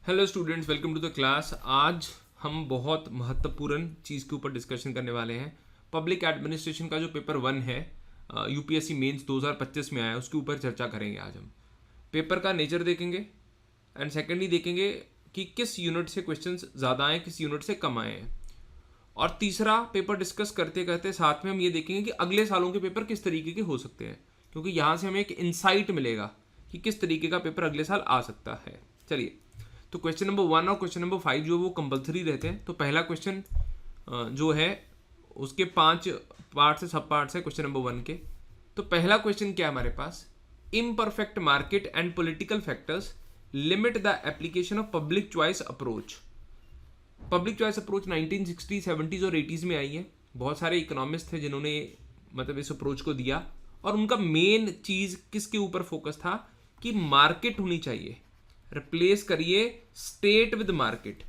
Hello students, welcome to the class. आज हम बहुत महत्वपूर्ण चीज़ के ऊपर डिस्कशन करने वाले हैं। पब्लिक एडमिनिस्ट्रेशन का जो पेपर 1 है, यूपीएससी मेंस 2025 में आया, उसके ऊपर चर्चा करेंगे आज हम। पेपर का नेचर देखेंगे एंड सेकेंडली देखेंगे कि किस यूनिट से क्वेश्चंस ज़्यादा आए, किस यूनिट से कम आए हैं। और तीसरा पेपर डिस्कस करते करते साथ में हम ये देखेंगे कि अगले सालों के पेपर किस तरीके के हो सकते हैं, क्योंकि यहाँ से हमें एक इंसाइट मिलेगा कि किस तरीके का पेपर अगले साल आ सकता है। चलिए, तो क्वेश्चन नंबर 1 और क्वेश्चन नंबर 5 जो वो कंपलसरी रहते हैं। तो पहला क्वेश्चन जो है उसके 5 पार्ट से सब पार्ट्स है क्वेश्चन नंबर 1 के। तो पहला क्वेश्चन क्या है हमारे पास, imperfect market and political factors limit the application of public choice approach. Public choice approach 1960s, 70s और 80s में आई है। बहुत सारे इकोनॉमिस्ट थे जिन्होंने मतलब इस अप्रोच को दिया, और उनका मेन चीज़ किसके ऊपर फोकस था कि मार्केट होनी चाहिए, रिप्लेस करिए state with market,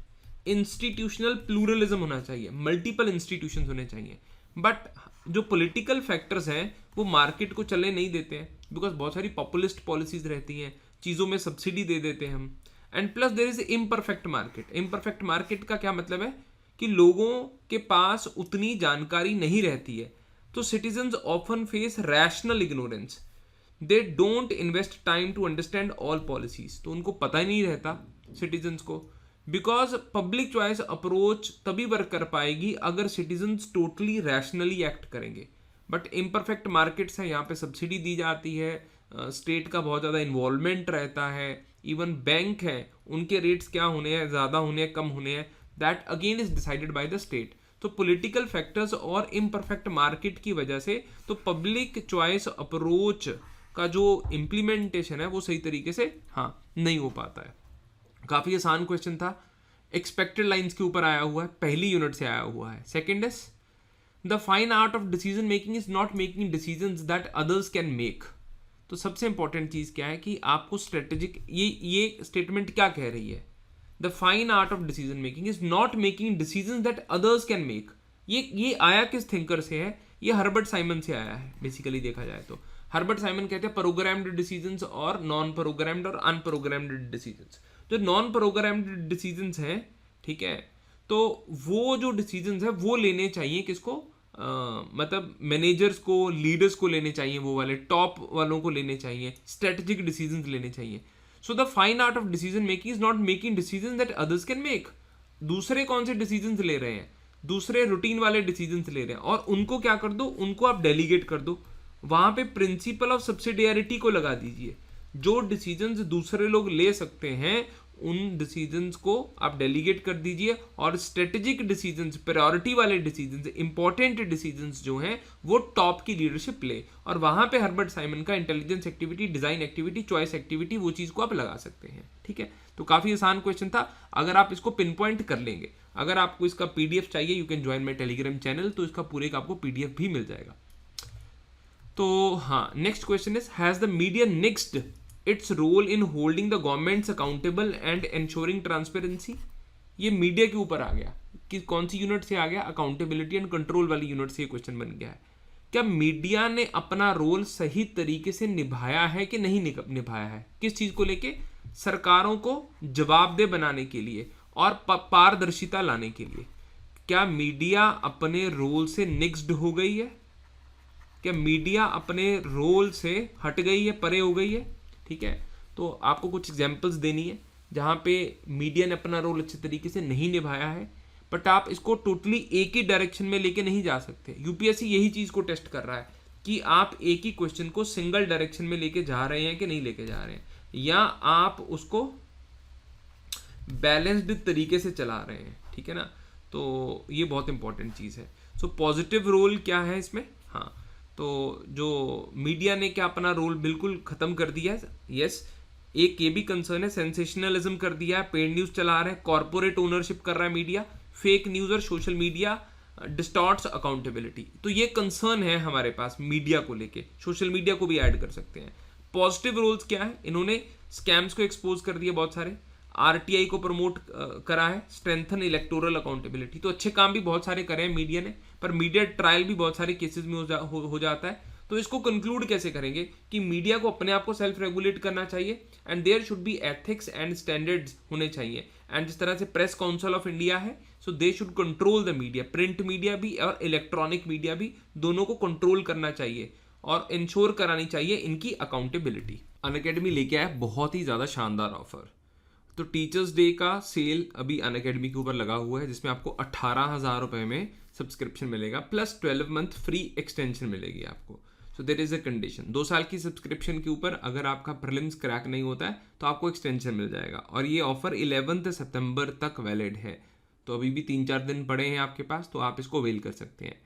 institutional pluralism होना चाहिए, मल्टीपल इंस्टीट्यूशंस होने चाहिए। बट जो पॉलिटिकल फैक्टर्स हैं वो मार्केट को चलने नहीं देते हैं, बिकॉज बहुत सारी पॉपुलिस्ट पॉलिसीज रहती हैं, चीज़ों में सब्सिडी दे देते हैं हम। And plus there is imperfect market. Imperfect market का क्या मतलब है कि लोगों के पास उतनी जानकारी नहीं रहती है, तो citizens often face rational ignorance. They don't invest time to understand all policies. तो उनको पता ही नहीं रहता सिटीजन्स को, बिकॉज पब्लिक चॉइस अप्रोच तभी वर्क कर पाएगी अगर सिटीजन्स टोटली रैशनली एक्ट करेंगे। बट इम्परफेक्ट मार्केट्स है, यहाँ पे सब्सिडी दी जाती है, स्टेट का बहुत ज़्यादा इन्वॉल्वमेंट रहता है, इवन बैंक है उनके रेट्स क्या होने हैं, ज़्यादा होने हैं, कम होने हैं, that again is decided by the state. तो पॉलिटिकल फैक्टर्स और इम्परफेक्ट मार्केट की वजह से तो पब्लिक चॉइस अप्रोच का जो इम्प्लीमेंटेशन है वो सही तरीके से नहीं हो पाता है। काफ़ी आसान क्वेश्चन था, एक्सपेक्टेड लाइंस के ऊपर आया हुआ है, पहली यूनिट से आया हुआ है। Second is the fine art of decision making is not making decisions that others can make. तो सबसे इंपॉर्टेंट चीज़ क्या है कि आपको स्ट्रेटेजिक, ये स्टेटमेंट क्या कह रही है, the fine art of decision making is not making decisions that others can make. ये आया किस थिंकर से है, ये हर्बर्ट साइमन से आया है। बेसिकली देखा जाए तो हर्बर्ट साइमन कहते हैं प्रोग्राम्ड डिसीजंस और नॉन प्रोग्राम्ड और अनप्रोग्राम्ड डिसीजंस। जो नॉन प्रोग्राम्ड डिसीजंस हैं, ठीक है, तो वो जो डिसीजंस है वो लेने चाहिए किसको, मतलब मैनेजर्स को, लीडर्स को लेने चाहिए, वो वाले टॉप वालों को लेने चाहिए, स्ट्रेटेजिक डिसीजंस लेने चाहिए। So the fine art of decision making is not making decisions that others can make. दूसरे कौन से डिसीजंस ले रहे हैं, दूसरे रूटीन वाले डिसीजंस ले रहे हैं, और उनको क्या कर दो, उनको आप डेलीगेट कर दो। वहां पे प्रिंसिपल ऑफ सब्सिडियरिटी को लगा दीजिए। जो डिसीजंस दूसरे लोग ले सकते हैं उन डिसीजंस को आप डेलीगेट कर दीजिए, और स्ट्रेटेजिक डिसीजंस, प्रायोरिटी वाले डिसीजंस, इंपॉर्टेंट डिसीजंस जो हैं वो टॉप की लीडरशिप ले। और वहां पे हर्बर्ट साइमन का intelligence activity, design activity, choice activity, वो चीज को आप लगा सकते हैं। ठीक है, तो काफी आसान क्वेश्चन था अगर आप इसको पिन पॉइंट कर लेंगे। अगर आपको इसका पीडीएफ चाहिए, you can join my Telegram channel, तो इसका पूरे का आपको पीडीएफ भी मिल जाएगा। तो next question is, has the media next its role in holding the governments accountable and ensuring transparency. ये मीडिया के ऊपर आ गया कि कौन सी यूनिट से आ गया, अकाउंटेबिलिटी एंड कंट्रोल वाली यूनिट से ये क्वेश्चन बन गया है। क्या मीडिया ने अपना रोल सही तरीके से निभाया है कि नहीं निभाया है, किस चीज को लेके, सरकारों को जवाबदेह बनाने के लिए और पारदर्शिता लाने के लिए। क्या मीडिया अपने रोल से निक्स्ड हो गई है, क्या मीडिया अपने रोल से हट गई है, परे हो गई है। ठीक है, तो आपको कुछ एग्जांपल्स देनी है जहां पे मीडिया ने अपना रोल अच्छे तरीके से नहीं निभाया है, बट आप इसको टोटली एक ही डायरेक्शन में लेके नहीं जा सकते। यूपीएससी यही चीज को टेस्ट कर रहा है कि आप एक ही क्वेश्चन को सिंगल डायरेक्शन में लेके जा रहे हैं कि नहीं लेके जा रहे हैं, या आप उसको बैलेंस्ड तरीके से चला रहे हैं। ठीक है ना, तो ये बहुत इंपॉर्टेंट चीज है। सो पॉजिटिव रोल क्या है इसमें, तो जो मीडिया ने क्या अपना रोल बिल्कुल खत्म कर दिया है। यस, एक ये भी कंसर्न है, सेंसेशनलिज्म कर दिया है, पेड न्यूज चला रहा है, कॉर्पोरेट ओनरशिप कर रहा है मीडिया, फेक न्यूज और सोशल मीडिया डिस्टॉर्ट्स अकाउंटेबिलिटी। तो ये कंसर्न है हमारे पास मीडिया को लेके, सोशल मीडिया को भी ऐड कर सकते हैं। पॉजिटिव रोल्स क्या है, इन्होंने स्कैम्स को एक्सपोज कर दिया बहुत सारे, आरटीआई को प्रमोट करा है, स्ट्रेंथन इलेक्टोरल अकाउंटेबिलिटी। तो अच्छे काम भी बहुत सारे करे हैं मीडिया ने, पर मीडिया ट्रायल भी बहुत सारे केसेस में हो जाता है। तो इसको कंक्लूड कैसे करेंगे कि मीडिया को अपने आप को सेल्फ रेगुलेट करना चाहिए and there should be ethics and standards होने चाहिए। एंड जिस तरह से प्रेस काउंसिल ऑफ इंडिया है, so they should control the media, print media भी और इलेक्ट्रॉनिक मीडिया भी, दोनों को कंट्रोल करना चाहिए और इंश्योर करानी चाहिए इनकी अकाउंटेबिलिटी। अनअकैडमी लेके आया बहुत ही ज़्यादा शानदार ऑफर। तो टीचर्स डे का सेल अभी अनअकैडमी के ऊपर लगा हुआ है, जिसमें आपको 18,000 रुपये में सब्सक्रिप्शन मिलेगा प्लस 12 मंथ फ्री एक्सटेंशन मिलेगी आपको। So there is a condition, 2 साल की सब्सक्रिप्शन के ऊपर अगर आपका प्रीलिम्स क्रैक नहीं होता है तो आपको एक्सटेंशन मिल जाएगा। और ये ऑफर 11 सितंबर तक वैलिड है, तो अभी भी 3-4 दिन पड़े हैं आपके पास, तो आप इसको वेल कर सकते हैं।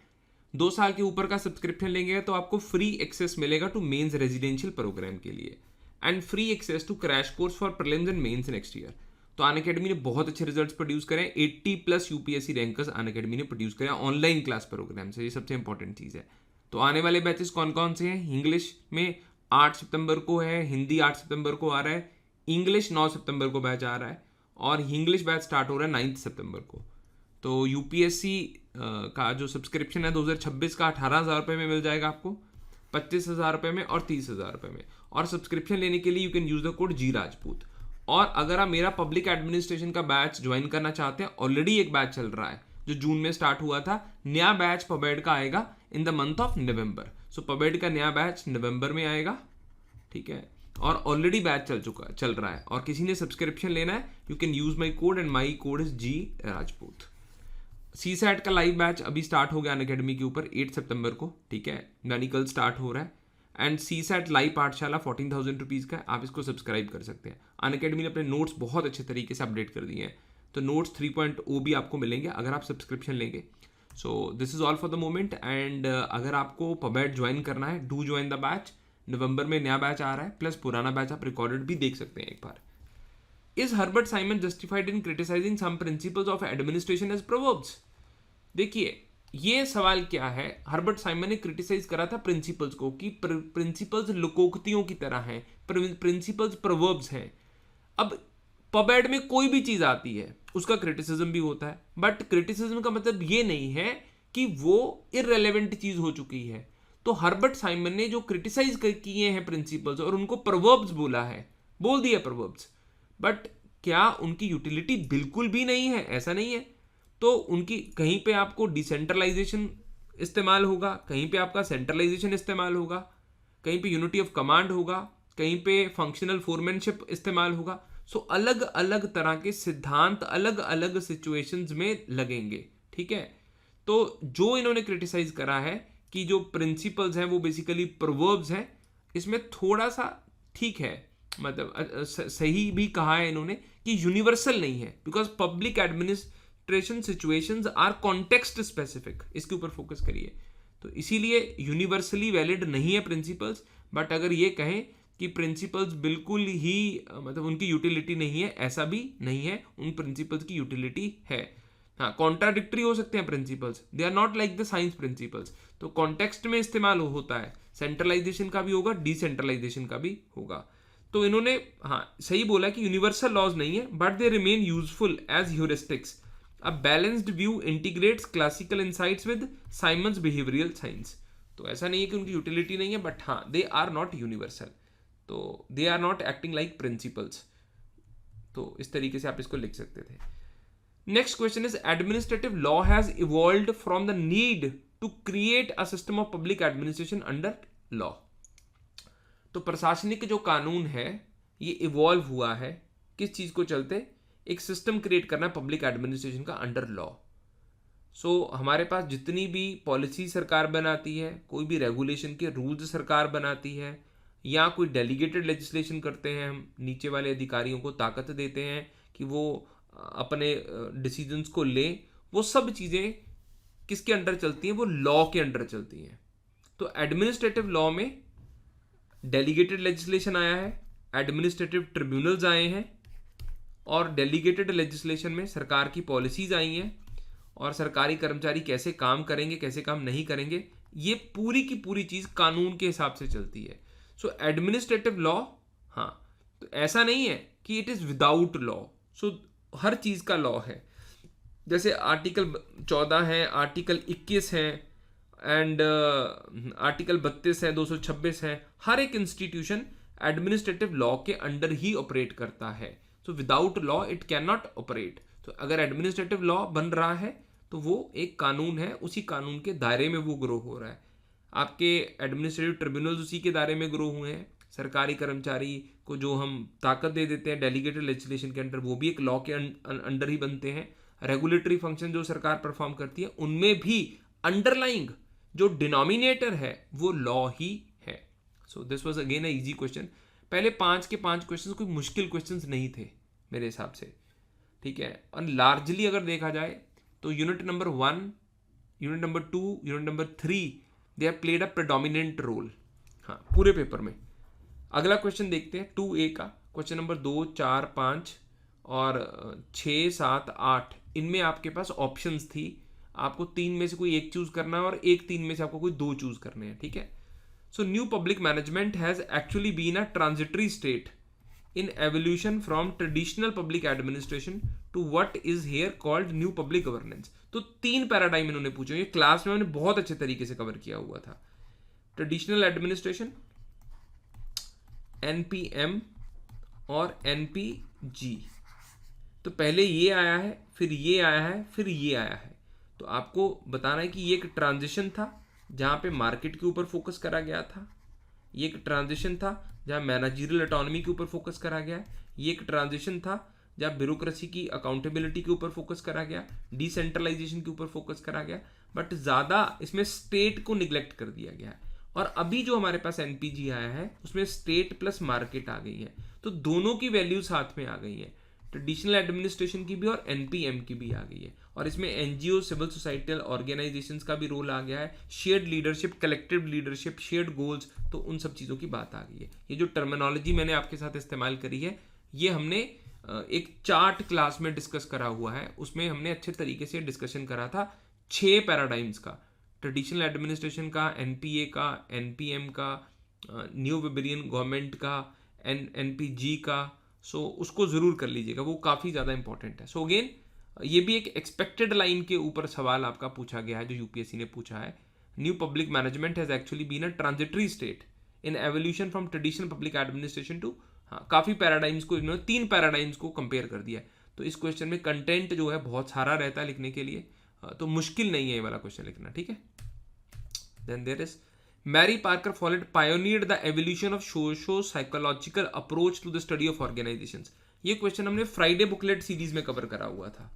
2 साल के ऊपर का सब्सक्रिप्शन लेंगे तो आपको फ्री एक्सेस मिलेगा टू मेंस रेजिडेंशियल प्रोग्राम के लिए and free access to crash course for prelims and mains next year. तो अनअकैडमी ने बहुत अच्छे रिजल्ट्स प्रोड्यूस करे, 80+ यूपीएससी रैंकर्स अनअकैडमी ने प्रोड्यूस करे ऑनलाइन क्लास प्रोग्राम से, ये सबसे इंपॉर्टेंट चीज़ है। तो आने वाले बैचेस कौन कौन से हैं? इंग्लिश में 8 सितंबर को है, हिंदी 8 सितंबर को आ रहा है, इंग्लिश 9 सितंबर को बैच आ रहा है और इंग्लिश बैच स्टार्ट हो रहा है 9 सितंबर को। तो यूपीएससी का जो सब्सक्रिप्शन है 2026 का 18,000 रुपये में मिल जाएगा आपको, 25,000 रुपये में और 30,000 रुपये में। और सब्सक्रिप्शन लेने के लिए you can use the code G Rajput. और अगर आप मेरा पब्लिक एडमिनिस्ट्रेशन का बैच ज्वाइन करना चाहते हैं, ऑलरेडी एक बैच चल रहा है जो जून में स्टार्ट हुआ था, नया बैच पबेड का आएगा in the month of November. So PubAd का नया बैच नवंबर में आएगा, ठीक है, और ऑलरेडी बैच चल रहा है और किसी ने सब्सक्रिप्शन लेना है, you can use my code and my code is G Rajput. CSAT का लाइव बैच अभी स्टार्ट हो गया अनअकैडमी के ऊपर 8 सितंबर को, ठीक है, यानी कल स्टार्ट हो रहा है। एंड CSAT लाइव पाठशाला 14,000 रुपीज़ का है, आप इसको सब्सक्राइब कर सकते हैं। अनअकैडमी ने अपने नोट्स बहुत अच्छे तरीके से अपडेट कर दिए हैं, तो नोट्स 3.0 भी आपको मिलेंगे अगर आप सब्सक्रिप्शन लेंगे। सो this is all for the moment. And अगर आपको पबेट ज्वाइन करना है, डू ज्वाइन द बैच। नवंबर में नया बैच आ रहा है, प्लस पुराना बैच आप रिकॉर्डेड भी देख सकते हैं एक बार। Is Herbert Simon justified in criticising some principles of administration as proverbs? देखिए, ये सवाल क्या है, हर्बर्ट साइमन ने क्रिटिसाइज करा था प्रिंसिपल्स को कि प्रिंसिपल्स लोकोक्तियों की तरह हैं, प्रिंसिपल्स प्रोवर्ब्स हैं। अब पबेड में कोई भी चीज आती है उसका क्रिटिसिज्म भी होता है, बट क्रिटिसिज्म का मतलब ये नहीं है कि वो इररेलेवेंट चीज हो चुकी है। तो हर्बर्ट साइमन ने जो क्रिटिसाइज किए हैं प्रिंसिपल्स और उनको प्रोवर्ब्स बोला है, बोल दिया प्रोवर्ब्स, बट क्या उनकी यूटिलिटी बिल्कुल भी नहीं है? ऐसा नहीं है। तो उनकी कहीं पे आपको डिसेंट्रलाइजेशन इस्तेमाल होगा, कहीं पे आपका सेंट्रलाइजेशन इस्तेमाल होगा, कहीं पे यूनिटी ऑफ कमांड होगा, कहीं पे फंक्शनल फोरमैनशिप इस्तेमाल होगा। सो अलग अलग तरह के सिद्धांत अलग अलग सिचुएशंस में लगेंगे, ठीक है। तो जो इन्होंने क्रिटिसाइज करा है कि जो प्रिंसिपल्स हैं वो बेसिकली प्रोवर्ब्स हैं, इसमें थोड़ा सा ठीक है, मतलब सही भी कहा है इन्होंने कि यूनिवर्सल नहीं है, because public administration situations are context specific, इसके ऊपर फोकस करिए। तो इसीलिए यूनिवर्सली वैलिड नहीं है प्रिंसिपल्स, बट अगर ये कहें कि प्रिंसिपल्स बिल्कुल ही मतलब उनकी यूटिलिटी नहीं है, ऐसा भी नहीं है, उन प्रिंसिपल्स की यूटिलिटी है। हाँ, कॉन्ट्राडिक्टरी हो सकते हैं principles, they are not like the science principles. तो कॉन्टेक्स्ट में इस्तेमाल होता है, सेंट्रलाइजेशन का भी होगा, डिसेंट्रलाइजेशन का भी होगा। तो इन्होंने हाँ सही बोला कि यूनिवर्सल लॉज नहीं है, but they remain useful as heuristics. A balanced view integrates classical insights with Simon's behavioural science. तो ऐसा नहीं है कि उनकी यूटिलिटी नहीं है, बट हाँ दे आर नॉट यूनिवर्सल, तो they are not acting like principles. तो इस तरीके से आप इसको लिख सकते थे। Next question is administrative law has evolved from the need to create a system of public administration under law. तो प्रशासनिक जो कानून है ये इवॉल्व हुआ है किस चीज को चलते, एक सिस्टम क्रिएट करना पब्लिक एडमिनिस्ट्रेशन का अंडर लॉ। सो हमारे पास जितनी भी पॉलिसी सरकार बनाती है, कोई भी रेगुलेशन के रूल्स सरकार बनाती है, या कोई डेलीगेटेड लेजिस्लेशन करते हैं, हम नीचे वाले अधिकारियों को ताकत देते हैं कि वो अपने डिसीजंस को लें, वो सब चीज़ें किसके अंडर चलती हैं? वो लॉ के अंडर चलती हैं। तो एडमिनिस्ट्रेटिव लॉ में डेलीगेटेड लेजिस्लेशन आया है, एडमिनिस्ट्रेटिव ट्रिब्यूनल्स आए हैं, और डेलीगेटेड लेजिस्लेशन में सरकार की पॉलिसीज आई हैं, और सरकारी कर्मचारी कैसे काम करेंगे कैसे काम नहीं करेंगे, ये पूरी की पूरी चीज़ कानून के हिसाब से चलती है। सो एडमिनिस्ट्रेटिव लॉ, हाँ, तो ऐसा नहीं है कि इट इज़ विदाउट लॉ। सो हर चीज़ का लॉ है, जैसे आर्टिकल 14 है, आर्टिकल 21 है, एंड आर्टिकल 32 है, 226 है। हर एक इंस्टीट्यूशन एडमिनिस्ट्रेटिव लॉ के अंडर ही ऑपरेट करता है। So without law it can not operate. तो अगर एडमिनिस्ट्रेटिव लॉ बन रहा है तो वो एक कानून है, उसी कानून के दायरे में वो ग्रो हो रहा है। आपके एडमिनिस्ट्रेटिव ट्रिब्यूनल्स उसी के दायरे में ग्रो हुए हैं। सरकारी कर्मचारी को जो हम ताकत दे देते हैं डेलीगेटेड लेजिस्लेशन के अंडर, वो भी एक लॉ के अंडर ही बनते हैं। रेगुलेटरी फंक्शन जो सरकार परफॉर्म करती है उनमें भी अंडरलाइंग जो डिनोमिनेटर है वो लॉ ही है। So this was again a easy question. पहले 5 के 5 क्वेश्चंस कोई मुश्किल क्वेश्चंस नहीं थे मेरे हिसाब से, ठीक है। और लार्जली अगर देखा जाए तो unit number 1, unit number 2, unit number 3 they have played a predominant role, हाँ, पूरे पेपर में। अगला क्वेश्चन देखते हैं 2A का। क्वेश्चन नंबर 2, 4, 5 और 6, 7, 8 इनमें आपके पास ऑप्शंस थी। आपको 3 में से कोई एक चूज करना है और 3 में से आपको कोई 2 चूज करने हैं, ठीक है। So new public management has actually been a transitory state in evolution from traditional public administration to what is here called new public governance। तो 3 पैराडाइम इन्होंने पूछे, ये क्लास में मैंने बहुत अच्छे तरीके से कवर किया हुआ था। ट्रेडिशनल एडमिनिस्ट्रेशन, एनपीएम और एनपीजी। तो पहले ये आया है, फिर ये आया है, फिर ये आया है। तो आपको बताना है कि ये एक ट्रांजिशन था जहां पे मार्केट के ऊपर फोकस करा गया था, ये एक ट्रांजिशन था जहां मैनेजरियल ऑटोनॉमी के ऊपर फोकस करा गया, ये एक ट्रांजिशन था जहां ब्यूरोक्रेसी की अकाउंटेबिलिटी के ऊपर फोकस करा गया, डिसेंट्रलाइजेशन के ऊपर फोकस करा गया, बट ज़्यादा इसमें स्टेट को निग्लेक्ट कर दिया गया है। और अभी जो हमारे पास एनपीजी आया है उसमें स्टेट प्लस मार्केट आ गई है, तो दोनों की वैल्यू साथ में आ गई है, ट्रेडिशनल एडमिनिस्ट्रेशन की भी और एनपीएम की भी आ गई है। और इसमें एनजीओ, सिविल सोसाइटल ऑर्गेनाइजेशंस का भी रोल आ गया है, shared leadership, collective leadership, shared goals, तो उन सब चीज़ों की बात आ गई है। ये जो टर्मिनोलॉजी मैंने आपके साथ इस्तेमाल करी है ये हमने एक चार्ट क्लास में डिस्कस करा हुआ है, उसमें हमने अच्छे तरीके से डिस्कशन करा था 6 पैराडाइम्स का, ट्रेडिशनल एडमिनिस्ट्रेशन का, एनपीए का, एनपीएम का, न्यू वेबरियन गवर्नमेंट का, एनपीजी का। सो उसको ज़रूर कर लीजिएगा, वो काफ़ी ज़्यादा इंपॉर्टेंट है। सो अगेन ये भी एक एक्सपेक्टेड लाइन के ऊपर सवाल आपका पूछा गया है जो यूपीएससी ने पूछा है। New public management has actually been a transitory state in evolution from traditional public administration to, हाँ, काफ़ी पैराडाइम्स को इन्होंने 3 पैराडाइम्स को कंपेयर कर दिया है। तो इस क्वेश्चन में कंटेंट जो है बहुत सारा रहता है लिखने के लिए, तो मुश्किल नहीं है ये वाला क्वेश्चन लिखना, ठीक है। Then there is Mary Parker Follett pioneered the evolution of socio-psychological approach to the study of organizations। ये क्वेश्चन हमने फ्राइडे बुकलेट सीरीज में कवर करा हुआ था।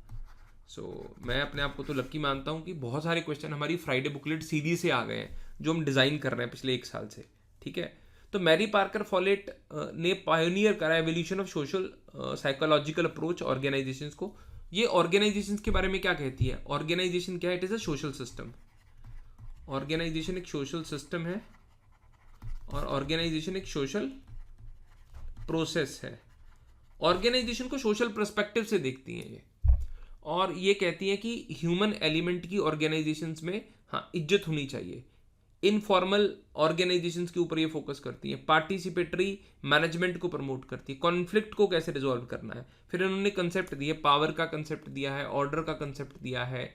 मैं अपने आप को तो लकी मानता हूँ कि बहुत सारे क्वेश्चन हमारी फ्राइडे बुकलेट सीरीज से आ गए हैं जो हम डिज़ाइन कर रहे हैं पिछले 1 साल से, ठीक है। तो मैरी पार्कर फॉलेट ने पायोनियर करा evolution of social psychological approach organisations को। ये ऑर्गेनाइजेशंस के बारे में क्या कहती है? ऑर्गेनाइजेशन क्या है? It is a social system. Organisation एक सोशल सिस्टम है और ऑर्गेनाइजेशन एक सोशल प्रोसेस है। ऑर्गेनाइजेशन को सोशल पर्सपेक्टिव से देखती हैं ये, और ये कहती हैं कि ह्यूमन एलिमेंट की ऑर्गेनाइजेशंस में हाँ इज्जत होनी चाहिए। इनफॉर्मल ऑर्गेनाइजेशंस के ऊपर ये फोकस करती है, पार्टिसिपेटरी मैनेजमेंट को प्रमोट करती है, कॉन्फ्लिक्ट को कैसे रिजॉल्व करना है। फिर उन्होंने कंसेप्ट दिए, पावर का कंसेप्ट दिया है, ऑर्डर का कंसेप्ट दिया है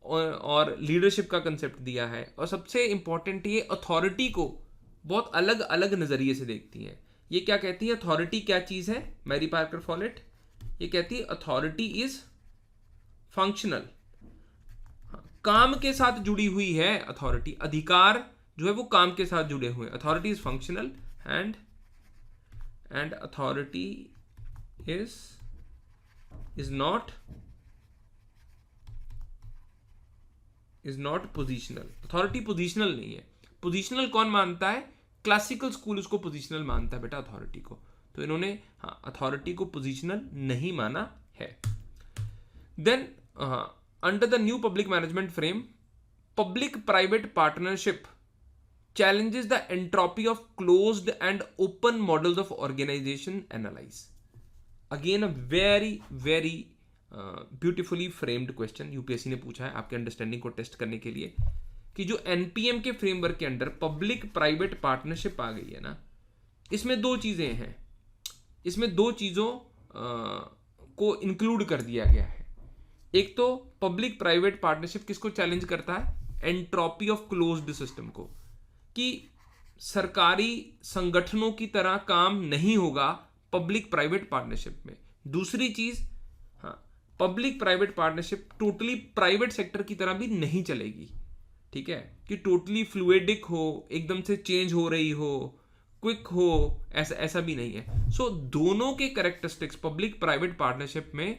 और लीडरशिप का कंसेप्ट दिया है। और सबसे इंपॉर्टेंट ये अथॉरिटी को बहुत अलग अलग नज़रिए से देखती हैं। ये क्या कहती है? अथॉरिटी क्या चीज़ है? मैरी पार्कर फॉलेट ये कहती है अथॉरिटी इज फंक्शनल, काम के साथ जुड़ी हुई है अथॉरिटी। अधिकार जो है वो काम के साथ जुड़े हुए हैं। Authority is functional and authority is not positional. Authority positional नहीं है। पोजिशनल कौन मानता है? क्लासिकल स्कूल उसको पोजिशनल मानता है बेटा अथॉरिटी को। तो इन्होंने हाँ अथॉरिटी को पोजिशनल नहीं माना है। Then under the new public management frame, public private partnership challenges the entropy of closed and open models of organization analyze। Again a very beautifully framed question UPSC ने पूछा है आपके अंडरस्टैंडिंग को test करने के लिए कि जो एनपीएम के फ्रेमवर्क के अंदर पब्लिक प्राइवेट पार्टनरशिप आ गई है ना, इसमें 2 चीज़ें हैं। इसमें 2 चीज़ों को इंक्लूड कर दिया गया है। एक तो पब्लिक प्राइवेट पार्टनरशिप किसको चैलेंज करता है? एंट्रोपी ऑफ क्लोज्ड सिस्टम को, कि सरकारी संगठनों की तरह काम नहीं होगा पब्लिक प्राइवेट पार्टनरशिप में। दूसरी चीज, हाँ, public private partnership totally private sector की तरह भी नहीं चलेगी, ठीक है, कि टोटली फ्लूइडिक हो, एकदम से चेंज हो रही हो, क्विक हो, ऐसा भी नहीं है। सो दोनों के कैरेक्टरिस्टिक्स पब्लिक प्राइवेट पार्टनरशिप में,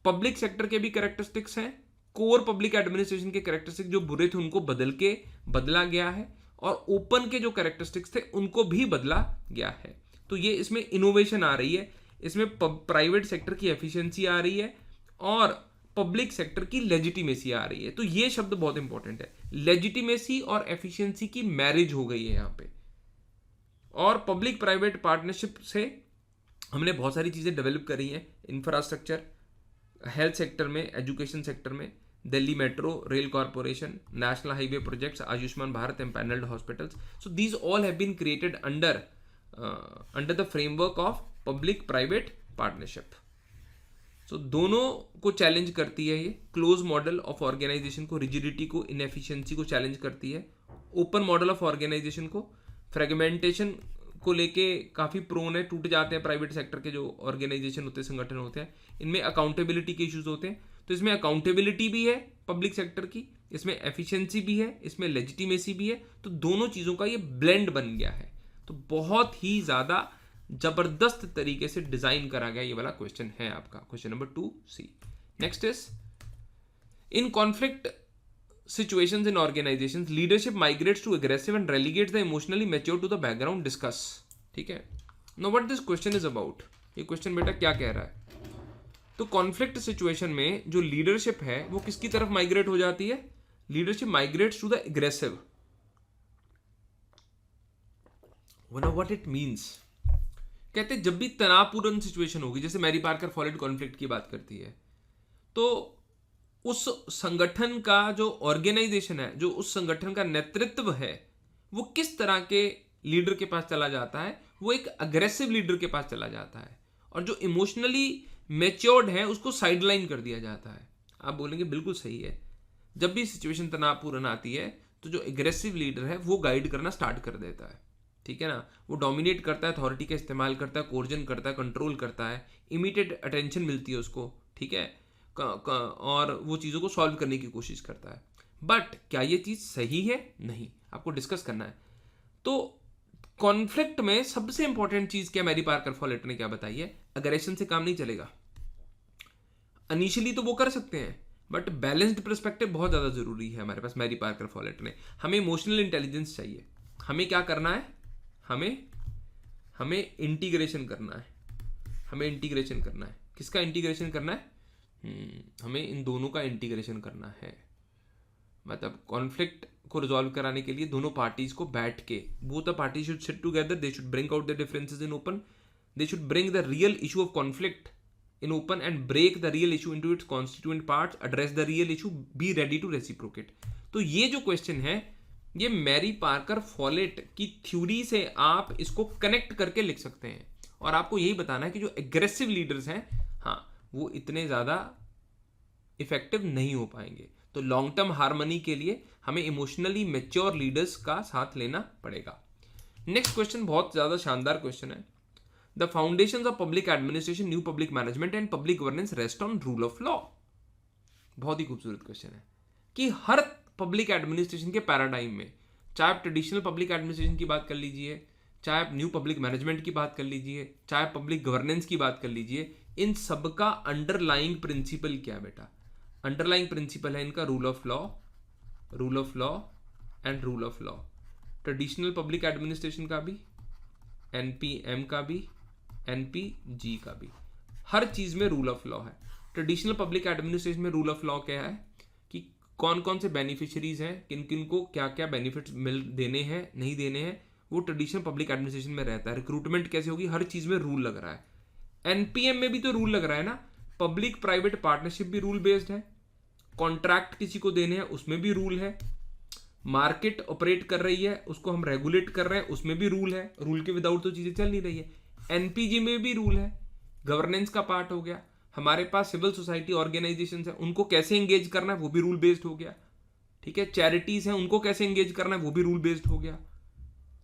पब्लिक सेक्टर के भी कैरेक्टरिस्टिक्स हैं, कोर पब्लिक एडमिनिस्ट्रेशन के कैरेक्टरिस्टिक्स जो बुरे थे उनको बदला गया है, और ओपन के जो कैरेक्टरिस्टिक्स थे उनको भी बदला गया है। तो ये इसमें इनोवेशन आ रही है, इसमें प्राइवेट सेक्टर की एफिशिएंसी आ रही है और पब्लिक सेक्टर की लेजिटिमेसी आ रही है। तो ये शब्द बहुत इंपॉर्टेंट है, लेजिटिमेसी और एफिशिएंसी की मैरिज हो गई है यहाँ पे। और पब्लिक प्राइवेट पार्टनरशिप से हमने बहुत सारी चीज़ें डेवलप करी हैं, इंफ्रास्ट्रक्चर, हेल्थ सेक्टर में, एजुकेशन सेक्टर में, Delhi metro rail corporation, national highway projects, Ayushman Bharat, empanelled hospitals. So these all have been created under the framework of public private partnership. So दोनों को चैलेंज करती है ये, क्लोज मॉडल ऑफ ऑर्गेनाइजेशन को, rigidity को, inefficiency को challenge करती है, ओपन मॉडल ऑफ ऑर्गेनाइजेशन को, फ्रेगमेंटेशन को लेके काफ़ी प्रोन है, टूट जाते हैं प्राइवेट सेक्टर के जो ऑर्गेनाइजेशन होते हैं, संगठन होते हैं, इनमें अकाउंटेबिलिटी के इश्यूज होते हैं। तो इसमें अकाउंटेबिलिटी भी है पब्लिक सेक्टर की, इसमें एफिशिएंसी भी है, इसमें लेजिटिमेसी भी है। तो दोनों चीज़ों का ये ब्लेंड बन गया है। तो बहुत ही ज़्यादा जबरदस्त तरीके से डिज़ाइन करा गया ये वाला क्वेश्चन है आपका, question number 2C। Next is, in conflict situations in organizations leadership migrates to aggressive and relegates the emotionally mature to the background, discuss। ठीक है, now what this question is about, ये question बेटा क्या कह रहा है? तो कॉन्फ्लिक्ट सिचुएशन में जो लीडरशिप है वो किसकी तरफ माइग्रेट हो जाती है? Leadership migrates to the aggressive. What it means, कहते जब भी तनावपूर्ण सिचुएशन होगी, जैसे मैरी पार्कर फॉलोइड कॉन्फ्लिक्ट की बात करती है, तो उस संगठन का जो ऑर्गेनाइजेशन है, जो उस संगठन का नेतृत्व है, वो किस तरह के लीडर के पास चला जाता है? वो एक अग्रेसिव लीडर के पास चला जाता है, और जो इमोशनली मैच्योर्ड है उसको साइडलाइन कर दिया जाता है। आप बोलेंगे बिल्कुल सही है, जब भी सिचुएशन तनावपूर्ण आती है तो जो एग्रेसिव लीडर है वो गाइड करना स्टार्ट कर देता है, ठीक है ना, वो डोमिनेट करता है, अथॉरिटी का इस्तेमाल करता है, कोर्जन करता है, कंट्रोल करता है, इमीडिएट अटेंशन मिलती है उसको, ठीक है, और वो चीज़ों को सॉल्व करने की कोशिश करता है। बट क्या ये चीज़ सही है? नहीं, आपको डिस्कस करना है। तो कॉन्फ्लिक्ट में सबसे इंपॉर्टेंट चीज़ क्या मैरी पार्कर फॉलेट ने क्या बताई है? अग्रेशन से काम नहीं चलेगा। इनिशियली तो वो कर सकते हैं, बट बैलेंस्ड पर्सपेक्टिव बहुत ज़्यादा ज़रूरी है हमारे पास। मैरी पार्कर फॉलेट ने, हमें इमोशनल इंटेलिजेंस चाहिए। हमें क्या करना है? हमें इंटीग्रेशन करना है। हमें इंटीग्रेशन करना है। किसका इंटीग्रेशन करना है? हमें इन दोनों का इंटीग्रेशन करना है। मतलब कॉन्फ्लिक्ट को रिजॉल्व कराने के लिए दोनों पार्टीज को बैठ के, both the parties should sit together, they should bring out the differences in open, they should bring the real issue of conflict in open and break the real issue into its constituent parts, address the real issue, be ready to reciprocate। तो ये जो question है, ये Mary Parker folate की theory से आप इसको connect करके लिख सकते हैं, और आपको यही बताना है कि जो एग्रेसिव लीडर्स हैं, हाँ, वो इतने ज़्यादा इफेक्टिव नहीं हो पाएंगे। तो लॉन्ग टर्म हार्मनी के लिए हमें इमोशनली मैच्योर लीडर्स का साथ लेना पड़ेगा। नेक्स्ट क्वेश्चन बहुत ज़्यादा शानदार क्वेश्चन है। The foundations of public administration, new public management and public governance rest on rule of law। बहुत ही खूबसूरत क्वेश्चन है कि हर पब्लिक एडमिनिस्ट्रेशन के पैराडाइम में, चाहे आप ट्रेडिशनल पब्लिक एडमिनिस्ट्रेशन की बात कर लीजिए, चाहे आप न्यू पब्लिक मैनेजमेंट की बात कर लीजिए, चाहे पब्लिक गवर्नेंस की बात कर लीजिए, इन सबका अंडरलाइंग प्रिंसिपल क्या है बेटा? अंडरलाइंग प्रिंसिपल है इनका rule of law and rule of law. Traditional public administration का भी, NPM का भी, NPG का भी, हर चीज़ में रूल ऑफ लॉ है। ट्रेडिशनल पब्लिक एडमिनिस्ट्रेशन में रूल ऑफ लॉ क्या है कि कौन कौन से बेनिफिशियरीज हैं, किन किन को क्या क्या बेनिफिट्स देने हैं, नहीं देने हैं, वो ट्रेडिशनल पब्लिक एडमिनिस्ट्रेशन में रहता है। रिक्रूटमेंट कैसे होगी, हर चीज़ में रूल लग रहा है। NPM में भी तो रूल लग रहा है ना, पब्लिक प्राइवेट पार्टनरशिप भी रूल बेस्ड है, कॉन्ट्रैक्ट किसी को देने हैं उसमें भी रूल है, मार्केट ऑपरेट कर रही है उसको हम रेगुलेट कर रहे हैं उसमें भी रूल है, रूल के विदाउट तो चीज़ें चल नहीं रही है। NPG में भी रूल है, गवर्नेंस का पार्ट हो गया। हमारे पास सिविल सोसाइटी ऑर्गेनाइजेशन है, उनको कैसे एंगेज करना है वो भी रूल बेस्ड हो गया, ठीक है। चैरिटीज हैं उनको कैसे एंगेज करना है वो भी रूल बेस्ड हो गया,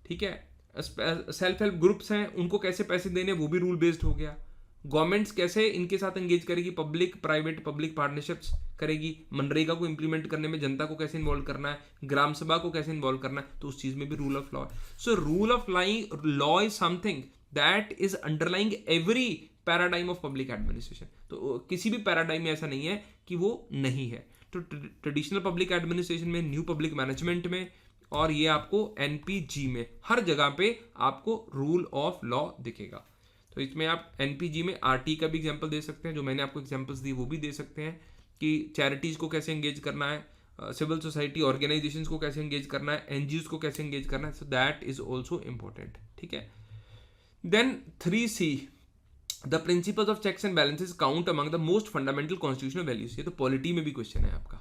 ठीक है। सेल्फ हेल्प ग्रुप्स हैं उनको कैसे पैसे देने वो भी रूल बेस्ड हो गया। गवर्नमेंट्स कैसे इनके साथ एंगेज करेगी, पब्लिक प्राइवेट पब्लिक पार्टनरशिप्स करेगी, मनरेगा को इंप्लीमेंट करने में जनता को कैसे इन्वॉल्व करना है, ग्राम सभा को कैसे इन्वॉल्व करना है, तो उस चीज में भी रूल ऑफ लॉ है। So rule of law is something that is underlying every paradigm of public administration. तो किसी भी पैराडाइम में ऐसा नहीं है कि वो नहीं है। तो ट्रेडिशनल पब्लिक एडमिनिस्ट्रेशन में, न्यू पब्लिक मैनेजमेंट में, और ये आपको एनपीजी में, हर जगह पे आपको रूल ऑफ लॉ दिखेगा। तो इसमें आप एनपीजी में आरटी का भी एग्जांपल दे सकते हैं, जो मैंने आपको एग्जांपल्स दी वो भी दे सकते हैं कि चैरिटीज को कैसे एंगेज करना है, सिविल सोसाइटी ऑर्गेनाइजेशंस को कैसे एंगेज करना है, एनजीओज को कैसे एंगेज करना है। So that is also important, ठीक है। Then 3C, the principles of checks and balances count among the most fundamental constitutional values. ये तो पॉलिटी में भी क्वेश्चन है आपका,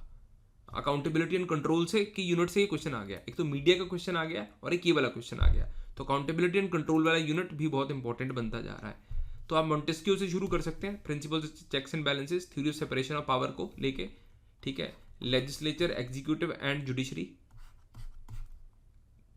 अकाउंटेबिलिटी एंड कंट्रोल से की यूनिट से ये क्वेश्चन आ गया। एक तो मीडिया का क्वेश्चन आ गया और एक ये वाला क्वेश्चन आ गया। तो अकाउंटेबिलिटी एंड कंट्रोल वाला यूनिट भी बहुत इंपॉर्टेंट बनता जा रहा है। तो आप मॉन्टेस्क्यू से शुरू कर सकते हैं, principles checks and balances, theory of separation of power को लेके, ठीक है। Legislature, executive and judiciary.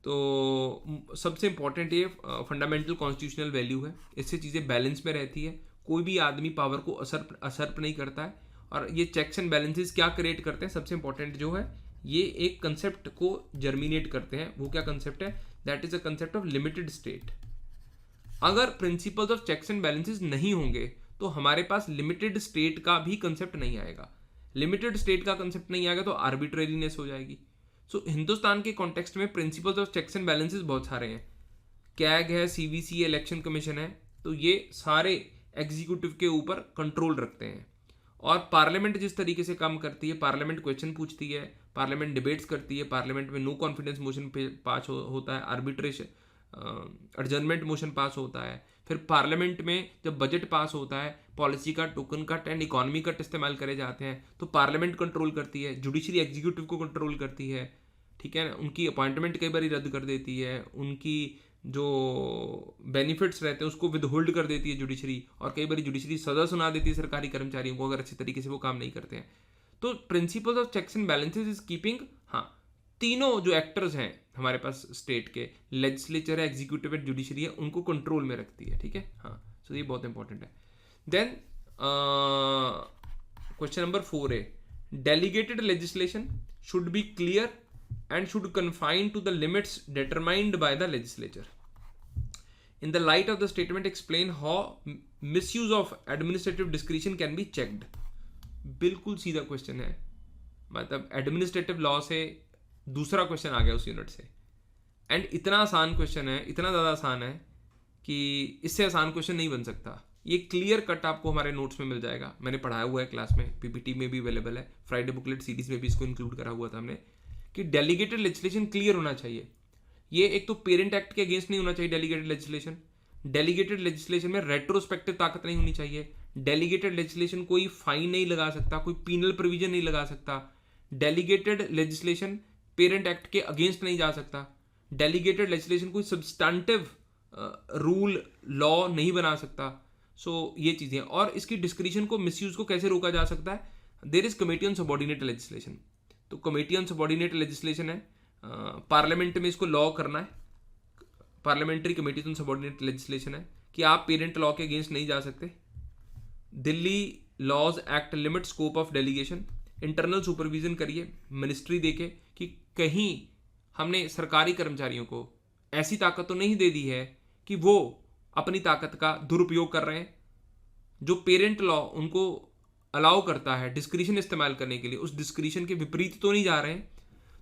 तो सबसे इंपॉर्टेंट ये फंडामेंटल कॉन्स्टिट्यूशनल वैल्यू है, इससे चीज़ें बैलेंस में रहती है, कोई भी आदमी पावर को असर्प नहीं करता है। और ये चेक्स एंड बैलेंसेस क्या क्रिएट करते हैं, सबसे इंपॉर्टेंट जो है ये एक कंसेप्ट को जर्मिनेट करते हैं। वो क्या कंसेप्ट है, that is a concept of limited state. अगर principles of checks and balances नहीं होंगे तो हमारे पास लिमिटेड स्टेट का भी कंसेप्ट नहीं आएगा। लिमिटेड स्टेट का कंसेप्ट नहीं आएगा तो आर्बिट्रेरीनेस हो जाएगी। सो हिंदुस्तान के कॉन्टेक्स्ट में principles of checks and balances बहुत सारे हैं। कैग है, सीवीसी, इलेक्शन कमीशन है, तो ये सारे एग्जीक्यूटिव के ऊपर कंट्रोल रखते हैं। और पार्लियामेंट जिस तरीके से काम करती है, पार्लियामेंट क्वेश्चन पूछती है, पार्लियामेंट डिबेट्स करती है, पार्लियामेंट में नो कॉन्फिडेंस मोशन पास होता है, आर्बिट्रेशन एडजर्नमेंट मोशन पास होता है। फिर पार्लियामेंट में जब बजट पास होता है, policy cut, token cut and economy cut इस्तेमाल करे जाते हैं, तो पार्लियामेंट कंट्रोल करती है, जुडिशरी एग्जीक्यूटिव को कंट्रोल करती है, ठीक है ना। उनकी अपॉइंटमेंट कई बार रद्द कर देती है, उनकी जो बेनिफिट्स रहते हैं उसको विदहोल्ड कर देती है जुडिशरी, और कई बार जुडिशरी सजा सुना देती है सरकारी कर्मचारियों को अगर अच्छे तरीके से वो काम नहीं करते हैं। तो principles of checks and balances is keeping, हाँ, तीनों जो एक्टर्स हैं हमारे पास स्टेट के, लेजिस्लेचर है, एग्जीक्यूटिव है, जुडिशरी है, उनको कंट्रोल में रखती है, ठीक है। हाँ, सो ये बहुत इंपॉर्टेंट है। देन क्वेश्चन नंबर 4 है, delegated legislation should be clear and should confine to the limits determined by the legislature. In the light of the statement, explain how misuse of administrative discretion can be checked. बिल्कुल सीधा question है, मतलब administrative law से दूसरा question आ गया उस unit से। And इतना आसान क्वेश्चन है, इतना ज़्यादा आसान है कि इससे आसान क्वेश्चन नहीं बन सकता। ये क्लियर कट आपको हमारे नोट्स में मिल जाएगा, मैंने पढ़ाया हुआ है क्लास में, पीपीटी में भी अवेलेबल है, फ्राइडे बुकलेट सीरीज में भी इसको इंक्लूड करा हुआ था हमने, कि डेलीगेटेड लेजिस्लेशन क्लियर होना चाहिए। ये एक तो पेरेंट एक्ट के अगेंस्ट नहीं होना चाहिए डेलीगेटेड लेजिस्लेशन। डेलीगेटेड लेजिस्लेशन में रेट्रोस्पेक्टिव ताकत नहीं होनी चाहिए। डेलीगेटेड लेजिस्लेशन कोई फाइन नहीं लगा सकता, कोई पीनल प्रोविजन नहीं लगा सकता। डेलीगेटेड लेजिस्लेशन पेरेंट एक्ट के अगेंस्ट नहीं जा सकता। डेलीगेटेड लेजिस्लेशन कोई सब्सटैंटिव रूल लॉ नहीं बना सकता। सो ये चीज़ें, और इसकी डिस्क्रिशन को, मिसयूज को कैसे रोका जा सकता है, there is committee on subordinate legislation. तो कमेटी ऑन सबऑर्डिनेट लेजिस्लेशन है, पार्लियामेंट में इसको लॉ करना है, parliamentary committee on subordinate legislation है कि आप पेरेंट लॉ के अगेंस्ट नहीं जा सकते। Delhi laws act limit scope of delegation. Internal supervision करिए मिनिस्ट्री देके कि कहीं हमने सरकारी कर्मचारियों को ऐसी ताकत तो नहीं दे दी है कि वो अपनी ताकत का दुरुपयोग कर रहे हैं। जो पेरेंट लॉ उनको अलाउ करता है डिस्क्रिशन इस्तेमाल करने के लिए, उस डिस्क्रिशन के विपरीत तो नहीं जा रहे हैं।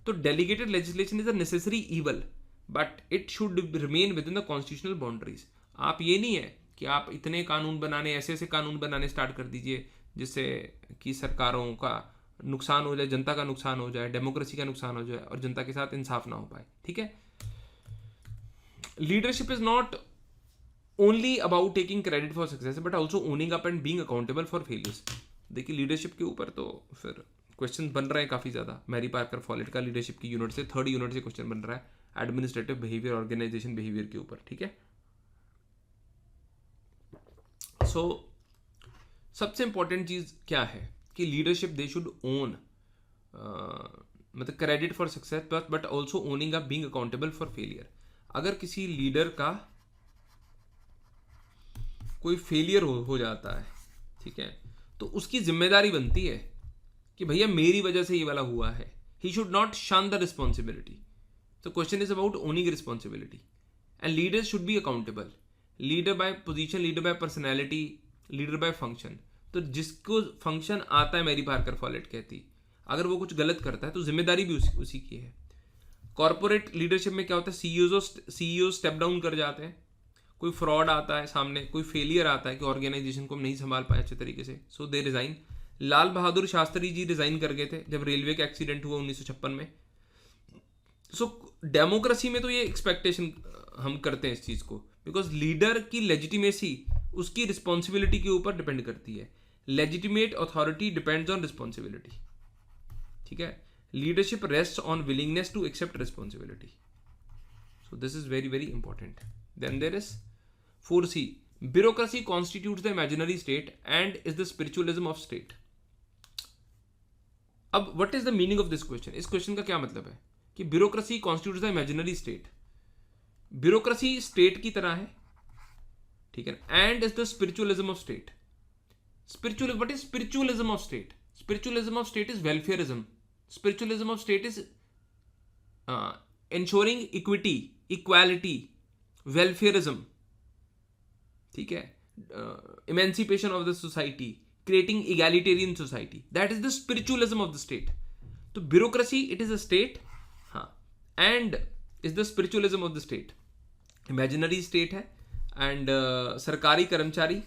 तो delegated legislation is a necessary evil but it should remain with in the constitutional boundaries. आप ये नहीं है कि आप इतने कानून बनाने, ऐसे ऐसे कानून बनाने स्टार्ट कर दीजिए जिससे कि सरकारों का नुकसान हो जाए, जनता का नुकसान हो जाए, डेमोक्रेसी का नुकसान हो जाए और जनता के साथ इंसाफ ना हो पाए, ठीक है। Leadership is not only about taking credit for success but also owning up and being accountable for failures. देखिए लीडरशिप के ऊपर तो फिर क्वेश्चन बन रहे हैं काफ़ी ज़्यादा। मैरी पार्कर फॉलेट का लीडरशिप की यूनिट से, 3rd यूनिट से क्वेश्चन बन रहा है एडमिनिस्ट्रेटिव बिहेवियर, ऑर्गेनाइजेशन बिहेवियर के ऊपर, ठीक है। सो सबसे इंपॉर्टेंट चीज़ क्या है कि लीडरशिप दे शुड ओन मतलब credit for success but also owning up being accountable for failure. अगर किसी लीडर का कोई फेलियर हो जाता है, ठीक है, तो उसकी जिम्मेदारी बनती है कि भैया मेरी वजह से ये वाला हुआ है। He should not shun the responsibility. तो question is about owning responsibility and leaders should be accountable. Leader by position, leader by personality, leader by function. तो जिसको फंक्शन आता है, मैरी पार्कर फॉलेट कहती, अगर वो कुछ गलत करता है तो जिम्मेदारी भी उसी की है। कॉर्पोरेट लीडरशिप में क्या होता है, सीईओ स्टेप डाउन कर जाते हैं, कोई फ्रॉड आता है सामने, कोई फेलियर आता है कि ऑर्गेनाइजेशन को हम नहीं संभाल पाए अच्छे तरीके से, सो दे रिजाइन। लाल बहादुर शास्त्री जी रिजाइन कर गए थे जब रेलवे का एक्सीडेंट हुआ 1956 में। सो डेमोक्रेसी में तो ये एक्सपेक्टेशन हम करते हैं इस चीज को, बिकॉज लीडर की लेजिटिमेसी उसकी रिस्पॉन्सिबिलिटी के ऊपर डिपेंड करती है। Legitimate authority depends on responsibility, ठीक है। Leadership rest on willingness to accept responsibility. So this is very very important. Then there is 4C, bureaucracy constitutes the imaginary state and is the spiritualism of state. अब what is the meaning of this question? इस question का क्या मतलब है कि bureaucracy constitutes the imaginary state. bureaucracy state की तरह है, ठीक है, and is the spiritualism of state. What is spiritualism of state? Spiritualism of state is welfareism. Spiritualism of state is ensuring equity, equality, welfareism, ठीक है, emancipation of the society, creating egalitarian society, that is the spiritualism of the state. तो bureaucracy it is a state, हाँ, and is the spiritualism of the state. Imaginary state है and सरकारी कर्मचारी,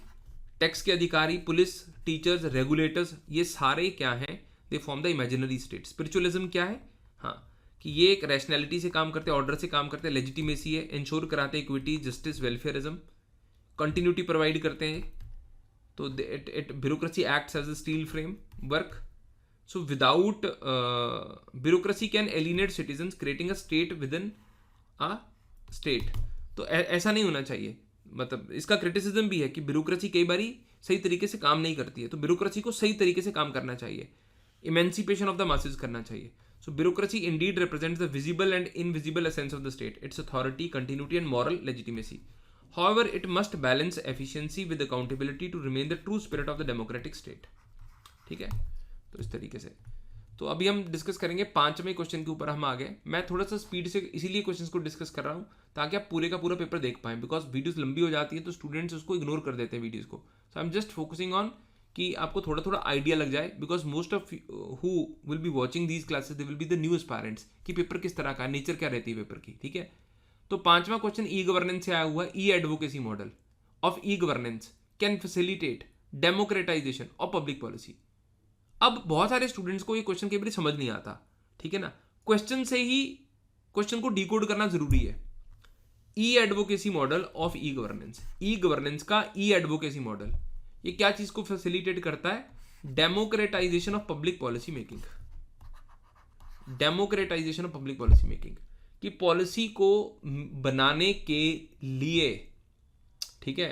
tax के अधिकारी, police, teachers, regulators, ये सारे क्या हैं, they form the imaginary state. Spiritualism क्या है, हाँ, कि ये एक रैशनैलिटी से काम करते हैं, ऑर्डर से काम करते हैं, लेजिटिमेसी है, इंश्योर कराते हैं equity, justice, welfarism, continuity provide करते हैं। तो it bureaucracy acts as a steel framework. So without bureaucracy can alienate citizens, creating a state within a state. तो ऐसा नहीं होना चाहिए। मतलब इसका क्रिटिसिज्म भी है कि ब्यूरोक्रेसी कई बार सही तरीके से काम नहीं करती है, तो ब्यूरोक्रेसी को सही तरीके से काम करना चाहिए, इमेंसिपेशन ऑफ द मासेज करना चाहिए। So bureaucracy indeed represents the visible and invisible essence of the state, its authority, continuity and moral legitimacy. However, it must balance efficiency with accountability to remain the true spirit of the democratic state. ठीक है, तो इस तरीके से। तो अभी हम discuss करेंगे 5वें क्वेश्चन के ऊपर। हम आ गए, मैं थोड़ा सा स्पीड से इसीलिए क्वेश्चंस को डिस्कस कर रहा हूँ ताकि आप पूरे का पूरा पेपर देख पाएं, बिकॉज वीडियोस लंबी हो जाती है तो स्टूडेंट्स उसको इग्नोर कर देते हैं वीडियोस को। So I am just focusing on कि आपको थोड़ा थोड़ा आइडिया लग जाए, because most of who will be watching these classes they will be the new aspirants कि पेपर किस तरह का, नेचर क्या रहती है पेपर की, ठीक है। तो 5वां क्वेश्चन ई गवर्नेंस से आया हुआ है। E advocacy model of e governance can facilitate democratisation of public policy. अब बहुत सारे स्टूडेंट्स को ये क्वेश्चन कई बार समझ नहीं आता, ठीक है ना। क्वेश्चन से ही क्वेश्चन को डिकोड करना जरूरी है। E advocacy model of e governance, e governance का ई एडवोकेसी मॉडल, ये क्या चीज को फैसिलिटेट करता है, democratisation of public policy making. Democratisation of public policy making कि पॉलिसी को बनाने के लिए, ठीक है,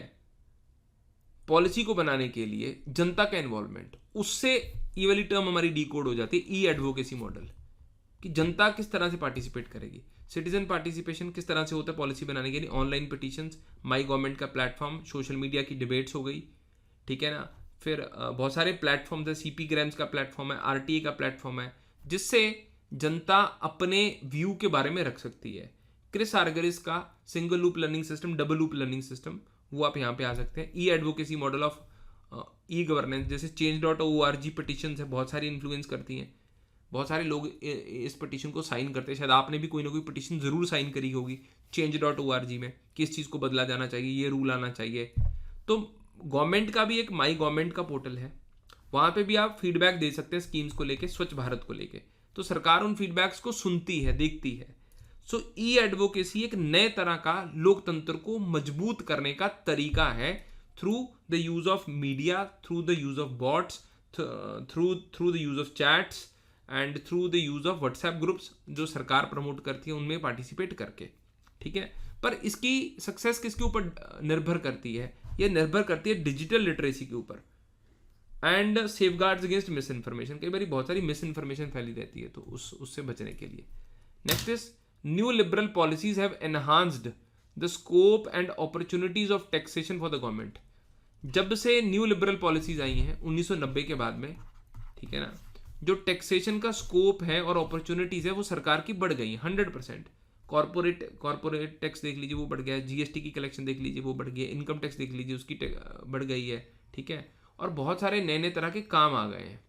पॉलिसी को बनाने के लिए जनता का इन्वॉल्वमेंट, उससे ये वाली टर्म हमारी डीकोड हो जाती है ई एडवोकेसी मॉडल, कि जनता किस तरह से पार्टिसिपेट करेगी, सिटीजन पार्टिसिपेशन किस तरह से होता है पॉलिसी बनाने के लिए। ऑनलाइन पिटीशंस, माई गवर्नमेंट का प्लेटफॉर्म, सोशल मीडिया की डिबेट्स हो गई, ठीक है ना। फिर बहुत सारे प्लेटफॉर्म्स है, CP ग्राम्स का प्लेटफॉर्म है, RTA का प्लेटफॉर्म है, जिससे जनता अपने व्यू के बारे में रख सकती है। क्रिस आर्गरिस का single loop learning system, double loop learning system, वो आप यहाँ पे आ सकते हैं। E advocacy model of e governance, जैसे change.org पिटिशन है, बहुत सारी इन्फ्लुएंस करती हैं, बहुत सारे लोग इस पिटिशन को साइन करते हैं। शायद आपने भी कोई ना कोई पिटिशन जरूर साइन करी होगी change.org में कि इस चीज़ को बदला जाना चाहिए, ये रूल आना चाहिए। तो गवर्नमेंट का भी एक माई गवर्नमेंट का पोर्टल है, वहाँ पे भी आप फीडबैक दे सकते हैं स्कीम्स को लेके, स्वच्छ भारत को लेके। तो सरकार उन फीडबैक्स को सुनती है, देखती है। सो ई एडवोकेसी एक नए तरह का लोकतंत्र को मजबूत करने का तरीका है, through the use of media, through the use of bots, through the use of chats and through the use of WhatsApp groups जो सरकार प्रमोट करती है उनमें पार्टिसिपेट करके, ठीक है। पर इसकी सक्सेस किसके ऊपर निर्भर करती है, यह निर्भर करती है डिजिटल लिटरेसी के ऊपर। And safe guards against miss information. कई बार बहुत सारी मिस इन्फॉर्मेशन फैली रहती है, तो उससे बचने के लिए। Next is new liberal policies have enhanced the scope and opportunities of taxation for the government. जब से न्यू लिबरल पॉलिसीज आई हैं 1990 के बाद में, ठीक है ना, जो टैक्सेशन का स्कोप है और अपॉर्चुनिटीज है वो सरकार की बढ़ गई 100%। कॉर्पोरेट टैक्स देख लीजिए वो बढ़ गया है, जीएसटी की कलेक्शन देख लीजिए वो बढ़ गई है, इनकम टैक्स देख लीजिए उसकी बढ़ गई है, ठीक है। और बहुत सारे नए नए तरह के काम आ गए हैं।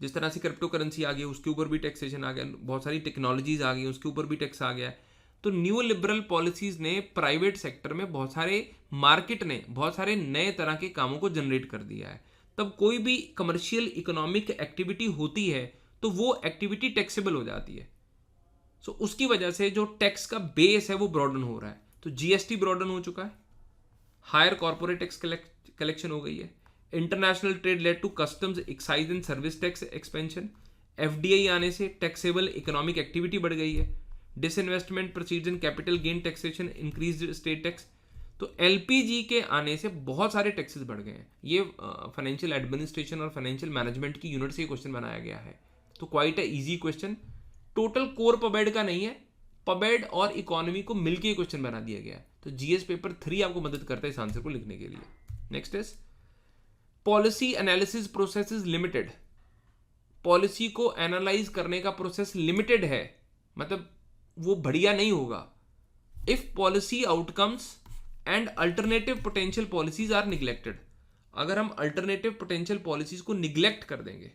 जिस तरह से क्रिप्टो करेंसी आ गई उसके ऊपर भी टैक्सेशन आ गया, बहुत सारी टेक्नोलॉजीज आ गई उसके ऊपर भी टैक्स आ गया है। तो न्यू लिबरल पॉलिसीज ने प्राइवेट सेक्टर में बहुत सारे मार्केट ने बहुत सारे नए तरह के कामों को जनरेट कर दिया है। तब कोई भी कमर्शियल इकोनॉमिक एक्टिविटी होती है तो वो एक्टिविटी टैक्सेबल हो जाती है। सो उसकी वजह से जो टैक्स का बेस है वो ब्रॉडन हो रहा है। तो जीएसटी ब्रॉडन हो चुका है, हायर कॉर्पोरेट टैक्स कलेक्शन हो गई है, international trade led to customs excise and service tax expansion, FDI आने से टैक्सेबल इकोनॉमिक एक्टिविटी बढ़ गई है, disinvestment proceeds in capital gain taxation, increased state tax. तो एलपीजी के आने से बहुत सारे टैक्सेस बढ़ गए हैं। ये फाइनेंशियल एडमिनिस्ट्रेशन और फाइनेंशियल मैनेजमेंट की यूनिट से ये क्वेश्चन बनाया गया है। तो quite a easy question, total core PubAd का नहीं है, पबेड और इकोनॉमी को मिलकर ये क्वेश्चन बना दिया गया है। तो जीएस पेपर 3 आपको मदद करता है इस आंसर को लिखने के लिए। Next is policy analysis process is limited. Policy को एनालाइज करने का प्रोसेस लिमिटेड है, मतलब वो बढ़िया नहीं होगा। If policy outcomes and alternative potential policies are neglected. अगर हम अल्टरनेटिव पोटेंशियल पॉलिसीज को निग्लेक्ट कर देंगे,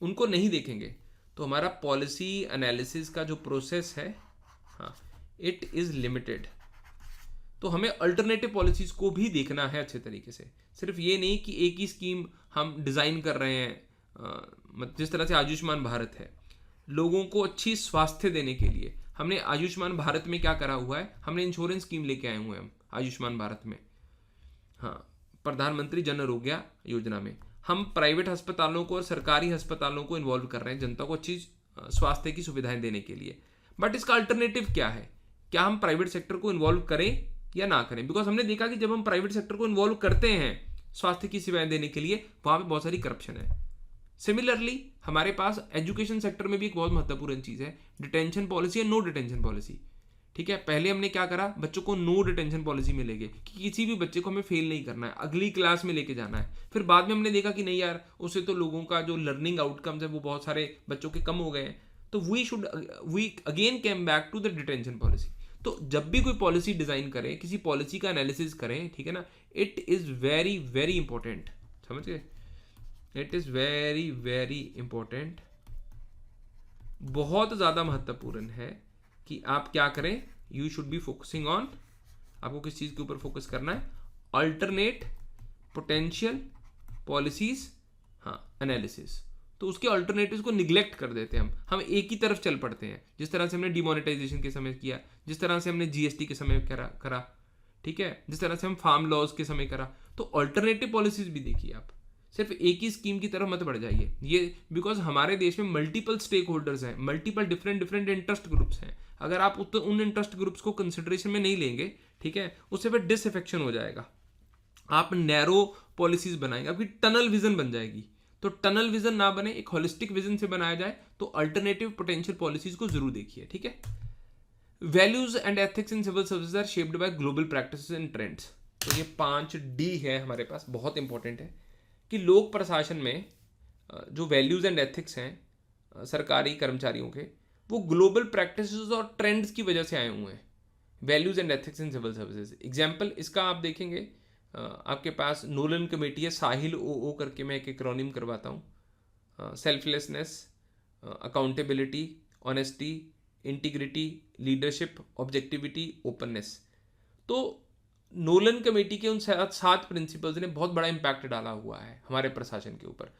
उनको नहीं देखेंगे, तो हमारा पॉलिसी एनालिसिस का जो प्रोसेस है, हाँ, इट इज लिमिटेड। तो हमें अल्टरनेटिव पॉलिसीज को भी देखना है अच्छे तरीके से। सिर्फ ये नहीं कि एक ही स्कीम हम डिज़ाइन कर रहे हैं। जिस तरह से आयुष्मान भारत है, लोगों को अच्छी स्वास्थ्य देने के लिए हमने आयुष्मान भारत में क्या करा हुआ है, हमने इंश्योरेंस स्कीम लेके आए हुए हैं हम आयुष्मान भारत में। हाँ, प्रधानमंत्री जन आरोग्य योजना में हम प्राइवेट अस्पतालों को और सरकारी अस्पतालों को इन्वॉल्व कर रहे हैं जनता को अच्छी स्वास्थ्य की सुविधाएं देने के लिए। बट इसका अल्टरनेटिव क्या है? क्या हम प्राइवेट सेक्टर को इन्वॉल्व करें या ना करें? बिकॉज हमने देखा कि जब हम प्राइवेट सेक्टर को इन्वॉल्व करते हैं स्वास्थ्य की सेवाएं देने के लिए, वहां पे बहुत सारी करप्शन है। सिमिलरली हमारे पास एजुकेशन सेक्टर में भी एक बहुत महत्वपूर्ण चीज़ है, डिटेंशन पॉलिसी या नो डिटेंशन पॉलिसी। ठीक है, पहले हमने क्या करा, बच्चों को नो डिटेंशन पॉलिसी में ले गए कि किसी भी बच्चे को हमें फेल नहीं करना है, अगली क्लास में लेके जाना है। फिर बाद में हमने देखा कि नहीं यार, उससे तो लोगों का जो लर्निंग आउटकम्स है वो बहुत सारे बच्चों के कम हो गए हैं। तो we again came back to the detention policy. तो जब भी कोई पॉलिसी डिजाइन करें, किसी पॉलिसी का एनालिसिस करें, ठीक है ना, it is very very important. समझ गए? It is very very important, बहुत ज्यादा महत्वपूर्ण है कि आप क्या करें। You should be focusing on, आपको किस चीज के ऊपर फोकस करना है? अल्टरनेट पोटेंशियल पॉलिसीज, हाँ, एनालिसिस। तो उसके अल्टरनेटिव्स को निग्लेक्ट कर देते हैं हम एक ही तरफ चल पड़ते हैं, जिस तरह से हमने डिमोनेटाइजेशन के समय किया, जिस तरह से हमने जीएसटी के समय करा, ठीक है, जिस तरह से हम फार्म लॉज के समय करा। तो अल्टरनेटिव पॉलिसीज भी देखिए आप, सिर्फ एक ही स्कीम की तरफ मत बढ़ जाइए। ये बिकॉज हमारे देश में मल्टीपल स्टेक होल्डर्स हैं, मल्टीपल डिफरेंट इंटरेस्ट ग्रुप्स हैं। अगर आप उन इंटरेस्ट ग्रुप्स को कंसिडरेशन में नहीं लेंगे, ठीक है, उससे फिर डिसअफेक्शन हो जाएगा। आप नैरो पॉलिसीज बनाएंगे, आपकी टनल विजन बन जाएगी। तो टनल विजन ना बने, एक होलिस्टिक विजन से बनाया जाए। तो अल्टरनेटिव पोटेंशियल पॉलिसीज को जरूर देखिए, ठीक है। Values and ethics in civil services are shaped by global practices and trends. तो ये 5D है हमारे पास, बहुत इंपॉर्टेंट है कि लोक प्रशासन में जो वैल्यूज एंड एथिक्स हैं सरकारी कर्मचारियों के, वो ग्लोबल प्रैक्टिसेस और ट्रेंड्स की वजह से आए हुए हैं। Values and ethics in civil services, example इसका आप देखेंगे, आपके पास नोलन कमेटी है, साहिल ओ करके मैं एक एक्रोनिम करवाता हूँ। Selflessness, accountability, honesty, integrity, leadership, objectivity, openness. तो नोलन कमेटी के उन 7 प्रिंसिपल्स ने बहुत बड़ा इम्पैक्ट डाला हुआ है हमारे प्रशासन के ऊपर।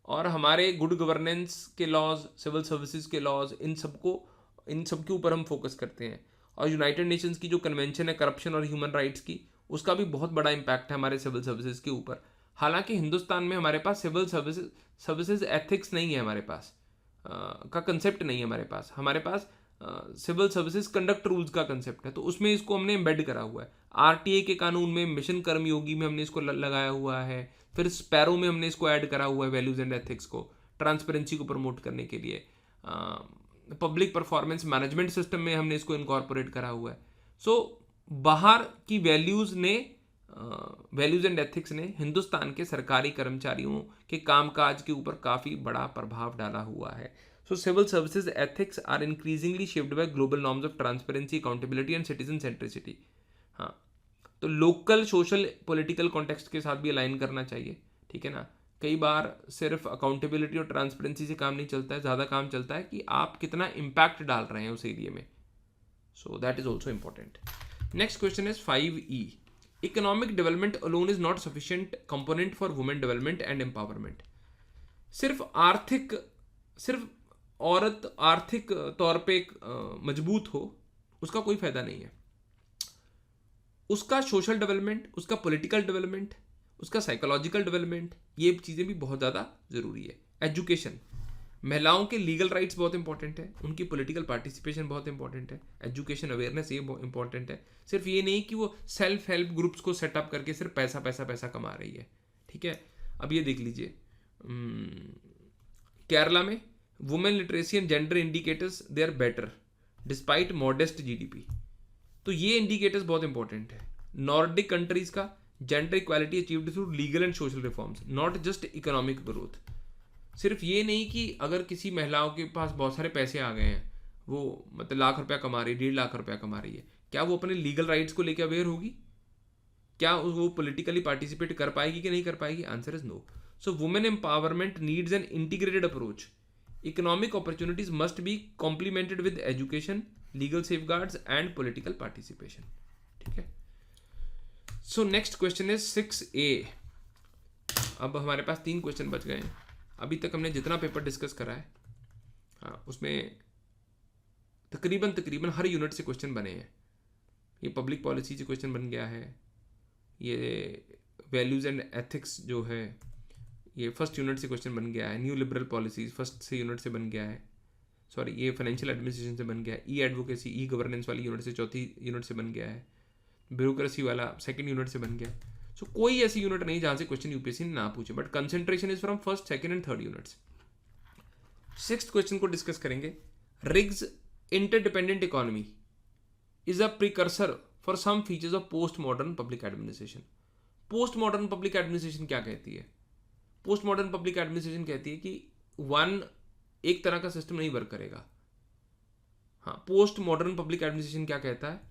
और हमारे गुड गवर्नेंस के लॉज, सिविल सर्विसेज के लॉज, इन सब के ऊपर हम फोकस करते हैं। और यूनाइटेड नेशंस की जो कन्वेंशन है करप्शन और ह्यूमन राइट्स की, उसका भी बहुत बड़ा इम्पैक्ट है हमारे सिविल सर्विसेज के ऊपर। हालांकि हिंदुस्तान में हमारे पास सिविल सर्विसेज एथिक्स नहीं है, हमारे पास का कंसेप्ट नहीं है हमारे पास सिविल सर्विसेज कंडक्ट रूल्स का कंसेप्ट है, तो उसमें इसको हमने एम्बेड करा हुआ है। आरटीए के कानून में, मिशन कर्मयोगी में हमने इसको लगाया हुआ है, फिर स्पैरो में हमने इसको ऐड करा हुआ है, वैल्यूज एंड एथिक्स को, ट्रांसपेरेंसी को प्रमोट करने के लिए। पब्लिक परफॉर्मेंस मैनेजमेंट सिस्टम में हमने इसको इनकॉर्पोरेट करा हुआ है। सो बाहर की वैल्यूज एंड एथिक्स ने हिंदुस्तान के सरकारी कर्मचारियों के कामकाज के ऊपर काफ़ी बड़ा प्रभाव डाला हुआ है। So civil services ethics are increasingly shaped by global norms of transparency, accountability and citizen centricity. हाँ, तो लोकल सोशल पॉलिटिकल कॉन्टेक्स्ट के साथ भी अलाइन करना चाहिए, ठीक है ना। कई बार सिर्फ अकाउंटेबिलिटी और ट्रांसपेरेंसी से काम नहीं चलता है, ज़्यादा काम चलता है कि आप कितना इम्पैक्ट डाल रहे हैं उस एरिया में। सो that is also important. Next question is 5E। Economic development alone is not sufficient component for women development and empowerment. सिर्फ औरत आर्थिक तौर पे मजबूत हो, उसका कोई फायदा नहीं है। उसका सोशल डेवलपमेंट, उसका पॉलिटिकल डेवलपमेंट, उसका साइकोलॉजिकल डेवलपमेंट, ये चीज़ें भी बहुत ज़्यादा ज़रूरी है। एजुकेशन, महिलाओं के लीगल राइट्स बहुत इंपॉर्टेंट है, उनकी पॉलिटिकल पार्टिसिपेशन बहुत इंपॉर्टेंट है, एजुकेशन अवेयरनेस ये बहुत इंपॉर्टेंट है। सिर्फ ये नहीं कि वो सेल्फ हेल्प ग्रुप्स को सेटअप करके सिर्फ पैसा पैसा पैसा कमा रही है, ठीक है। अब ये देख लीजिए, केरला में women literacy and gender indicators they are better despite modest GDP. तो ये इंडिकेटर्स बहुत इंपॉर्टेंट है। नॉर्डिक कंट्रीज का gender equality achieved through legal and social reforms, not just economic growth. सिर्फ ये नहीं कि अगर किसी महिलाओं के पास बहुत सारे पैसे आ गए हैं, वो मतलब लाख रुपया कमा रही है, 1.5 लाख रुपया कमा रही है, क्या वो अपने लीगल राइट्स को लेकर अवेयर होगी? क्या वो पॉलिटिकली पार्टिसिपेट कर पाएगी कि नहीं कर पाएगी? Answer is no. So women empowerment needs an integrated approach. Economic opportunities must be complemented with education, legal safeguards and political participation, ठीक है। So next question is 6A। अब हमारे पास 3 क्वेश्चन बच गए हैं। अभी तक हमने जितना पेपर डिस्कस करा है, हाँ, उसमें तकरीबन हर यूनिट से क्वेश्चन बने हैं। ये पब्लिक पॉलिसी से क्वेश्चन बन गया है, ये वैल्यूज़ एंड एथिक्स जो है ये फर्स्ट यूनिट से क्वेश्चन बन गया है, न्यू लिबरल पॉलिसीज फर्स्ट से यूनिट से बन गया है, सॉरी ये फाइनेंशियल एडमिनिस्ट्रेशन से बन गया है, ई एडवोकेसी ई गवर्नेंस वाली यूनिट से चौथी यूनिट से बन गया है, ब्यूरोक्रेसी वाला सेकंड यूनिट से बन गया। सो कोई ऐसी यूनिट नहीं जहाँ से क्वेश्चन यूपीएससी ने ना पूछे, but concentration is from first, second and third units. 6th question को डिस्कस करेंगे। Riggs interdependent economy is a precursor for some features of post modern public administration. Post modern public administration क्या कहती है? Post modern public administration कहती है कि एक तरह का सिस्टम नहीं वर्क करेगा। हाँ, पोस्ट मॉडर्न पब्लिक एडमिनिस्ट्रेशन क्या कहता है?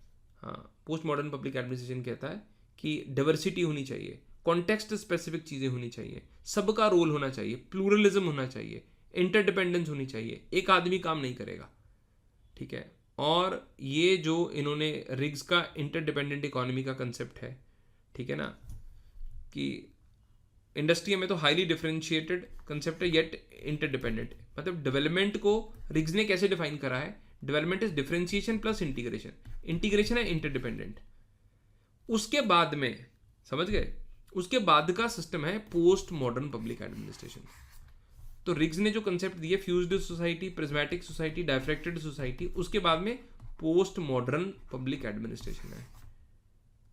हाँ, पोस्ट मॉडर्न पब्लिक एडमिनिस्ट्रेशन कहता है कि डाइवर्सिटी होनी चाहिए, कॉन्टेक्स्ट स्पेसिफिक चीज़ें होनी चाहिए, सबका रोल होना चाहिए, प्लूरलिज्म होना चाहिए, इंटरडिपेंडेंस होनी चाहिए, एक आदमी काम नहीं करेगा, ठीक है। और ये जो इन्होंने रिग्स का इंटरडिपेंडेंट इकोनॉमी का कंसेप्ट है, ठीक है ना, कि इंडस्ट्री में तो हाईली डिफरेंशिएटेड कंसेप्ट है येट इंटरडिपेंडेंट। मतलब डेवलपमेंट को रिग्स ने कैसे डिफाइन करा है? Development is differentiation plus integration. Integration है इंटरडिपेंडेंट। उसके बाद में समझ गए, उसके बाद का सिस्टम है पोस्ट मॉडर्न पब्लिक एडमिनिस्ट्रेशन। तो रिग्स ने जो कंसेप्ट दिए, fused society, prismatic society, diffracted society, उसके बाद में पोस्ट मॉडर्न पब्लिक एडमिनिस्ट्रेशन है।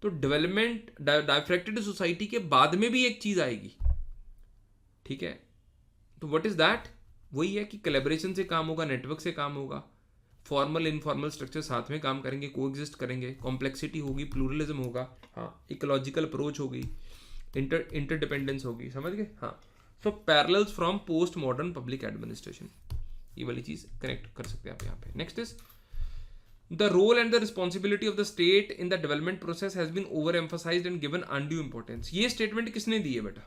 तो डेवलपमेंट डाइफ्रैक्टेड सोसाइटी के बाद में भी एक चीज आएगी, ठीक है। तो व्हाट इज दैट? वही है कि कोलैबोरेशन से काम होगा, नेटवर्क से काम होगा, फॉर्मल इनफॉर्मल स्ट्रक्चर साथ में काम करेंगे, कोएग्जिस्ट करेंगे, कॉम्प्लेक्सिटी होगी, प्लूरलिज्म होगा, हाँ, इकोलॉजिकल अप्रोच होगी, इंटरडिपेंडेंस होगी, समझ गए? हाँ। So parallels from post modern public administration, ये वाली चीज कनेक्ट कर सकते हैं आप यहाँ पे। Next is the role and the responsibility of the state in the development process has been overemphasized and given undue importance। ये स्टेटमेंट किसने दी है बेटा?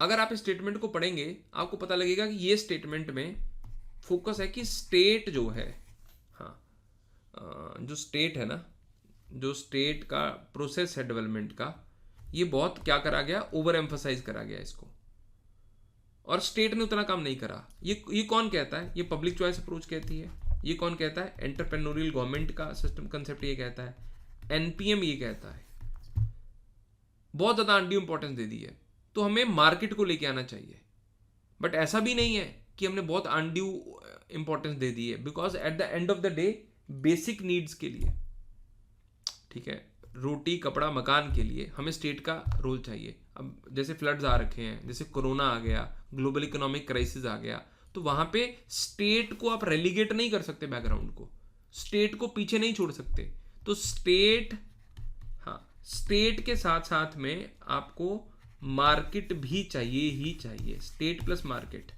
अगर आप इस स्टेटमेंट को पढ़ेंगे आपको पता लगेगा कि ये स्टेटमेंट में फोकस है कि स्टेट जो है, हाँ, जो स्टेट है ना, जो स्टेट का प्रोसेस है डेवलपमेंट का, ये बहुत क्या करा गया? ओवर एम्फसाइज करा गया इसको, और स्टेट ने उतना काम नहीं करा। ये कौन कहता है? ये पब्लिक चॉइस अप्रोच कहती है। ये कौन कहता है? एंटरप्रेन्योरियल गवर्नमेंट का सिस्टम कंसेप्ट ये कहता है। एनपीएम ये कहता है। बहुत ज़्यादा अनड्यू इंपॉर्टेंस दे दी है। तो हमें मार्केट को लेके आना चाहिए, बट ऐसा भी नहीं है कि हमने बहुत अनड्यू इंपॉर्टेंस दे दी है, because at the end of the day basic needs के लिए, ठीक है, रोटी कपड़ा मकान के लिए हमें स्टेट का रोल चाहिए। अब जैसे फ्लड्स आ रखे हैं, जैसे कोरोना आ गया, ग्लोबल इकोनॉमिक क्राइसिस आ गया, तो वहां पे स्टेट को आप रेलीगेट नहीं कर सकते, बैकग्राउंड को, स्टेट को पीछे नहीं छोड़ सकते। तो स्टेट, हाँ, स्टेट के साथ साथ में आपको मार्केट भी चाहिए ही चाहिए। स्टेट प्लस मार्केट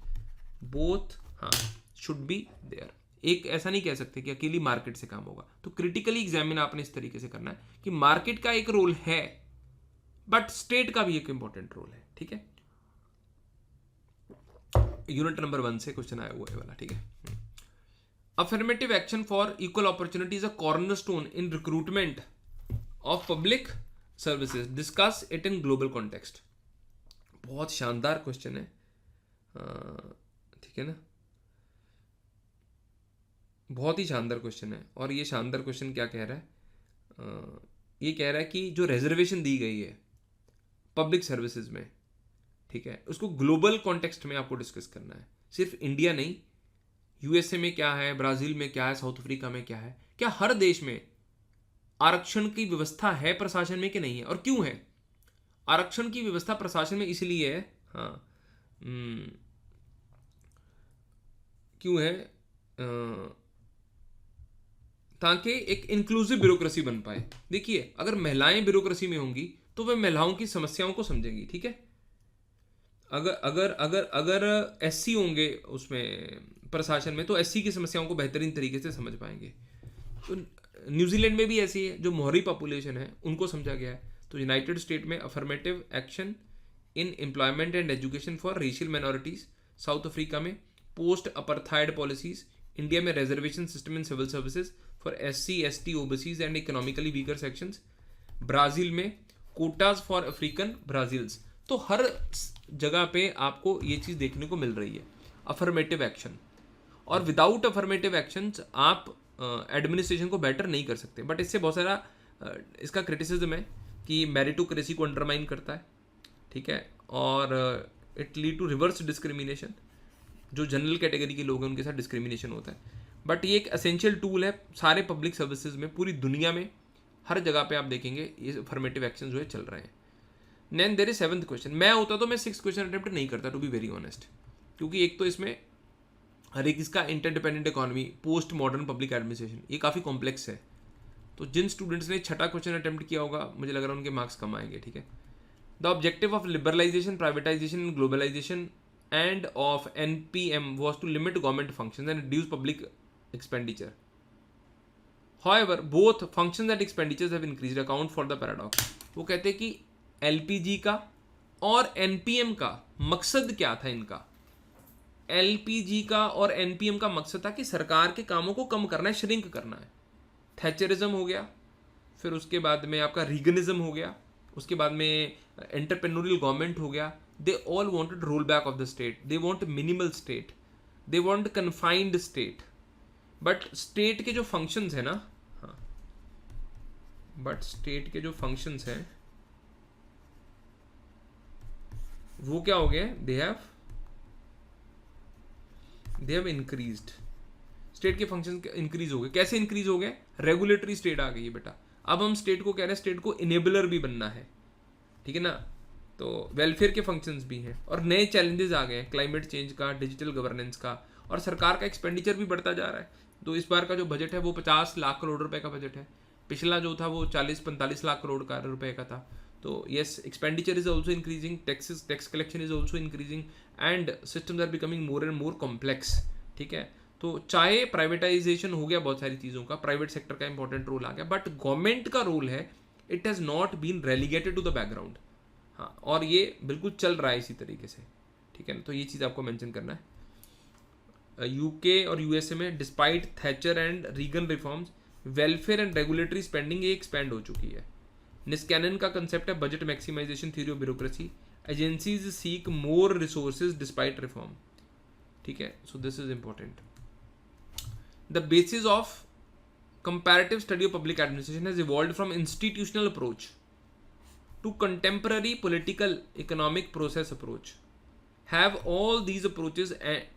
बोथ, हाँ, शुड बी देयर। एक ऐसा नहीं कह सकते कि अकेली मार्केट से काम होगा। तो क्रिटिकली एग्जामिन आपने इस तरीके से करना है कि मार्केट का एक रोल है, बट स्टेट का भी एक इंपॉर्टेंट रोल है, ठीक है। यूनिट नंबर 1 से क्वेश्चन आया हुआ है वाला, ठीक है। Affirmative action for equal opportunity is a cornerstone in recruitment of public services, discuss it in global context. बहुत शानदार क्वेश्चन है, ठीक है ना, बहुत ही शानदार क्वेश्चन है। और ये शानदार क्वेश्चन क्या कह रहा है, ये कह रहा है कि जो रिजर्वेशन दी गई है पब्लिक सर्विसेज में, ठीक है, उसको ग्लोबल कॉन्टेक्स्ट में आपको डिस्कस करना है। सिर्फ इंडिया नहीं, यूएसए में क्या है, ब्राजील में क्या है, साउथ अफ्रीका में क्या है, क्या हर देश में आरक्षण की व्यवस्था है प्रशासन में कि नहीं है, और क्यों है आरक्षण की व्यवस्था प्रशासन में? इसलिए है, हाँ, क्यों है, ताकि एक इंक्लूसिव ब्यूरोक्रेसी बन पाए। देखिए, अगर महिलाएं ब्यूरोक्रेसी में होंगी तो वे महिलाओं की समस्याओं को समझेंगी, ठीक है। अगर अगर अगर अगर एससी होंगे उसमें प्रशासन में, तो एससी की समस्याओं को बेहतरीन तरीके से समझ पाएंगे। तो न्यूजीलैंड में भी ऐसी है, जो मोहरी पॉपुलेशन है उनको समझा गया है। तो यूनाइटेड स्टेट में affirmative action in employment and education for racial minorities, South Africa में पोस्ट अपार्थाइड पॉलिसीज, इंडिया में reservation system in civil services for SC, ST, OBCs and economically weaker sections, Brazil में quotas for African ब्राजील्स। तो हर जगह पे आपको ये चीज़ देखने को मिल रही है, अफर्मेटिव एक्शन। और विदाउट अफर्मेटिव एक्शंस आप एडमिनिस्ट्रेशन को बेटर नहीं कर सकते। बट इससे बहुत सारा इसका क्रिटिसिज्म है कि मेरिटोक्रेसी को अंडरमाइन करता है, ठीक है, और it lead to reverse discrimination. जो जनरल कैटेगरी के लोग हैं उनके साथ डिस्क्रिमिनेशन होता है। बट ये एक एसेंशियल टूल है सारे पब्लिक सर्विसेज में, पूरी दुनिया में हर जगह पे आप देखेंगे ये अफर्मेटिव एक्शन जो है चल रहे हैं। Then there is 7th question. मैं होता तो मैं 6th क्वेश्चन अटेम्प्ट नहीं करता, टू बी वेरी ऑनेस्ट, क्योंकि एक तो इसमें हर एक इसका interdependent economy, post modern public administration, ये काफ़ी कॉम्प्लेक्स है। तो जिन स्टूडेंट्स ने 6ठा क्वेश्चन अटेम्प्ट किया होगा, मुझे लग रहा है उनके मार्क्स कम आएंगे, ठीक है। The objective of liberalisation, privatisation and globalisation and of NPM was to limit government functions and reduce public expenditure. However, both functions and expenditures have increased. Account for the paradox. वो कहते हैं कि LPG का और NPM का मकसद क्या था इनका? LPG का और NPM का मकसद था कि सरकार के कामों को कम करना है, श्रिंक करना है। थैचरिज्म हो गया, फिर उसके बाद में आपका रीगनिज्म हो गया, उसके बाद में एंटरप्रेन्योरियल गवर्नमेंट हो गया। They all wanted rollback of the state. They want minimal state. They want confined state. But state के जो functions है ना, हाँ, but state के जो functions हैं वो क्या हो गए? They have increased. State के functions increase हो गए। कैसे increase हो गए? Regulatory state आ गई है बेटा। अब हम state को कह रहे हैं state को enabler भी बनना है, ठीक है ना। तो वेलफेयर के फंक्शंस भी हैं और नए चैलेंजेस आ गए हैं, क्लाइमेट चेंज का, डिजिटल गवर्नेंस का, और सरकार का एक्सपेंडिचर भी बढ़ता जा रहा है। तो इस बार का जो बजट है वो 50 लाख करोड़ रुपए का बजट है। पिछला जो था वो 40-45 लाख करोड़ का रुपए का था। तो yes, expenditure is also increasing, tax collection is also increasing and systems are becoming more and more complex, ठीक है। तो चाहे प्राइवेटाइजेशन हो गया बहुत सारी चीज़ों का, प्राइवेट सेक्टर का इंपॉर्टेंट रोल आ गया, बट गवर्नमेंट का रोल है, it has not been relegated to the background. हाँ, और ये बिल्कुल चल रहा है इसी तरीके से, ठीक है ना। तो ये चीज़ आपको मेंशन करना है। यूके और यूएसए में despite Thatcher and Reagan reforms, welfare and regulatory spending ये एक्सपेंड हो चुकी है। निस्कैनन का कंसेप्ट है budget maximisation theory of bureaucracy, agencies seek more resources despite reform, ठीक है। So this is important. The basis of comparative study of public administration has evolved from institutional approach to contemporary political economic process approach. Have all these approaches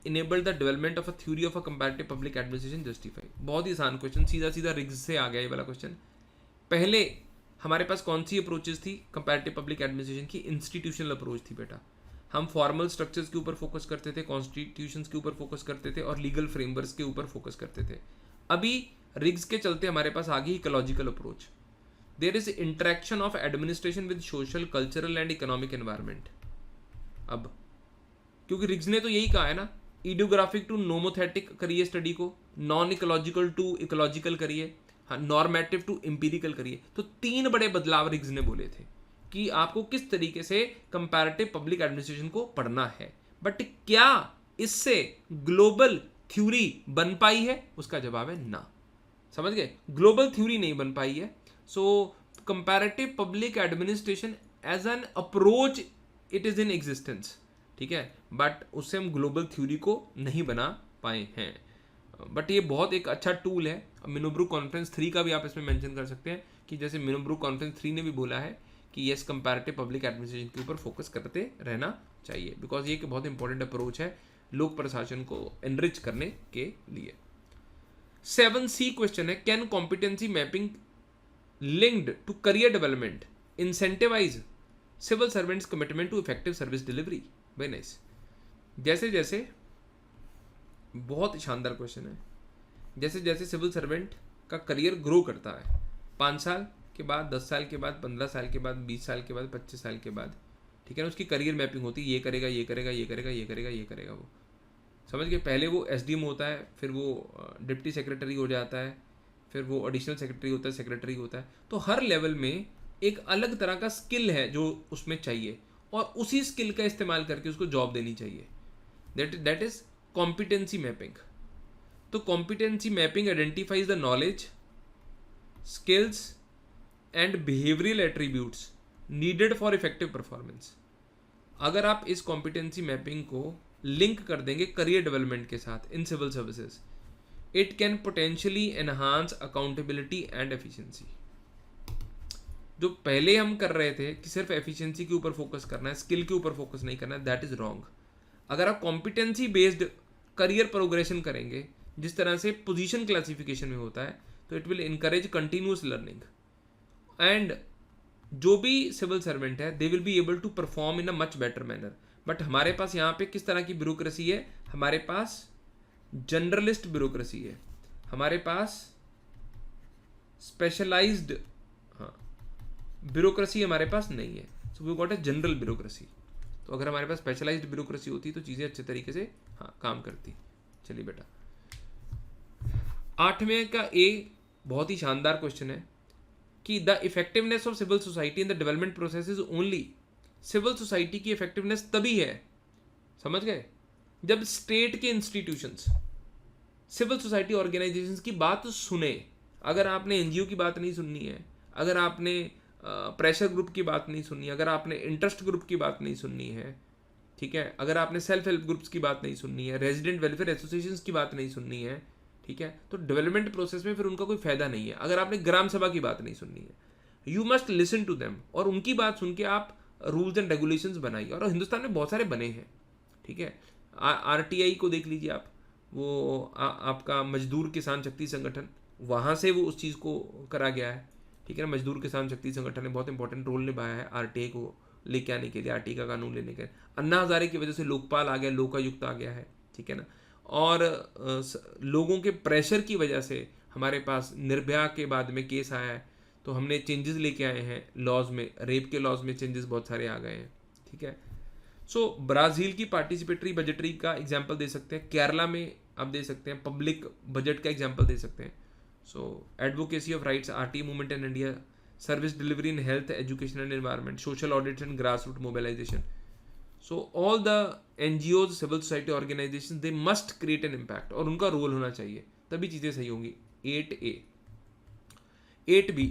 enabled the development of a theory of a comparative public administration justify. बहुत ही आसान question, सीधा सीधा rigs से आ गया ये वाला question. पहले हमारे पास कौन सी अप्रोचेज थी कंपैरेटिव पब्लिक एडमिनिस्ट्रेशन की? इंस्टीट्यूशनल अप्रोच थी बेटा। हम फॉर्मल स्ट्रक्चर्स के ऊपर फोकस करते थे, कॉन्स्टिट्यूशंस के ऊपर फोकस करते थे और लीगल फ्रेमवर्क्स के ऊपर फोकस करते थे। अभी रिग्स के चलते हमारे पास आ गई ecological approach. There is interaction of administration with social, cultural and economic environment. अब क्योंकि रिग्स ने तो यही कहा है ना, इडियोग्राफिक टू नोमोथेटिक करिए स्टडी को, नॉन इकोलॉजिकल टू इकोलॉजिकल करिए, हाँ नॉर्मेटिव टू एम्पिरिकल करिए। तो 3 बड़े बदलाव रिग्स ने बोले थे कि आपको किस तरीके से कंपैरेटिव पब्लिक एडमिनिस्ट्रेशन को पढ़ना है। बट क्या इससे ग्लोबल थ्योरी बन पाई है? उसका जवाब है ना। समझ गए? ग्लोबल थ्योरी नहीं बन पाई है। So comparative public administration as an approach it is in existence, ठीक है, बट उससे हम ग्लोबल थ्योरी को नहीं बना पाए हैं। बट ये बहुत एक अच्छा टूल है। मिनोब्रुक कॉन्फ्रेंस 3 का भी आप इसमें मेंशन कर सकते हैं कि जैसे मिनोब्रुक कॉन्फ्रेंस 3 ने भी बोला है कि यस कंपैरेटिव पब्लिक एडमिनिस्ट्रेशन के ऊपर फोकस करते रहना चाहिए, बिकॉज ये एक बहुत इंपॉर्टेंट अप्रोच है लोक प्रशासन को एनरिच करने के लिए। 7C क्वेश्चन है, can competency mapping linked to career development incentivise civil servants commitment to effective service delivery? Very nice. जैसे जैसे, बहुत शानदार क्वेश्चन है, जैसे जैसे सिविल सर्वेंट का करियर ग्रो करता है, 5 साल के बाद, 10 साल के बाद, 15 साल के बाद, 20 साल के बाद, 25 साल के बाद, ठीक है ना, उसकी करियर मैपिंग होती है, ये करेगा, ये करेगा, ये करेगा, ये करेगा, ये करेगा। वो समझ गए? पहले वो SDM होता है, फिर वो डिप्टी सेक्रेटरी हो जाता है, फिर वो एडिशनल सेक्रेटरी होता है, सेक्रेटरी होता है। तो हर लेवल में एक अलग तरह का स्किल है जो उसमें चाहिए, और उसी स्किल का इस्तेमाल करके उसको जॉब देनी चाहिए। That is competency mapping. तो competency mapping identifies the knowledge, skills and behavioural attributes needed for effective performance. अगर आप इस कॉम्पिटेंसी मैपिंग को लिंक कर देंगे करियर डेवलपमेंट के साथ in civil services, it can potentially enhance accountability and efficiency. जो पहले हम कर रहे थे कि सिर्फ एफिशिएंसी के ऊपर फोकस करना है, स्किल के ऊपर फोकस नहीं करना है, दैट इज रॉन्ग। अगर आप कॉम्पिटेंसी बेस्ड करियर प्रोग्रेशन करेंगे, जिस तरह से पोजीशन क्लासिफिकेशन में होता है, तो it will encourage continuous learning, and जो भी सिविल सर्वेंट है they will be able to perform in a much better manner. But हमारे पास यहाँ पे किस तरह की ब्यूरोक्रेसी है? हमारे पास जनरलिस्ट ब्यूरोक्रेसी है, हमारे पास स्पेशलाइज्ड ब्यूरोक्रेसी हमारे पास नहीं है। So we got a general bureaucracy. तो अगर हमारे पास स्पेशलाइज्ड ब्यूरोक्रेसी होती तो चीज़ें अच्छे तरीके से काम करती। चलिए बेटा, 8वें का बहुत ही शानदार क्वेश्चन है कि the effectiveness of civil society in the development process is only. Civil society की इफेक्टिवनेस तभी है, समझ गए, जब स्टेट के इंस्टीट्यूशंस सिविल सोसाइटी ऑर्गेनाइजेशंस की बात सुने। अगर आपने NGO की बात नहीं सुननी है, अगर आपने प्रेशर ग्रुप की बात नहीं सुननी है, अगर आपने इंटरेस्ट ग्रुप की बात नहीं सुननी है, ठीक है, अगर आपने सेल्फ हेल्प ग्रुप्स की बात नहीं सुननी है, रेजिडेंट वेलफेयर एसोसिएशंस की बात नहीं सुननी है, ठीक है, तो डेवलपमेंट प्रोसेस में फिर उनका कोई फायदा नहीं है। अगर आपने ग्राम सभा की बात नहीं सुननी है, you must listen to them, और उनकी बात सुन के आप रूल्स एंड रेगुलेशंस बनाइए। और हिंदुस्तान में बहुत सारे बने हैं, ठीक है, RTI को देख लीजिए आप, वो आपका मजदूर किसान शक्ति संगठन, वहाँ से वो उस चीज़ को करा गया है, ठीक है ना। मजदूर किसान शक्ति संगठन ने बहुत इंपॉर्टेंट रोल निभाया है RTI को लेके आने के लिए, RTI का कानून लेने के। अन्ना हजारे की वजह से लोकपाल आ गया, लोकायुक्त आ गया है, ठीक है ना। और लोगों के प्रेशर की वजह से हमारे पास निर्भया के बाद में केस आया है, तो हमने चेंजेस लेके आए हैं लॉज में, रेप के लॉज में चेंजेस बहुत सारे आ गए हैं, ठीक है। सो ब्राज़ील की पार्टिसिपेटरी बजटरी का एग्जाम्पल दे सकते हैं, केरला में आप दे सकते हैं, पब्लिक बजट का एग्जाम्पल दे सकते हैं। So advocacy of rights, RTI movement in India, service delivery in health, education and environment, social audits and grass root mobilisation. So all the NGOs, civil society organisation, they must create an impact, और उनका role होना चाहिए, तभी चीज़ें सही होंगी। 8A। 8B,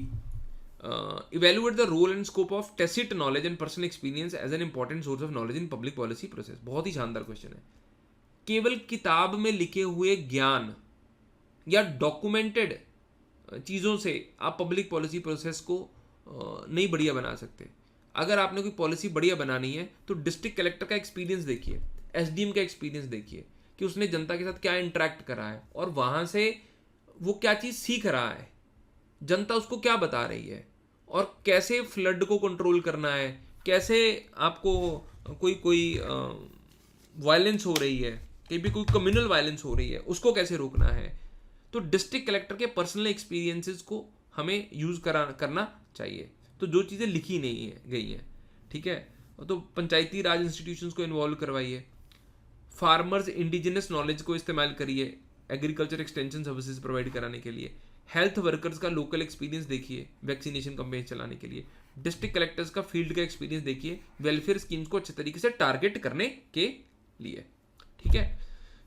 evaluate the role and scope of tacit knowledge and personal experience as an important source of knowledge in public policy process. बहुत ही शानदार क्वेश्चन है। केवल किताब में लिखे हुए ज्ञान या डॉक्यूमेंटेड चीज़ों से आप पब्लिक पॉलिसी प्रोसेस को नहीं बढ़िया बना सकते। अगर आपने कोई पॉलिसी बढ़िया बनानी है तो डिस्ट्रिक्ट कलेक्टर का एक्सपीरियंस देखिए, एसडीएम का एक्सपीरियंस देखिए कि उसने जनता के साथ क्या इंटरेक्ट करा है और वहाँ से वो क्या चीज़ सीख रहा है, जनता उसको क्या बता रही है, और कैसे फ्लड को कंट्रोल करना है, कैसे आपको कोई कोई वायलेंस हो रही है, कहीं भी कोई कम्युनल वायलेंस हो रही है, उसको कैसे रोकना है। तो डिस्ट्रिक्ट कलेक्टर के पर्सनल एक्सपीरियंसेस को हमें यूज़ करना चाहिए। तो जो चीज़ें लिखी नहीं है गई हैं, ठीक है, तो पंचायती राज इंस्टीट्यूशंस को इन्वॉल्व करवाइए, फार्मर्स इंडिजिनस नॉलेज को इस्तेमाल करिए एग्रीकल्चर एक्सटेंशन सर्विसेज प्रोवाइड कराने के लिए, हेल्थ वर्कर्स का लोकल एक्सपीरियंस देखिए वैक्सीनेशन कैंपेन चलाने के लिए, डिस्ट्रिक्ट कलेक्टर्स का फील्ड का एक्सपीरियंस देखिए वेलफेयर स्कीम्स को अच्छे तरीके से टारगेट करने के लिए, ठीक है।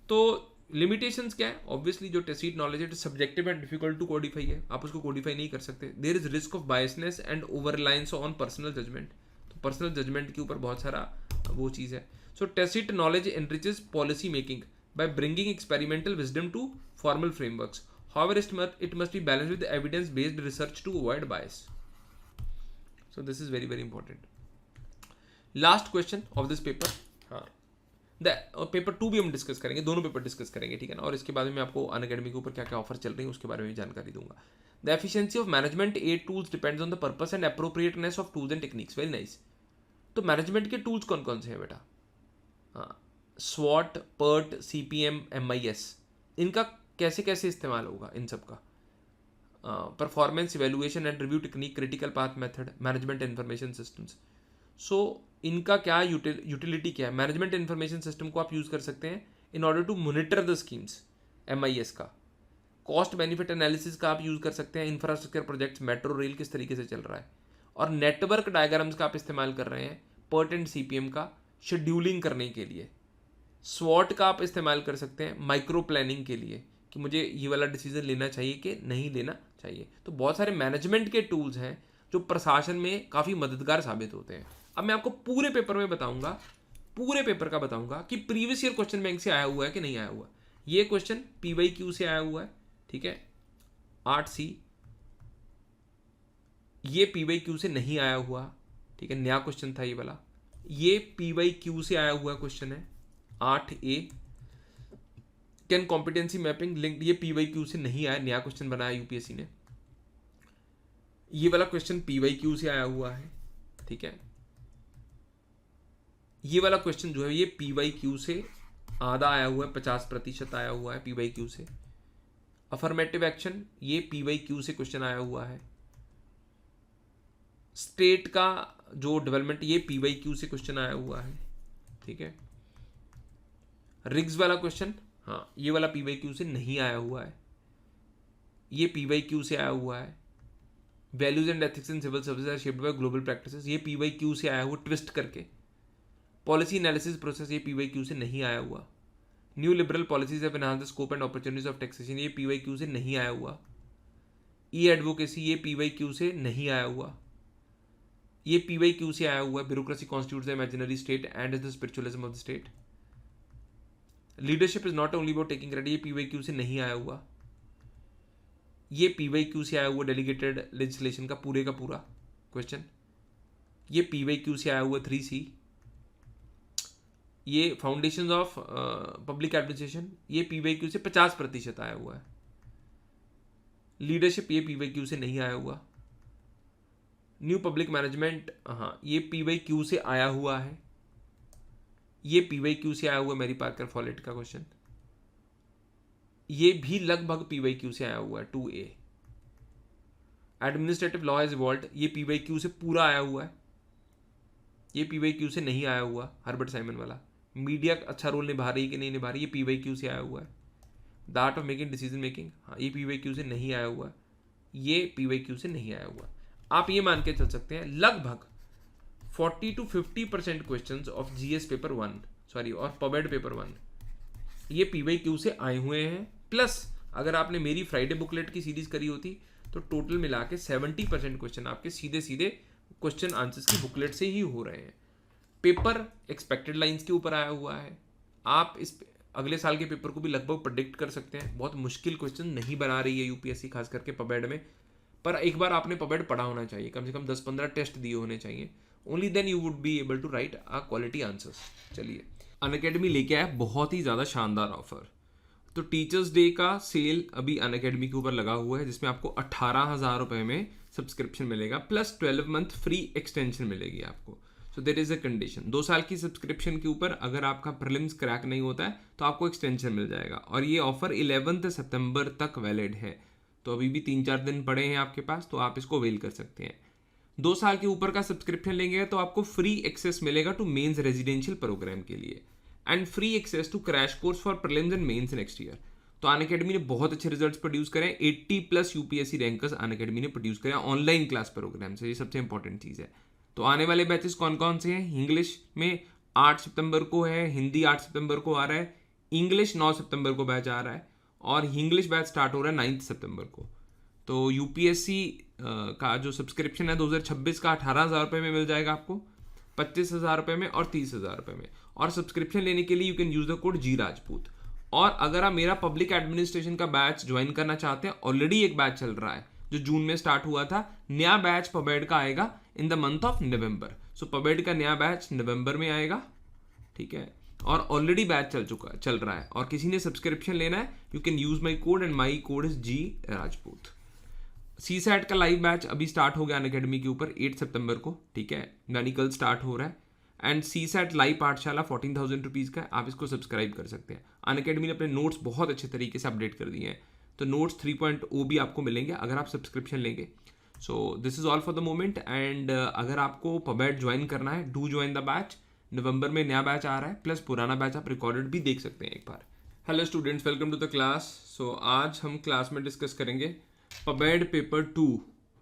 तो लिमिटेशंस क्या है, ऑब्वियसली जो टेसिट नॉलेज है subjective and difficult to codify है, आप उसको कोडिफाई नहीं कर सकते। There is risk of biasness and over reliance on personal judgement, तो पर्सनल जजमेंट के ऊपर बहुत सारा वो चीज़ है। So tacit knowledge enriches policy making by bringing experimental wisdom to formal frameworks. However, it must be balanced with evidence-based research to avoid bias. So this is very very important. Last question of this paper. हाँ, paper 2 भी हम discuss करेंगे, दोनों paper discuss करेंगे, ठीक है ना। और इसके बाद में आपको अनअकैडमी के ऊपर क्या क्या ऑफर चल रही है उसके बारे में भी जानकारी दूंगा। The efficiency of management aid tools depends on the purpose and appropriateness of tools and techniques. Very nice. तो मैनेजमेंट के टूल्स कौन कौन से हैं बेटा? हाँ, स्वॉट, पर्ट, CPM, MIS, इनका कैसे कैसे इस्तेमाल होगा इन सब का? Performance evaluation and review technique, critical path method, management information systems. So इनका क्या यूटिलिटी क्या है? मैनेजमेंट इन्फॉर्मेशन सिस्टम को आप यूज़ कर सकते हैं in order to monitor the schemes, MIS का। कॉस्ट बेनिफिट एनालिसिस का आप यूज़ कर सकते हैं, इंफ्रास्ट्रक्चर प्रोजेक्ट्स, मेट्रो रेल किस तरीके से चल रहा है। और नेटवर्क डायग्राम्स का आप इस्तेमाल कर रहे हैं पर्ट एंड CPM का शेड्यूलिंग करने के लिए। स्वॉट का आप इस्तेमाल कर सकते हैं माइक्रो प्लानिंग के लिए कि मुझे ये वाला डिसीजन लेना चाहिए कि नहीं लेना चाहिए। तो बहुत सारे मैनेजमेंट के टूल्स हैं जो प्रशासन में काफ़ी मददगार साबित होते हैं। अब मैं आपको पूरे पेपर में बताऊंगा, पूरे पेपर का बताऊंगा कि प्रीवियस ईयर क्वेश्चन बैंक से आया हुआ है कि नहीं आया हुआ। ये क्वेश्चन PYQ से आया हुआ है, ठीक है, 8C। ये PYQ से नहीं आया हुआ, ठीक है, नया क्वेश्चन था ये वाला। ये PYQ से आया हुआ क्वेश्चन है 8A। Can competency mapping linked, ये PYQ से नहीं आया, नया क्वेश्चन बनाया UPSC ने। ये वाला क्वेश्चन PYQ से आया हुआ है, ठीक है। ये वाला क्वेश्चन जो है ये PYQ से आधा आया हुआ है, 50% आया हुआ है PYQ से। अफर्मेटिव एक्शन, ये PYQ से क्वेश्चन आया हुआ है। स्टेट का जो डेवलपमेंट, ये PYQ से क्वेश्चन आया हुआ है, ठीक है। रिग्स वाला क्वेश्चन, हाँ, ये वाला PYQ से नहीं आया हुआ है, ये PYQ से आया हुआ है। Values and ethics in civil service are shaped by global practices, ये PYQ से आया हुआ ट्विस्ट करके। पॉलिसी एनालिसिस प्रोसेस, ये PYQ से नहीं आया हुआ। New liberal policies have enhanced the scope and opportunities of taxation, ये PYQ से नहीं आया हुआ। ई एडवोकेसी, ये PYQ से नहीं आया हुआ। ये PYQ से आया हुआ है, bureaucracy constitutes the imaginary state and is the spiritualism of the state. Leadership is not only about taking credit, ये PYQ से नहीं आया हुआ। ये PYQ से आया हुआ डेलीगेटेड लेजिस्लेशन का पूरा क्वेश्चन, ये PYQ से आया हुआ 3C। ये फाउंडेशंस ऑफ पब्लिक एडमिनिस्ट्रेशन, ये PYQ से 50% आया हुआ है। लीडरशिप, ये PYQ से नहीं आया हुआ। न्यू पब्लिक मैनेजमेंट, हाँ, ये PYQ से आया हुआ है। ये PYQ से आया हुआ मैरी पार्कर फॉलेट का क्वेश्चन, ये भी लगभग PYQ से आया हुआ है 2A। Administrative law is evolved, ये PYQ से पूरा आया हुआ है, ये PYQ से नहीं आया हुआ। हर्बर्ट साइमन वाला, मीडिया अच्छा रोल निभा रही है कि नहीं निभा रही, ये PYQ से आया हुआ है। The art of making decision making, हाँ, ये PYQ से नहीं आया हुआ, ये PYQ से नहीं आया हुआ। आप ये मान के चल सकते हैं लगभग 40 to 50% questions of GS paper 1 sorry और पबेड पेपर 1 ये PYQ से आए हुए हैं। प्लस अगर आपने मेरी फ्राइडे बुकलेट की सीरीज करी होती तो टोटल मिला के 70% क्वेश्चन आपके सीधे सीधे क्वेश्चन आंसर्स की बुकलेट से ही हो रहे हैं। पेपर एक्सपेक्टेड लाइंस के ऊपर आया हुआ है। आप इस अगले साल के पेपर को भी लगभग प्रेडिक्ट कर सकते हैं। बहुत मुश्किल क्वेश्चन नहीं बना रही है UPSC खास करके पबेड में, पर एक बार आपने पबेड पढ़ा होना चाहिए, कम से कम 10-15 टेस्ट दिए होने चाहिए, only then you would be able to write a quality answers. चलिए, अनअकैडमी लेके आया बहुत ही ज़्यादा शानदार ऑफर। तो टीचर्स डे का सेल अभी अनअकैडमी के ऊपर लगा हुआ है, जिसमें आपको 18,000 रुपये में सब्सक्रिप्शन मिलेगा प्लस 12 मंथ फ्री एक्सटेंशन मिलेगी आपको। So there is a condition, 2 साल की सब्सक्रिप्शन के ऊपर अगर आपका प्रीलिम्स क्रैक नहीं होता है तो आपको एक्सटेंशन मिल जाएगा। और ये ऑफर 11 सितंबर तक वैलिड है, तो अभी भी 3-4 दिन पड़े हैं आपके पास, तो आप इसको अवेल कर सकते हैं। 2 साल के ऊपर का सब्सक्रिप्शन लेंगे तो आपको फ्री एक्सेस मिलेगा टू मेंस रेजिडेंशियल प्रोग्राम के लिए and free access to crash course for prelims and mains next year. तो अनअकैडमी ने बहुत अच्छे रिजल्ट्स प्रोड्यूस करें, 80+ यूपीएससी रैंकर्स अनअकैडमी ने प्रोड्यूस करें ऑनलाइन क्लास प्रोग्राम से, ये सबसे इंपॉर्टेंट चीज़ है। तो आने वाले बैचेस कौन कौन से हैं? इंग्लिश में 8 सितंबर को है, हिंदी 8 सितंबर को आ रहा है, इंग्लिश 9 सितंबर को बैच आ रहा है और इंग्लिश बैच स्टार्ट हो रहा है 9 सितंबर को। तो यूपीएससी का जो सब्सक्रिप्शन है 2026 का 18,000 रुपये में मिल जाएगा आपको, 25,000 रुपये में और 30,000 रुपये में। और सब्सक्रिप्शन लेने के लिए you can use the code G Rajput. और अगर आप मेरा पब्लिक एडमिनिस्ट्रेशन का बैच ज्वाइन करना चाहते हैं, ऑलरेडी एक बैच चल रहा है जो जून में स्टार्ट हुआ था, नया बैच पबेड का आएगा in the month of November. So PubAd का नया बैच नवंबर में आएगा, ठीक है। और ऑलरेडी बैच चल रहा है और किसी ने सब्सक्रिप्शन लेना है, you can use my code and my code is G Rajput. CSAT का लाइव बैच अभी स्टार्ट हो गया अनअकैडमी के ऊपर 8 सितंबर को, ठीक है, यानी कल स्टार्ट हो रहा है। एंड CSAT लाइव पाठशाला 14,000 रुपीज़ का है, आप इसको सब्सक्राइब कर सकते हैं। अनअकैडमी ने अपने नोट्स बहुत अच्छे तरीके से अपडेट कर दिए हैं, तो नोट्स 3.0 भी आपको मिलेंगे अगर आप सब्सक्रिप्शन लेंगे। So this is all for the moment. And अगर आपको पबैट ज्वाइन करना है, डू ज्वाइन द बैच। नवंबर में नया बैच आ रहा है, प्लस पुराना बैच आप रिकॉर्डेड भी देख सकते हैं एक बार। Hello students, welcome to the class. So आज हम क्लास में डिस्कस करेंगे पबैट पेपर 2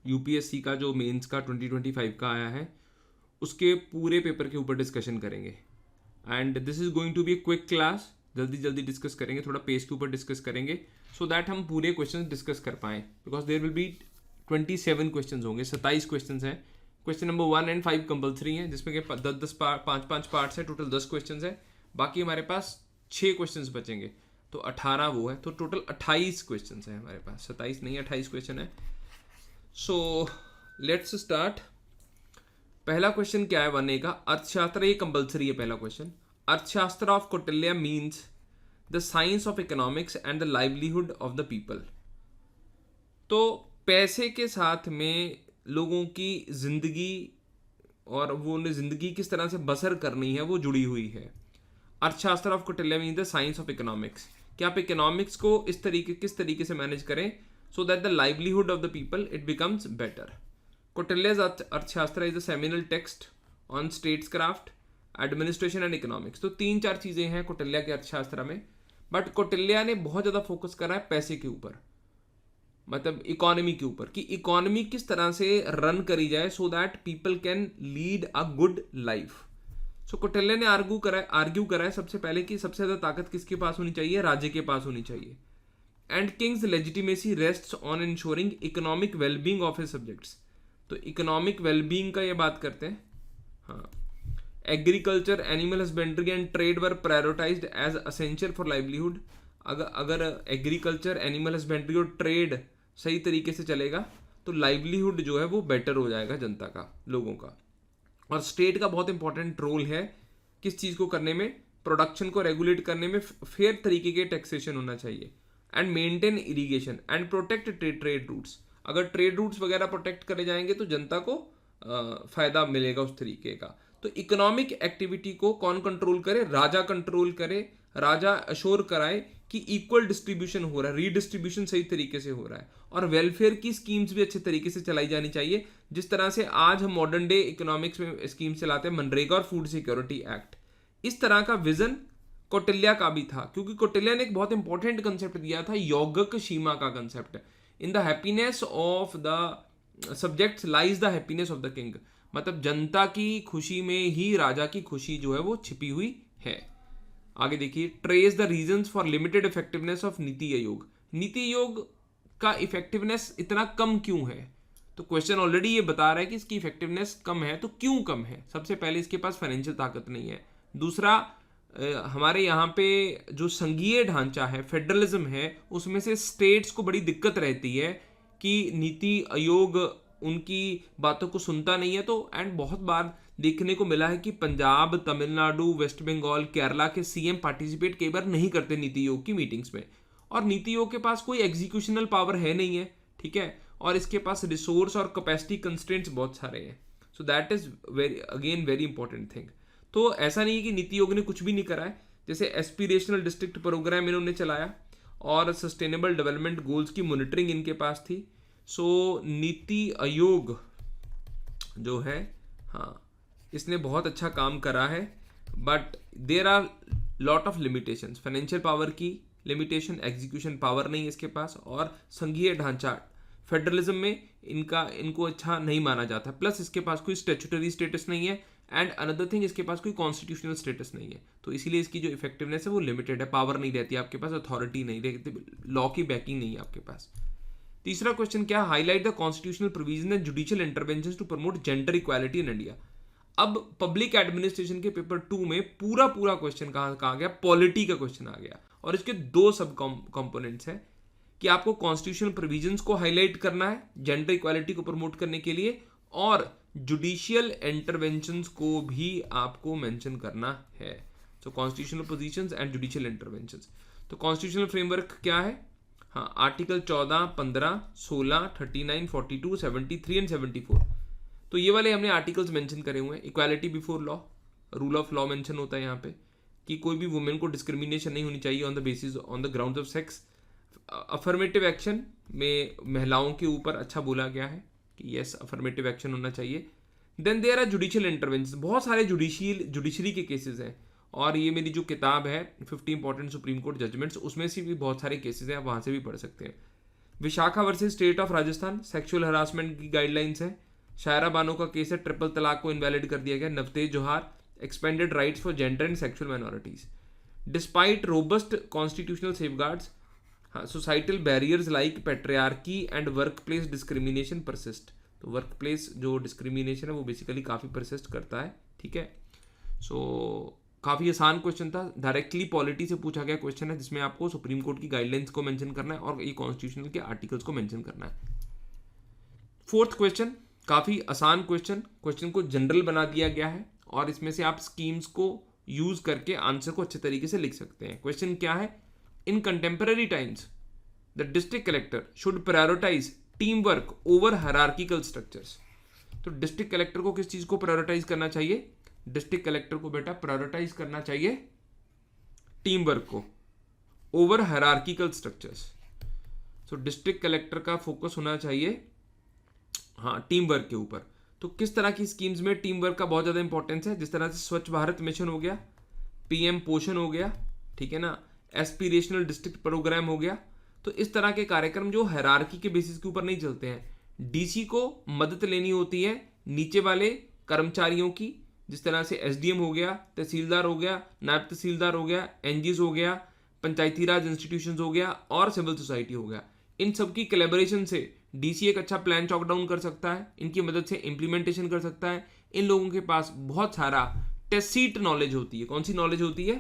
यूपीएससी का जो मेंस का 2025 का आया है, उसके पूरे पेपर के ऊपर डिस्कशन करेंगे। And this is going to be a quick class, जल्दी जल्दी डिस्कस करेंगे, थोड़ा पेस के ऊपर डिस्कस करेंगे सो दैट हम पूरे क्वेश्चन डिस्कस कर पाएँ, because there will be 27 question होंगे, 27 क्वेश्चन हैं। क्वेश्चन नंबर 1 और 5 कंपलसरी हैं, जिसमें कि 10-10 5-5 पार्ट्स है, टोटल 10 क्वेश्चन है। बाकी हमारे पास 6 क्वेश्चन बचेंगे, तो 18 वो है, तो टोटल 28 क्वेश्चन है हमारे पास, 27 नहीं 28 क्वेश्चन है। So let's start. पहला क्वेश्चन क्या है 1A का? अर्थशास्त्र, ये कंपलसरी है पहला क्वेश्चन। अर्थशास्त्र of Kautilya means the science of economics and the livelihood of the people. तो पैसे के साथ में लोगों की जिंदगी और वो उन्हें जिंदगी किस तरह से बसर करनी है वो जुड़ी हुई है। Arthashastra of Kautilya means the science of economics, कि आप इकोनॉमिक्स को किस तरीके से मैनेज करें so that the livelihood of the people it becomes better. Kautilya's Arthashastra is a seminal text on statecraft, administration and economics. तो 3-4 चीजें हैं कौटिल्य के अर्थशास्त्र में, बट कौटिल्य ने बहुत ज्यादा फोकस करा है पैसे के ऊपर, मतलब इकोनॉमी के ऊपर, कि इकोनॉमी किस तरह से रन करी जाए so that people can lead a good life. So Kautilya ने आर्ग्यू करा है सबसे पहले कि सबसे ज्यादा ताकत किसके पास होनी चाहिए? राज्य के पास होनी चाहिए। And king's legitimacy rests on ensuring economic wellbeing of his subjects. तो इकोनॉमिक वेलबींग का ये बात करते हैं। हाँ, agriculture, animal husbandry and trade were prioritised as essential for livelihood. अगर एग्रीकल्चर, एनिमल हस्बेंड्री और ट्रेड सही तरीके से चलेगा तो लाइवलीहुड जो है वो बेटर हो जाएगा जनता का, लोगों का। और स्टेट का बहुत इंपॉर्टेंट रोल है किस चीज़ को करने में? प्रोडक्शन को रेगुलेट करने में फेयर तरीके के टैक्सेशन होना चाहिए। And maintain irrigation and protect trade routes. अगर ट्रेड रूट्स वगैरह प्रोटेक्ट करे जाएंगे तो जनता को फायदा मिलेगा उस तरीके का। तो इकोनॉमिक एक्टिविटी को कौन कंट्रोल करे? राजा कंट्रोल करे। राजा अश्योर कराए कि इक्वल डिस्ट्रीब्यूशन हो रहा है, रीडिस्ट्रीब्यूशन सही तरीके से हो रहा है, और वेलफेयर की स्कीम्स भी अच्छे तरीके से चलाई जानी चाहिए, जिस तरह से आज हम मॉडर्न डे इकोनॉमिक्स में स्कीम्स चलाते हैं, मनरेगा और फूड सिक्योरिटी एक्ट। इस तरह का विजन कौटिल्य का भी था, क्योंकि कौटिल्य ने एक बहुत इंपॉर्टेंट कंसेप्ट दिया था, योगक सीमा का concept. In the happiness of the subjects lies the happiness of the king. मतलब जनता की खुशी में ही राजा की खुशी जो है वो छिपी हुई है। आगे देखिए, trace the reasons for limited effectiveness of NITI Aayog. NITI Aayog का इफेक्टिवनेस इतना कम क्यों है? तो क्वेश्चन ऑलरेडी ये बता रहा है कि इसकी इफेक्टिवनेस कम है, तो क्यों कम है? सबसे पहले इसके पास फाइनेंशियल ताकत नहीं है। दूसरा, हमारे यहाँ पे जो संघीय ढांचा है, फेडरलिज्म है, उसमें से स्टेट्स को बड़ी दिक्कत रहती है कि नीति आयोग उनकी बातों को सुनता नहीं है। तो एंड बहुत बार देखने को मिला है कि पंजाब, तमिलनाडु, वेस्ट बंगाल, केरला के सीएम पार्टिसिपेट कई बार नहीं करते नीति आयोग की मीटिंग्स में, और नीति आयोग के पास कोई एग्जीक्यूशनल पावर है नहीं है, ठीक है, और इसके पास रिसोर्स और कैपेसिटी कंस्ट्रेंट्स बहुत सारे हैं। So that is very important thing. तो ऐसा नहीं है कि नीति आयोग ने कुछ भी नहीं करा है, जैसे एस्पिरेशनल डिस्ट्रिक्ट प्रोग्राम इन्होंने चलाया और सस्टेनेबल डेवलपमेंट गोल्स की मॉनिटरिंग इनके पास थी। सो नीति आयोग जो है, हाँ, इसने बहुत अच्छा काम करा है, but there are lot of limitations. Financial power की लिमिटेशन, एग्जीक्यूशन पावर नहीं है इसके पास, और संघीय ढांचा फेडरलिज्म में इनको अच्छा नहीं माना जाता, प्लस इसके पास कोई स्टैट्यूटरी स्टेटस नहीं है, एंड अनदर थिंग इसके पास कोई कॉन्स्टिट्यूशनल स्टेटस नहीं है। तो इसीलिए इसकी जो इफेक्टिवनेस है वो लिमिटेड है, पावर नहीं रहती आपके पास, अथॉरिटी नहीं रहती, लॉ की बैकिंग नहीं है आपके पास। तीसरा क्वेश्चन क्या, highlight the constitutional provision and judicial intervention to promote gender equality in India. अब पब्लिक एडमिनिस्ट्रेशन के पेपर 2 में पूरा क्वेश्चन कहाँ आ गया, पॉलिटी का क्वेश्चन आ गया, और इसके 2 सब कंपोनेंट्स हैं कि आपको कॉन्स्टिट्यूशनल प्रोविजंस को हाईलाइट करना है जेंडर इक्वालिटी को प्रमोट करने के लिए, और जुडिशियल इंटरवेंशंस को भी आपको मेंशन करना है। So constitutional positions and judicial interventions. तो कॉन्स्टिट्यूशनल फ्रेमवर्क क्या है, हाँ, आर्टिकल 14, 15, 16, 39, 42, 73 एंड 74। तो ये वाले हमने आर्टिकल्स मेंशन करे हुए हैं। Equality before law, rule of law mention होता है यहाँ पे कि कोई भी वुमेन को डिस्क्रिमिनेशन नहीं होनी चाहिए on the basis on the grounds of sex. Affirmative action में महिलाओं के ऊपर अच्छा बोला गया है कि यस, अफर्मेटिव एक्शन होना चाहिए। Then there are judicial intervention, बहुत सारे जुडिशरी के केसेस हैं, और ये मेरी जो किताब है 50 इंपॉर्टेंट सुप्रीम कोर्ट जजमेंट्स, उसमें से भी बहुत सारे केसेस हैं, आप वहाँ से भी पढ़ सकते हैं। Vishakha versus state of Rajasthan, sexual harassment की गाइडलाइंस है। शायरा बानो का केस है, ट्रिपल तलाक को इनवैलिड कर दिया गया। नवतेज जोहार, expanded rights for gender and sexual minorities. Despite robust constitutional safeguards, societal barriers like patriarchy and work place discrimination persist. तो वर्क प्लेस जो डिस्क्रिमिनेशन है वो बेसिकली काफ़ी परसिस्ट करता है, ठीक है। सो काफ़ी आसान क्वेश्चन था, डायरेक्टली पॉलिटी से पूछा गया क्वेश्चन है, जिसमें आपको सुप्रीम कोर्ट की गाइडलाइंस को मेंशन करना है और ये कॉन्स्टिट्यूशनल के आर्टिकल्स को मेंशन करना है। फोर्थ क्वेश्चन काफ़ी आसान क्वेश्चन को जनरल बना दिया गया है, और इसमें से आप स्कीम्स को यूज करके आंसर को अच्छे तरीके से लिख सकते हैं। क्वेश्चन क्या है, in contemporary times the district collector should prioritise team work over hierarchical structures. तो डिस्ट्रिक्ट कलेक्टर को किस चीज को प्रायोरिटाइज करना चाहिए, डिस्ट्रिक्ट कलेक्टर को बेटा प्रायोरिटाइज करना चाहिए टीम वर्क को ओवर हायरार्किकल स्ट्रक्चर्स। सो डिस्ट्रिक्ट कलेक्टर का फोकस होना चाहिए, हाँ, टीम वर्क के ऊपर। तो किस तरह की स्कीम्स में टीम वर्क का बहुत ज़्यादा इंपॉर्टेंस है, जिस तरह से स्वच्छ भारत मिशन हो गया, पीएम पोषण हो गया, ठीक है ना, एस्पिरेशनल डिस्ट्रिक्ट प्रोग्राम हो गया। तो इस तरह के कार्यक्रम जो हायरार्की के बेसिस के ऊपर नहीं चलते हैं, डीसी को मदद लेनी होती है नीचे वाले कर्मचारियों की, जिस तरह से एसडीएम हो गया, तहसीलदार हो गया, नायब तहसीलदार हो गया, एनजीओ हो गया, पंचायती राज इंस्टीट्यूशंस हो गया, और सिविल सोसाइटी हो गया। इन सब की कोलैबोरेशन से डीसी एक अच्छा प्लान चॉक डाउन कर सकता है, इनकी मदद से इम्प्लीमेंटेशन कर सकता है। इन लोगों के पास बहुत सारा टेसिट नॉलेज होती है। कौन सी नॉलेज होती है,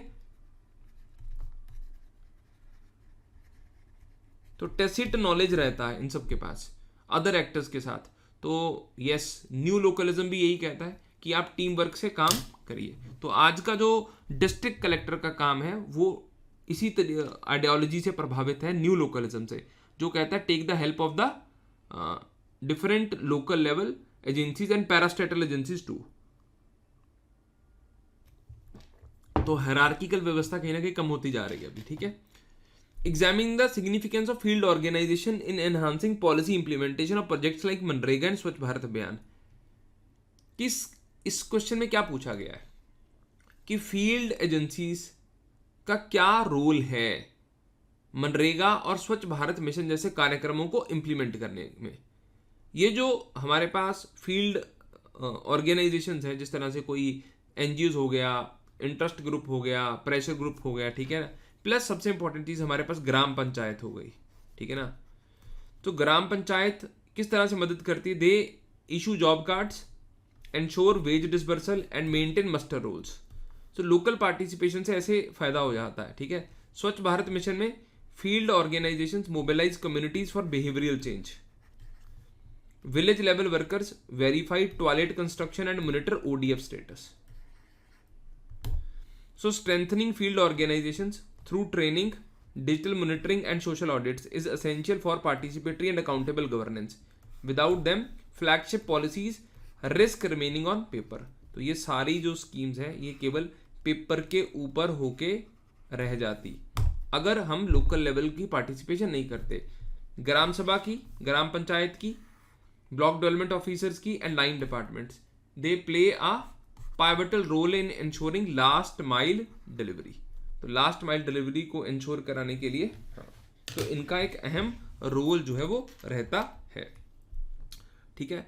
तो टेसिट नॉलेज रहता है इन सब के पास अदर एक्टर्स के साथ। तो यस, न्यू लोकलिज्म भी यही कहता है कि आप टीम वर्क से काम करिए। तो आज का जो डिस्ट्रिक्ट कलेक्टर का काम है वो इसी आइडियोलॉजी से प्रभावित है, न्यू लोकलिज्म से, जो कहता है take the help of the different local level agencies and parastatal agencies too. तो हायरार्किकल व्यवस्था कहीं ना कहीं कम होती जा रही है अभी, ठीक है। Examining the significance of field organisation in enhancing policy implementation of projects like MNREGA and Swachh Bharat अभियान। इस क्वेश्चन में क्या पूछा गया है कि फील्ड एजेंसीज का क्या रोल है मनरेगा और स्वच्छ भारत मिशन जैसे कार्यक्रमों को इंप्लीमेंट करने में। ये जो हमारे पास फील्ड ऑर्गेनाइजेशंस है, जिस तरह से कोई एनजीओ हो गया, इंटरेस्ट ग्रुप हो गया, प्रेशर ग्रुप हो गया, ठीक है ना, प्लस सबसे इंपॉर्टेंट चीज़ हमारे पास ग्राम पंचायत हो गई, ठीक है ना। तो ग्राम पंचायत किस तरह से मदद करती है, they issue job cards, ensure wage disbursal and maintain muster rolls. तो लोकल पार्टिसिपेशन से ऐसे फायदा हो जाता है, ठीक है। Swachh Bharat mission in field organisations mobilise communities for behavioural change. Village level workers verify toilet construction and monitor ODF status. So strengthening field organizations through training, digital monitoring and social audits is essential for participatory and accountable governance. Without them, flagship policies risk remaining on paper. तो ये सारी जो schemes हैं ये केवल paper के ऊपर होके रह जाती अगर हम लोकल लेवल की पार्टिसिपेशन नहीं करते. ग्राम सभा की, ग्राम पंचायत की, ब्लॉक डेवलपमेंट ऑफिसर्स की and line departments, they play a pivotal role in ensuring last mile delivery. तो लास्ट माइल डिलीवरी को इंश्योर कराने के लिए तो इनका एक अहम रोल जो है वो रहता है. ठीक है.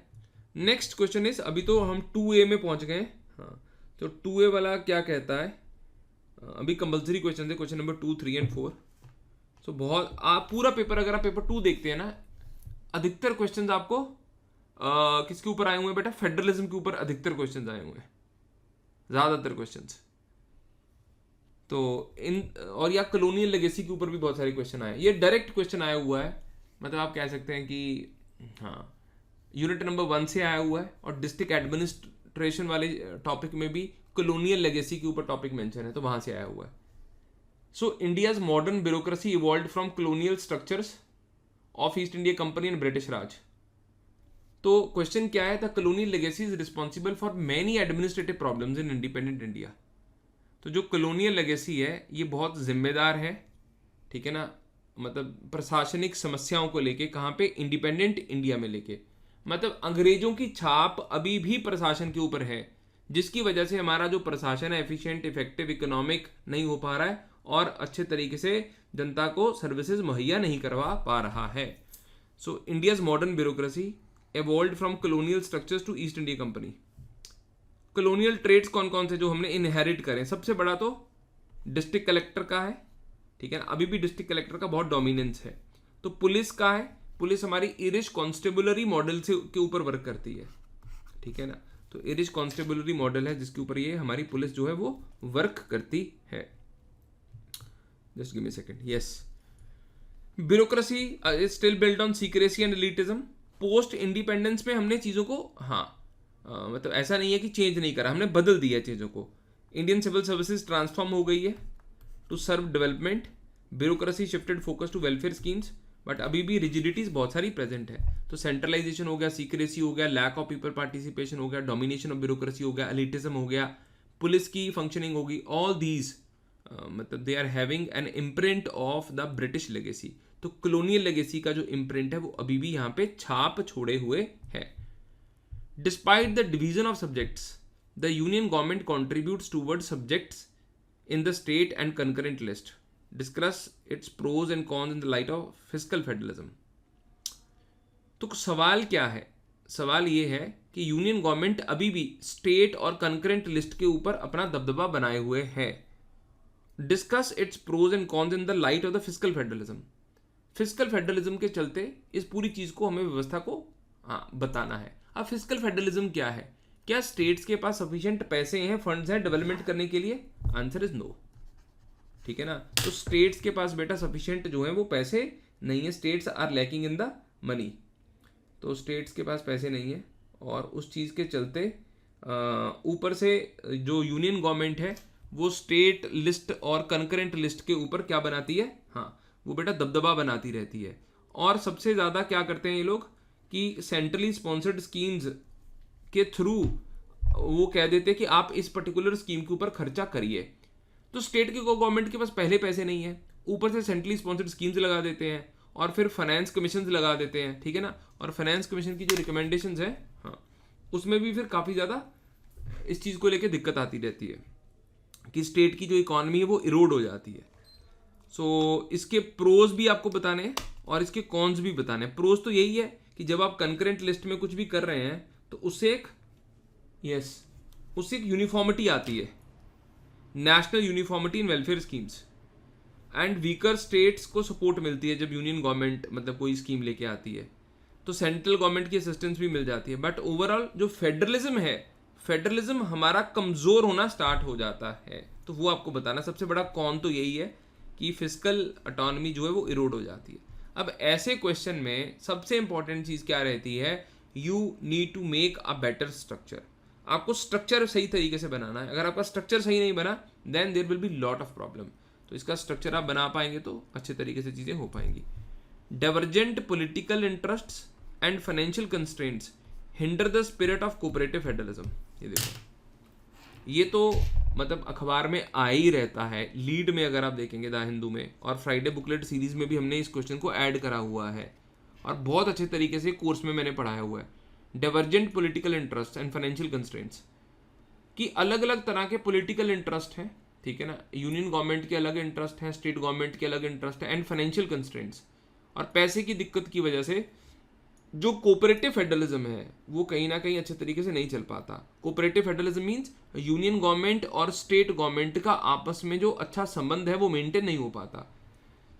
नेक्स्ट क्वेश्चन इज, अभी तो हम 2A में पहुंच गए. हाँ, तो 2A वाला क्या कहता है, अभी कंपल्सरी क्वेश्चन है, क्वेश्चन नंबर 2, 3 एंड 4. सो बहुत आप पूरा पेपर, अगर आप पेपर 2 देखते हैं ना, अधिकतर क्वेश्चन आपको किसके ऊपर आए हुए हैं बेटा, फेडरलिज्म के ऊपर अधिकतर क्वेश्चन आए हुए हैं, ज्यादातर क्वेश्चंस. तो इन और या कॉलोनियल लेगेसी के ऊपर भी बहुत सारे क्वेश्चन आए. ये डायरेक्ट क्वेश्चन आया हुआ है, मतलब आप कह सकते हैं कि हाँ यूनिट नंबर 1 से आया हुआ है. और डिस्ट्रिक्ट एडमिनिस्ट्रेशन वाले टॉपिक में भी कॉलोनियल लेगेसी के ऊपर टॉपिक मेंशन है, तो वहां से आया हुआ है. So India's modern bureaucracy evolved from colonial structures of East India company and British Raj. तो क्वेश्चन क्या है, the colonial legacy is responsible for many administrative problems in independent India. तो जो कॉलोनियल लेगेसी है ये बहुत जिम्मेदार है, ठीक है ना, मतलब प्रशासनिक समस्याओं को लेके, कहाँ पे, इंडिपेंडेंट इंडिया में लेके. मतलब अंग्रेजों की छाप अभी भी प्रशासन के ऊपर है, जिसकी वजह से हमारा जो प्रशासन है एफिशिएंट, इफेक्टिव, इकोनॉमिक नहीं हो पा रहा है और अच्छे तरीके से जनता को सर्विसेज मुहैया नहीं करवा पा रहा है. So India's modern bureaucracy evolved from colonial structures to East India Company. Colonial trades कौन कौन से जो हमने इनहेरिट करें, सबसे बड़ा तो डिस्ट्रिक्ट कलेक्टर का है, ठीक है ना, अभी भी डिस्ट्रिक्ट कलेक्टर का बहुत डोमिनेंस है. तो पुलिस का है, पुलिस हमारी इरिश कॉन्स्टेबुलरी मॉडल से के ऊपर वर्क करती है, ठीक है ना. तो इरिश कॉन्स्टेबुलरी मॉडल है जिसके ऊपर ये हमारी पुलिस जो है वो वर्क करती है. Just give me second. Yes, bureaucracy is still build on secrecy and elitism. Post independence में हमने चीज़ों को मतलब ऐसा नहीं है कि चेंज नहीं करा, हमने बदल दिया चीज़ों को. इंडियन सिविल सर्विसेज ट्रांसफॉर्म हो गई है to serve development. Bureaucracy shifted focus to welfare schemes, but अभी भी रिजिडिटीज बहुत सारी प्रेजेंट है. तो सेंट्रलाइजेशन हो गया, सीक्रेसी हो गया, लैक ऑफ पीपल पार्टिसिपेशन हो गया, डोमिनेशन ऑफ ब्यूरोक्रेसी हो गया, एलिटिज्म हो गया, पुलिस की फंक्शनिंग होगी. ऑल दीज मतलब they are having an imprint of the British legacy. तो कॉलोनियल लेगेसी का जो इम्प्रिंट है वो अभी भी यहाँ पे छाप छोड़े हुए है. Despite the division of subjects, the union government contributes toward subjects in the state and concurrent list. Discuss its pros and cons in the light of fiscal federalism. तो सवाल क्या है, सवाल ये है कि यूनियन गवर्नमेंट अभी भी स्टेट और कंकरेंट लिस्ट के ऊपर अपना दबदबा बनाए हुए है. Discuss its pros and cons in the light of the fiscal federalism. Fiscal federalism के चलते इस पूरी चीज को हमें व्यवस्था को बताना है. अब फिस्कल फेडरलिज्म क्या है, क्या स्टेट्स के पास सफिशिएंट पैसे हैं, फंड्स हैं डेवलपमेंट करने के लिए? आंसर इज नो, ठीक है ना. तो स्टेट्स के पास बेटा सफिशिएंट जो है वो पैसे नहीं है. States are lacking in the money. तो स्टेट्स के पास पैसे नहीं है और उस चीज़ के चलते ऊपर से जो यूनियन गवर्नमेंट है वो स्टेट लिस्ट और कंकरेंट लिस्ट के ऊपर क्या बनाती है, वो बेटा दबदबा बनाती रहती है. और सबसे ज़्यादा क्या करते हैं ये लोग कि सेंट्रली स्पॉन्सर्ड स्कीम्स के थ्रू वो कह देते हैं कि आप इस पर्टिकुलर स्कीम के ऊपर खर्चा करिए. तो स्टेट के गवर्नमेंट के पास पहले पैसे नहीं है, ऊपर से सेंट्रली स्पॉन्सर्ड स्कीम्स लगा देते हैं और फिर फाइनेंस कमीशन लगा देते हैं, ठीक है ना. और फाइनेंस कमीशन की जो रिकमेंडेशंस है उसमें भी फिर काफ़ी ज़्यादा इस चीज़ को लेकर दिक्कत आती रहती है कि स्टेट की जो इकॉनमी है वो इरोड हो जाती है. सो इसके प्रोज भी आपको बताने हैं और इसके कॉन्स भी बताने हैं. प्रोज तो यही है कि जब आप कंकरेंट लिस्ट में कुछ भी कर रहे हैं तो उससे एक यूनिफॉर्मिटी आती है, national uniformity in welfare schemes. And weaker states को सपोर्ट मिलती है जब यूनियन गवर्नमेंट मतलब कोई स्कीम लेके आती है, तो सेंट्रल गवर्नमेंट की असिस्टेंस भी मिल जाती है. बट ओवरऑल जो फेडरलिज्म है, फेडरलिज्म हमारा कमज़ोर होना स्टार्ट हो जाता है. तो वो आपको बताना. सबसे बड़ा कॉन तो यही है कि फिस्कल ऑटोनॉमी जो है वो इरोड हो जाती है. अब ऐसे क्वेश्चन में सबसे इंपॉर्टेंट चीज़ क्या रहती है you need to make a better structure. आपको स्ट्रक्चर सही तरीके से बनाना है। अगर आपका स्ट्रक्चर सही नहीं बना then there will be lot of problem. तो इसका स्ट्रक्चर आप बना पाएंगे तो अच्छे तरीके से चीज़ें हो पाएंगी। Divergent political interests and financial constraints hinder the spirit of cooperative federalism. ये देखो, ये तो मतलब अखबार में आ ही रहता है, लीड में अगर आप देखेंगे द हिंदू में, और फ्राइडे बुकलेट सीरीज में भी हमने इस क्वेश्चन को ऐड करा हुआ है और बहुत अच्छे तरीके से कोर्स में मैंने पढ़ाया हुआ है। Divergent political interest and financial constraints कि अलग अलग तरह के पॉलिटिकल इंटरेस्ट हैं, ठीक है ना, यूनियन गवर्नमेंट के अलग इंटरेस्ट हैं, स्टेट गवर्नमेंट के अलग इंटरेस्ट हैं, एंड फाइनेंशियल कंस्ट्रेंट्स, और पैसे की दिक्कत की वजह से जो कोऑपरेटिव फेडरलिज्म है वो कहीं ना कहीं अच्छे तरीके से नहीं चल पाता। Cooperative federalism means union government और स्टेट गवर्नमेंट का आपस में जो अच्छा संबंध है वो मेंटेन नहीं हो पाता।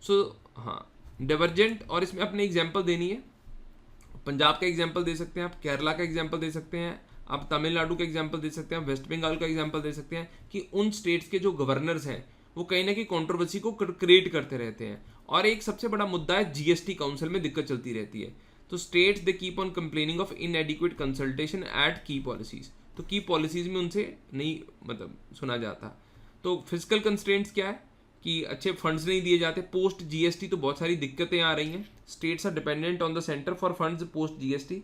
सो हाँ, डाइवर्जेंट, और इसमें अपने एग्जांपल देनी है। पंजाब का एग्जांपल दे सकते हैं आप, केरला का एग्जांपल दे सकते हैं आप, तमिलनाडु का एग्जांपल दे सकते हैं, वेस्ट बंगाल का एग्जांपल दे सकते हैं कि उन स्टेट्स के जो गवर्नर्स हैं वो कहीं ना कहीं कंट्रोवर्सी को क्रिएट करते रहते हैं। और एक सबसे बड़ा मुद्दा है जीएसटी काउंसिल में दिक्कत चलती रहती है। तो states they keep on complaining of inadequate consultation at key policies, तो की पॉलिसीज में उनसे नहीं मतलब सुना जाता। तो फिजिकल कंस्ट्रेंट्स क्या है कि अच्छे फंड्स नहीं दिए जाते। पोस्ट जीएसटी तो बहुत सारी दिक्कतें आ रही हैं। States are dependent on the centre for funds post GST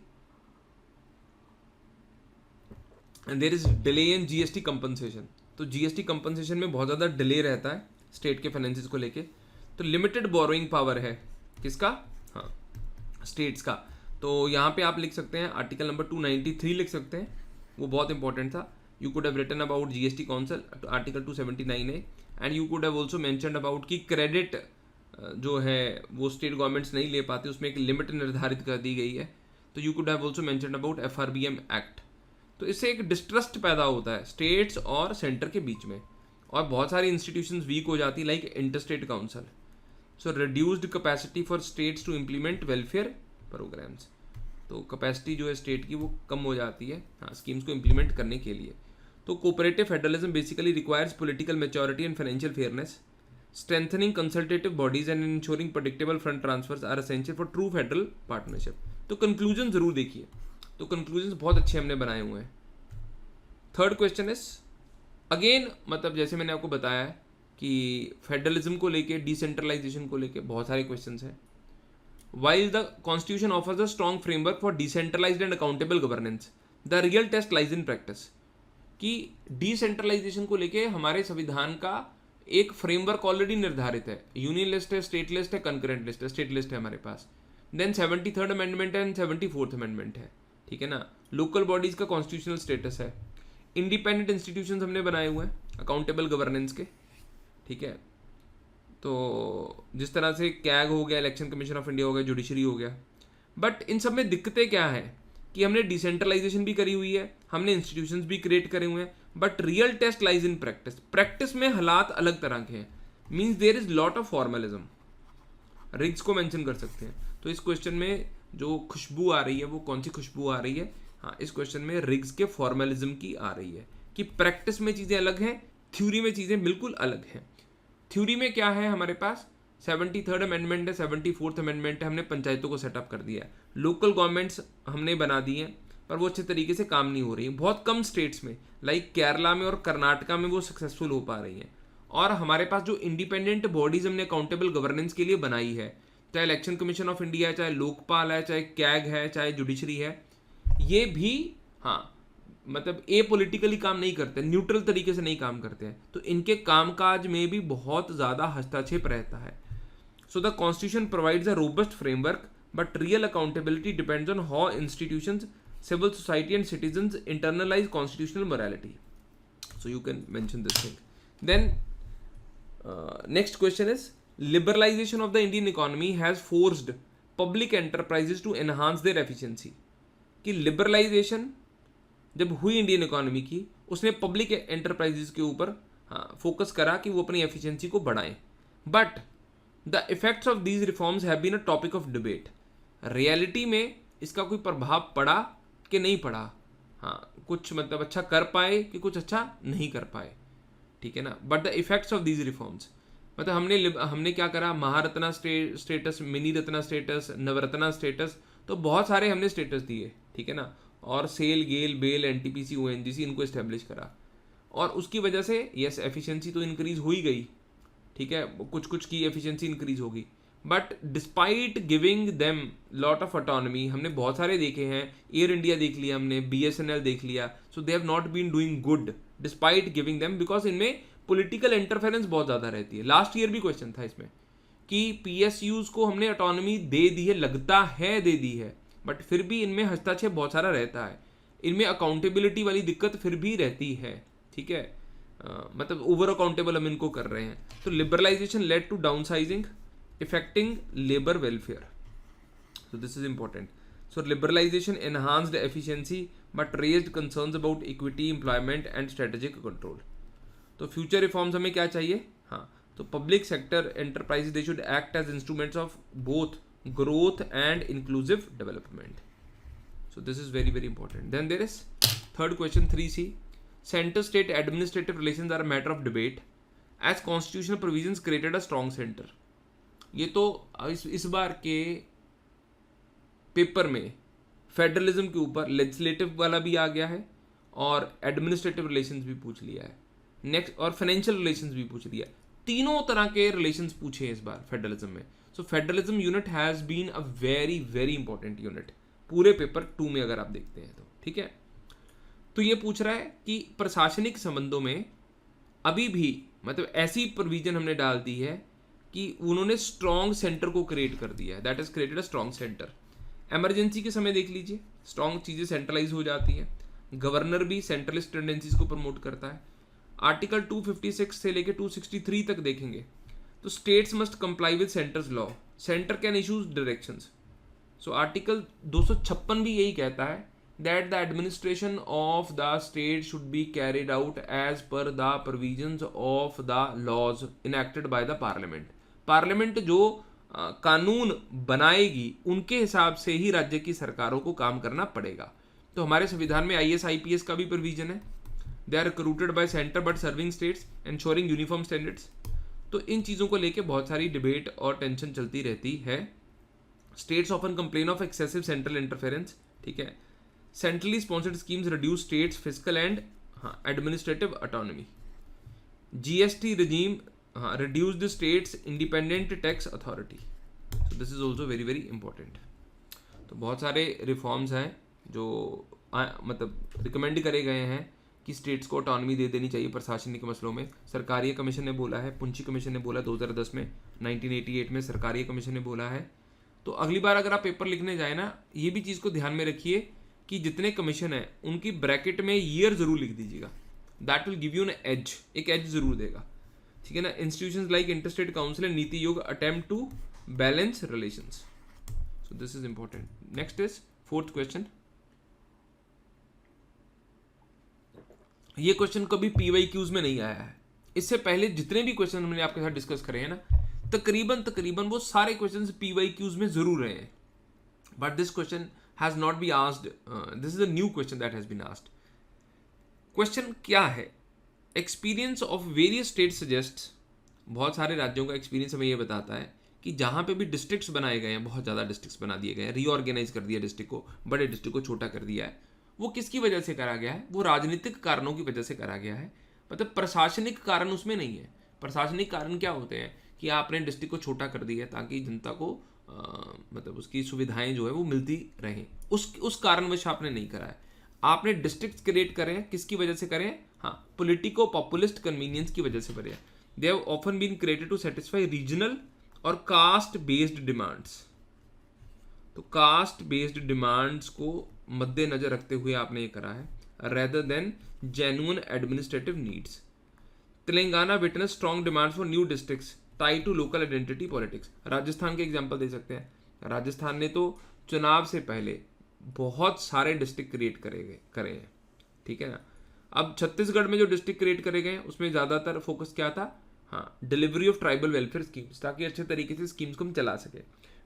and there is delay in GST compensation. तो जीएसटी कंपनसेशन में बहुत ज़्यादा डिले रहता है स्टेट के फाइनेंसिस को लेके। तो लिमिटेड बोरोइंग पावर है किसका, हाँ स्टेट्स का। तो यहाँ पे आप लिख सकते हैं आर्टिकल नंबर 293 लिख सकते हैं, वो बहुत इंपॉर्टेंट था। You could have written about GST council article 279 है, and you could have also mentioned about कि क्रेडिट जो है वो स्टेट गवर्नमेंट्स नहीं ले पाते, उसमें एक लिमिट निर्धारित कर दी गई है। तो you could have also mentioned about FRBM act. तो इससे एक डिस्ट्रस्ट पैदा होता है स्टेट्स और सेंटर के बीच में, और बहुत सारी इंस्टीट्यूशंस वीक हो जाती like interstate council. So reduced capacity for states to implement welfare programs. तो कैपेसिटी जो है स्टेट की वो कम हो जाती है हाँ स्कीम्स को इम्प्लीमेंट करने के लिए। तो cooperative federalism basically requires political maturity and financial fairness. Strengthening consultative bodies and ensuring predictable fund transfers are essential for true federal partnership. तो कंक्लूजन जरूर देखिए, तो कंक्लूजन बहुत अच्छे हमने बनाए हुए हैं। थर्ड क्वेश्चन इज अगेन, मतलब जैसे मैंने आपको बताया है कि फेडरलिज्म को लेके, डिसेंट्रलाइजेशन को लेके बहुत सारे क्वेश्चंस हैं। While the Constitution offers a strong framework for decentralized and accountable governance, the real test lies in practice। कि डिसेंट्रलाइजेशन को लेके हमारे संविधान का एक फ्रेमवर्क ऑलरेडी निर्धारित है। यूनियन लिस्ट है, स्टेट लिस्ट है, कंकरेंट लिस्ट है। स्टेट लिस्ट है हमारे पास, देन 73rd अमेंडमेंट है एंड 74th अमेंडमेंट है, ठीक है ना। लोकल बॉडीज का कॉन्स्टिट्यूशनल स्टेटस है। इंडिपेंडेंट इंस्टीट्यूशंस हमने बनाए हुए हैं अकाउंटेबल गवर्नेंस के, ठीक है। तो जिस तरह से कैग हो गया, इलेक्शन कमीशन ऑफ इंडिया हो गया, जुडिशरी हो गया। बट इन सब में दिक्कतें क्या हैं कि हमने डिसेंट्रलाइजेशन भी करी हुई है, हमने इंस्टीट्यूशंस भी क्रिएट करे हुए हैं, but real test lies in practice. Practice में हालात अलग तरह के हैं, means there is lot of formalism. रिग्स को मेंशन कर सकते हैं। तो इस क्वेश्चन में जो खुशबू आ रही है वो कौन सी खुशबू आ रही है, हाँ इस क्वेश्चन में रिग्स के फॉर्मलिज्म की आ रही है कि प्रैक्टिस में चीज़ें अलग हैं, थ्योरी में चीज़ें बिल्कुल अलग हैं। थ्योरी में क्या है हमारे पास, 73rd अमेंडमेंट है, 74th अमेंडमेंट है, हमने पंचायतों को सेटअप कर दिया है। लोकल गवर्नमेंट्स हमने बना दी हैं पर वो अच्छे तरीके से काम नहीं हो रही है। बहुत कम स्टेट्स में लाइक केरला में और कर्नाटका में वो सक्सेसफुल हो पा रही हैं। और हमारे पास जो इंडिपेंडेंट बॉडीज हमने अकाउंटेबल गवर्नेंस के लिए बनाई है, चाहे इलेक्शन कमीशन ऑफ इंडिया है, चाहे लोकपाल है, चाहे कैग है, चाहे जुडिशरी है, ये भी हाँ मतलब ए पॉलिटिकली काम नहीं करते, न्यूट्रल तरीके से नहीं काम करते हैं। तो इनके कामकाज में भी बहुत ज़्यादा हस्तक्षेप रहता है। So the constitution provides a robust framework but real accountability depends on how institutions, civil society and citizens internalise constitutional morality. So you can mention this thing. Then next question is liberalisation of the Indian economy has forced public enterprises to enhance their efficiency. कि liberalisation जब हुई Indian economy की, उसने public enterprises के ऊपर हाँ focus करा कि वो अपनी एफिशिएंसी को बढ़ाएं। But the effects of these reforms have been a topic of debate. Reality में इसका कोई प्रभाव पड़ा कि नहीं पड़ा, हाँ कुछ मतलब अच्छा कर पाए कि कुछ अच्छा नहीं कर पाए, ठीक है ना। But the effects of these reforms मतलब हमने क्या करा, Maharatna status, mini Ratna status, Navratna status, तो बहुत सारे हमने स्टेटस दिए, ठीक है ना, और सेल, गेल, बेल, एनटीपीसी, ओएनजीसी इनको इस्टेब्लिश करा, और उसकी वजह से यस एफिशिएंसी तो इंक्रीज हो ही गई, ठीक है, कुछ कुछ की एफिशिएंसी इंक्रीज होगी, but despite giving them lot of autonomy, हमने बहुत सारे देखे हैं, एयर इंडिया देख लिया हमने, बीएसएनएल देख लिया, so they have not been doing good despite giving them, because इनमें पॉलिटिकल इंटरफेरेंस बहुत ज़्यादा रहती है। लास्ट ईयर भी क्वेश्चन था इसमें कि पीएसयूज को हमने ऑटोनॉमी दे दी है, लगता है दे दी है, बट फिर भी इनमें हस्तक्षेप बहुत सारा रहता है, इनमें अकाउंटेबिलिटी वाली दिक्कत फिर भी रहती है, ठीक है, मतलब ओवर अकाउंटेबल हम इनको कर रहे हैं। तो liberalisation led to downsizing affecting labour welfare, so this is important. So liberalization enhanced efficiency but raised concerns about equity, employment and strategic control. तो future reforms हमें क्या चाहिए? हाँ, तो public sector enterprises they should act as instruments of both growth and inclusive development. So this is very very important. Then there is third question 3C. Center state administrative relations are a matter of debate as constitutional provisions created a strong center. ये तो इस बार के paper में federalism के ऊपर legislative वाला भी आ गया है और एडमिनिस्ट्रेटिव रिलेशंस भी पूछ लिया है, नेक्स्ट और फाइनेंशियल रिलेशंस भी पूछ लिया है, तीनों तरह के रिलेशंस पूछे हैं इस बार फेडरलिज्म में। सो federalism unit has been a very very important unit पूरे पेपर 2 में अगर आप देखते हैं तो, ठीक है। तो ये पूछ रहा है कि प्रशासनिक संबंधों में अभी भी मतलब ऐसी प्रोविजन हमने डाल दी है कि उन्होंने स्ट्रॉन्ग सेंटर को क्रिएट कर दिया है, that is created a strong centre. Emergency के समय देख लीजिए स्ट्रॉन्ग चीज़ें सेंट्रलाइज हो जाती हैं, गवर्नर भी सेंट्रलिस्ट टेंडेंसीज को प्रमोट करता है। आर्टिकल 256 से लेकर 263 तक देखेंगे तो states must comply with centre's law, centre can issues directions. So article 256 भी यही कहता है that the administration of the state should be carried out as per the provisions of the laws enacted by the parliament. Parliament जो कानून बनाएगी उनके हिसाब से ही राज्य की सरकारों को काम करना पड़ेगा। तो हमारे संविधान में आईएएस आईपीएस का भी प्रोविजन है, they are recruited by centre but serving states ensuring uniform standards. तो इन चीज़ों को लेके बहुत सारी डिबेट और टेंशन चलती रहती है। States often complain of excessive central interference, ठीक है। Centrally sponsored schemes reduce states physical and administrative autonomy. GST regime reduce the state's independent tax authority, so this is also very very important। तो बहुत सारे reforms हैं जो मतलब recommend करे गए हैं कि स्टेट्स को ऑटोनॉमी दे देनी चाहिए प्रशासनिक मसलों में। सरकारीय कमीशन ने बोला है, पुंची कमीशन ने बोला 2010 में, 1988 में सरकारीय कमीशन ने बोला है। तो अगली बार अगर आप पेपर लिखने जाए ना, ये भी चीज़ को ध्यान में रखिए कि जितने कमीशन है उनकी ब्रैकेट में ईयर जरूर लिख दीजिएगा, that will give you an edge, एक एज जरूर देगा, ठीक है ना। Institutions like interstate council and NITI Aayog attempt to balance relations, so this is important. Next is fourth question. ये क्वेश्चन कभी पीवाईक्यूज में नहीं आया है, इससे पहले जितने भी क्वेश्चन हमने आपके साथ डिस्कस करे हैं ना, तकरीबन वो सारे क्वेश्चन पीवाईक्यूज में जरूर रहे हैं, but this question has not be asked, this is a new question that has been asked. Question क्या है? Experience of various state suggest, बहुत सारे राज्यों का एक्सपीरियंस हमें ये बताता है कि जहाँ पे भी डिस्ट्रिक्ट्स बनाए गए हैं, बहुत ज़्यादा डिस्ट्रिक्ट्स बना दिए गए हैं, रीऑर्गेनाइज कर दिया डिस्ट्रिक्ट को, बड़े डिस्ट्रिक्ट को छोटा कर दिया है, वो किसकी वजह से करा गया है? वो राजनीतिक कारणों की वजह से करा गया है, मतलब प्रशासनिक कारण उसमें नहीं है। प्रशासनिक कारण क्या होते हैं कि आपने डिस्ट्रिक्ट को छोटा कर दिया ताकि जनता को मतलब उसकी सुविधाएं जो है वो मिलती रहें, उस कारणवश आपने नहीं करा है। आपने डिस्ट्रिक्ट क्रिएट करे हैं, किसकी वजह से करें? हाँ, पॉलिटिको पॉपुलिस्ट कन्वीनियंस की वजह से करे हैं। They have often been created to satisfy regional और कास्ट बेस्ड डिमांड्स। तो कास्ट बेस्ड डिमांड्स को मद्देनजर रखते हुए आपने ये करा है, rather than genuine administrative needs. Telangana witness strong demands for new districts tie to local identity politics. Rajasthan के एग्जाम्पल दे सकते हैं। राजस्थान ने तो चुनाव से पहले बहुत सारे डिस्ट्रिक्ट क्रिएट करे हैं, ठीक है ना। अब छत्तीसगढ़ में जो डिस्ट्रिक्ट क्रिएट करे गए उसमें ज़्यादातर फोकस क्या था? हाँ, delivery of tribal welfare schemes, ताकि अच्छे तरीके से स्कीम्स को हम चला सके।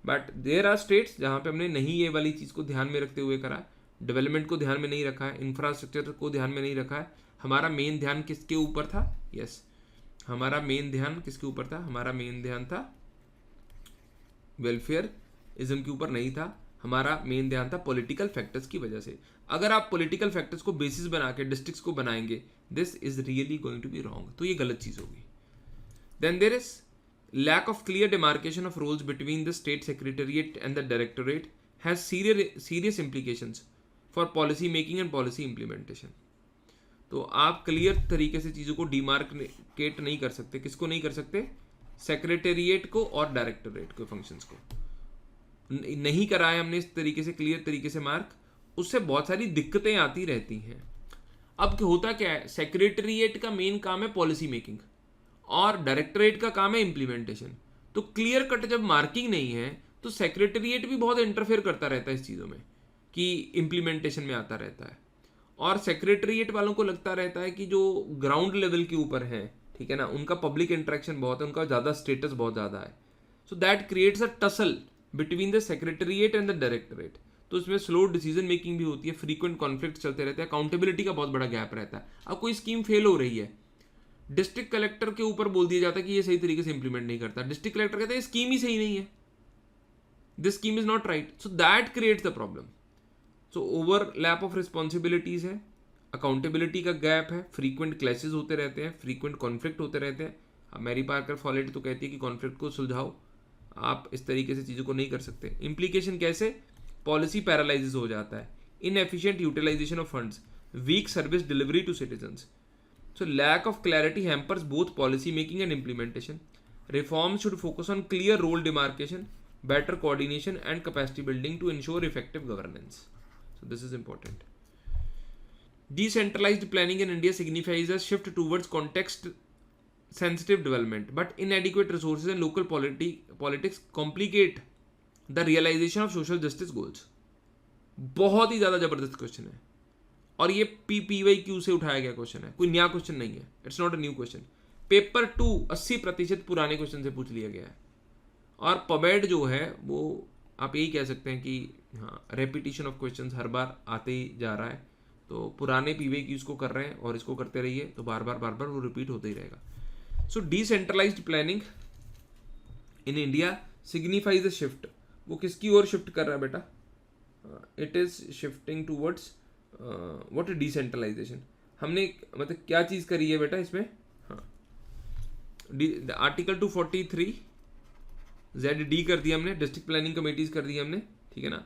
बट देयर आर स्टेट्स जहाँ पे हमने नहीं ये वाली चीज़ को ध्यान में रखते हुए करा, डेवलपमेंट को ध्यान में नहीं रखा है, इंफ्रास्ट्रक्चर को ध्यान में नहीं रखा है। हमारा मेन ध्यान किसके ऊपर था? यस, हमारा मेन ध्यान किसके ऊपर था? हमारा मेन ध्यान था वेलफेयरिज्म के ऊपर नहीं था, हमारा मेन ध्यान था पॉलिटिकल फैक्टर्स की वजह से। अगर आप पॉलिटिकल फैक्टर्स को बेसिस बना के डिस्ट्रिक्ट्स को बनाएंगे, this is really going to be wrong, तो ये गलत चीज़ होगी। Then there is lack of clear demarcation of roles between the state secretariat and the directorate has serious implications for policy making and policy implementation. तो आप clear तरीके से चीज़ों को डिमार्केट नहीं कर सकते। किसको नहीं कर सकते? सेक्रेटेरिएट को और डायरेक्टोरेट को, फंक्शंस को नहीं कराए हमने इस तरीके से, क्लियर तरीके से मार्क, उससे बहुत सारी दिक्कतें आती रहती हैं। अब होता क्या है, सेक्रेटेरिएट का मेन काम है पॉलिसी मेकिंग और डायरेक्टरेट का काम है इम्प्लीमेंटेशन। तो क्लियर कट जब मार्किंग नहीं है तो सेक्रेटेरिएट भी बहुत इंटरफेयर करता रहता है इस चीज़ों में कि इम्प्लीमेंटेशन में आता रहता है, और सेक्रेटेरिएट वालों को लगता रहता है कि जो ग्राउंड लेवल के ऊपर है, ठीक है ना, उनका पब्लिक इंटरेक्शन बहुत है, उनका ज़्यादा स्टेटस बहुत ज़्यादा है। So that creates a tussle between the secretariat and the directorate. तो इसमें स्लो डिसीजन मेकिंग भी होती है, फ्रीक्वेंट कॉन्फ्लिक्ट चलते रहते हैं, अकाउंटेबिलिटी का बहुत बड़ा गैप रहता है। अब कोई स्कीम फेल हो रही है, डिस्ट्रिक्ट कलेक्टर के ऊपर बोल दिया जाता है कि ये सही तरीके से इंप्लीमेंट नहीं करता। डिस्ट्रिक्ट कलेक्टर कहता है स्कीम ही सही नहीं है, this scheme is not right. So that creates the problem. So overlap of responsibilities है, अकाउंटेबिलिटी का गैप है, फ्रीक्वेंट क्लैशेज होते रहते हैं, फ्रीक्वेंट कॉन्फ्लिक्ट होते रहते हैं। अब मैरी पार्कर फॉलेट तो कहती है कि कॉन्फ्लिक्ट को सुलझाओ, आप इस तरीके से चीज़ों को नहीं कर सकते। इम्प्लीकेशन कैसे? पॉलिसी पैरालाइज हो जाता है, inefficient utilisation of funds, weak service delivery to citizens. So lack of clarity hampers both policy making and implementation. Reforms should focus on clear role demarcation, better coordination and capacity building to ensure effective governance. So this is important. Decentralized planning in India signifies a shift towards context sensitive development, but inadequate resources and local politics complicate the realization of social justice goals. बहुत ही ज़्यादा ज़बरदस्त question है, और ये PPYQ से उठाया गया क्वेश्चन है, कोई नया क्वेश्चन नहीं है, it's not a new question. Paper 2 80% पुराने क्वेश्चन से पूछ लिया गया है, और पबेड जो है वो आप यही कह सकते हैं कि हाँ, रेपिटेशन ऑफ क्वेश्चंस हर बार आते ही जा रहा है। तो पुराने PYQs को कर रहे हैं और इसको करते रहिए, तो बार बार वो रिपीट होता ही रहेगा। So decentralised planning in India signifies a shift. वो किसकी ओर शिफ्ट कर रहा है बेटा? It is shifting towards what is decentralisation. हमने मतलब क्या चीज़ करी है बेटा इसमें? हाँ, आर्टिकल 243 ZD कर दिया हमने, डिस्ट्रिक्ट प्लानिंग कमेटीज कर दी हमने, ठीक है ना।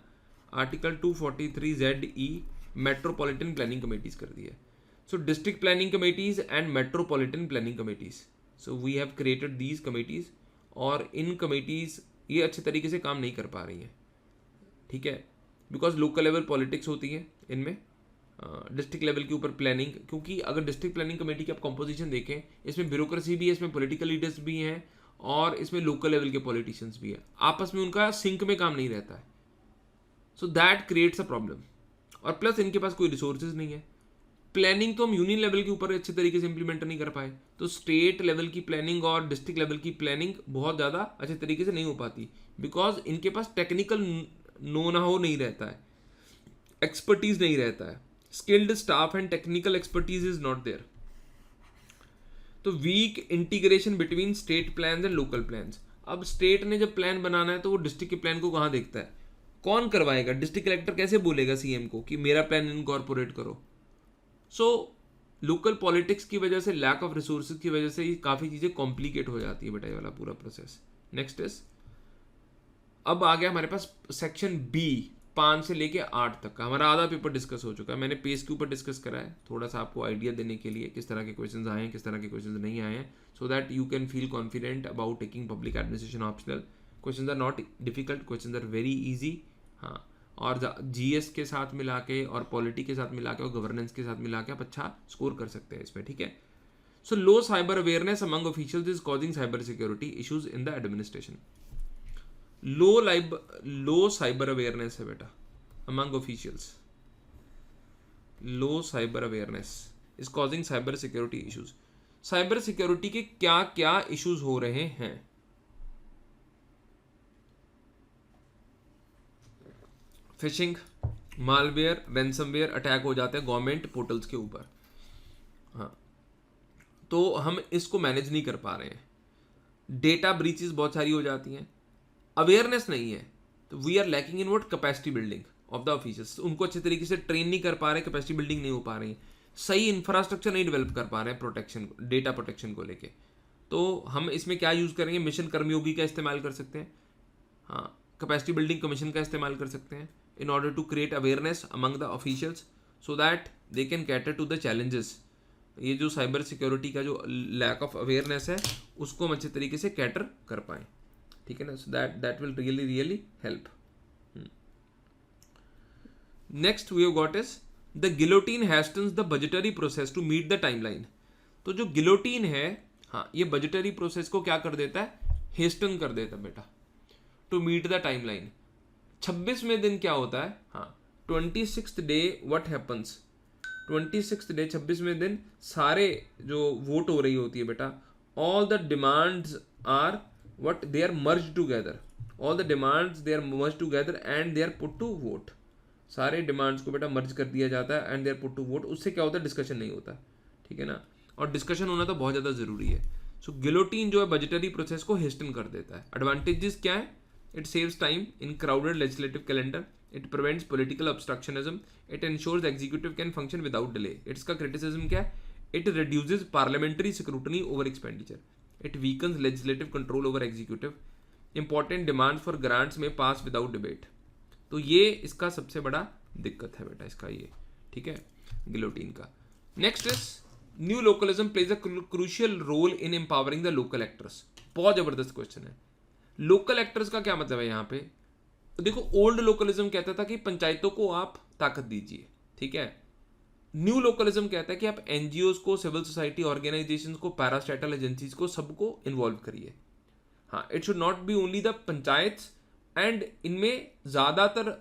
Article 243 ZE metropolitan planning committees कर दी है। So district planning committees and metropolitan planning committees, so we have created these committees, और इन कमेटीज ये अच्छे तरीके से काम नहीं कर पा रही हैं, ठीक है, बिकॉज लोकल लेवल पॉलिटिक्स होती है इनमें, डिस्ट्रिक्ट लेवल के ऊपर प्लानिंग। क्योंकि अगर डिस्ट्रिक्ट प्लानिंग कमेटी की आप कंपोजिशन देखें, इसमें ब्यूरोक्रेसी भी है, इसमें पॉलिटिकल लीडर्स भी हैं, और इसमें लोकल लेवल के पॉलिटिशियंस भी है, आपस में उनका सिंक में काम नहीं रहता है। So that creates a problem, और प्लस इनके पास कोई रिसोर्सेज नहीं है। प्लानिंग तो हम यूनियन लेवल के ऊपर अच्छे तरीके से इंप्लीमेंट नहीं कर पाए, तो स्टेट लेवल की प्लानिंग और डिस्ट्रिक्ट लेवल की प्लानिंग बहुत ज़्यादा अच्छे तरीके से नहीं हो पाती, बिकॉज इनके पास टेक्निकल नो हाउ नहीं रहता है, एक्सपर्टीज नहीं रहता है, skilled staff and technical expertise is not there. तो weak integration between state plans and local plans. अब स्टेट ने जब प्लान बनाना है तो वो डिस्ट्रिक्ट के प्लान को कहाँ देखता है? कौन करवाएगा? डिस्ट्रिक्ट कलेक्टर कैसे बोलेगा CM को कि मेरा प्लान इनकॉर्पोरेट करो? सो लोकल पॉलिटिक्स की वजह से, लैक ऑफ रिसोर्सेज की वजह से ये काफ़ी चीज़ें कॉम्प्लिकेट हो जाती है बेटा, ये वाला पूरा प्रोसेस। नेक्स्ट इज, अब आ गया हमारे पास सेक्शन B 5 से लेके 8 तक का। हमारा आधा पेपर डिस्कस हो चुका है, मैंने पेज के ऊपर डिस्कस करा है, थोड़ा सा आपको आइडिया देने के लिए किस तरह के क्वेश्चंस आए हैं, किस तरह के क्वेश्चंस नहीं आए हैं, so that you can feel confident about taking public administration optional. Questions are not difficult, questions are very easy. हाँ, और GS के साथ मिला के और पॉलिटी के साथ मिला के और गवर्नेंस के साथ मिला के आप अच्छा स्कोर कर सकते हैं इसमें, ठीक है। So low cyber awareness among officials is causing cyber security issues in the administration. Low cyber awareness है बेटा among officials. Low cyber awareness is causing cyber security issues. Cyber security के क्या क्या इश्यूज हो रहे हैं? फिशिंग, मालवेयर, रैंसमवेयर अटैक हो जाते हैं गवर्नमेंट पोर्टल्स के ऊपर। हाँ, तो हम इसको मैनेज नहीं कर पा रहे हैं। डेटा ब्रीचेस बहुत सारी हो जाती हैं, अवेयरनेस नहीं है। तो we are lacking in what, capacity building of the officers. उनको अच्छे तरीके से ट्रेन नहीं कर पा रहे, कैपेसिटी बिल्डिंग नहीं हो पा रही, सही इंफ्रास्ट्रक्चर नहीं डेवलप कर पा रहे हैं प्रोटेक्शन, डेटा प्रोटेक्शन को लेके। तो हम इसमें क्या यूज़ करेंगे, मिशन कर्मयोगी का इस्तेमाल कर सकते हैं, हाँ, कैपेसिटी बिल्डिंग कमीशन का इस्तेमाल कर सकते हैं in order to create awareness among the officials so that they can cater to the challenges. ये जो साइबर सिक्योरिटी का जो लैक ऑफ अवेयरनेस है उसको हम अच्छे तरीके से कैटर कर पाएँ, ठीक है ना। So that will really help. Next we have got is the guillotine hastens the budgetary process to meet the timeline. तो जो गिलोटीन है, हाँ, ये बजटरी प्रोसेस को क्या कर देता है, हेस्टन कर देता है बेटा, टू मीट द टाइमलाइन। 26वें दिन क्या होता है, हाँ, 26th day what happens, 26th day 26वें दिन सारे जो वोट हो रही होती है बेटा, all the demands are what, they are merge together, all the demands they are merge together and they are put to vote. सारे डिमांड्स को बेटा मर्ज कर दिया जाता है and they are put to vote. उससे क्या होता है, डिस्कशन नहीं होता, ठीक है ना, और डिस्कशन होना तो बहुत ज़्यादा ज़रूरी है। सो गिलोटीन जो है बजटरी प्रोसेस को हेस्टन कर देता है। एडवांटेजेस क्या है, it saves time in crowded legislative calendar, it prevents political obstructionism, it ensures executive can function without delay. इसका क्रिटिसिज्म क्या है, it reduces parliamentary scrutiny over expenditure, it weakens legislative control over executive, important demand for grants में pass without debate. तो ये इसका सबसे बड़ा दिक्कत है बेटा इसका, ये ठीक है गिलोटीन का। Next is new localism plays a crucial role in empowering the local actors. बहुत जबरदस्त क्वेश्चन है। लोकल एक्टर्स का क्या मतलब है यहाँ पे, देखो ओल्ड लोकलिज्म कहता था कि पंचायतों को आप ताकत दीजिए, ठीक है। न्यू लोकलिज्म कहता है कि आप एनजीओज को, सिविल सोसाइटी ऑर्गेनाइजेशंस को, पैरास्टेटल एजेंसीज को, सबको इन्वॉल्व करिए। हाँ, it should not be only the panchayats, and इनमें ज़्यादातर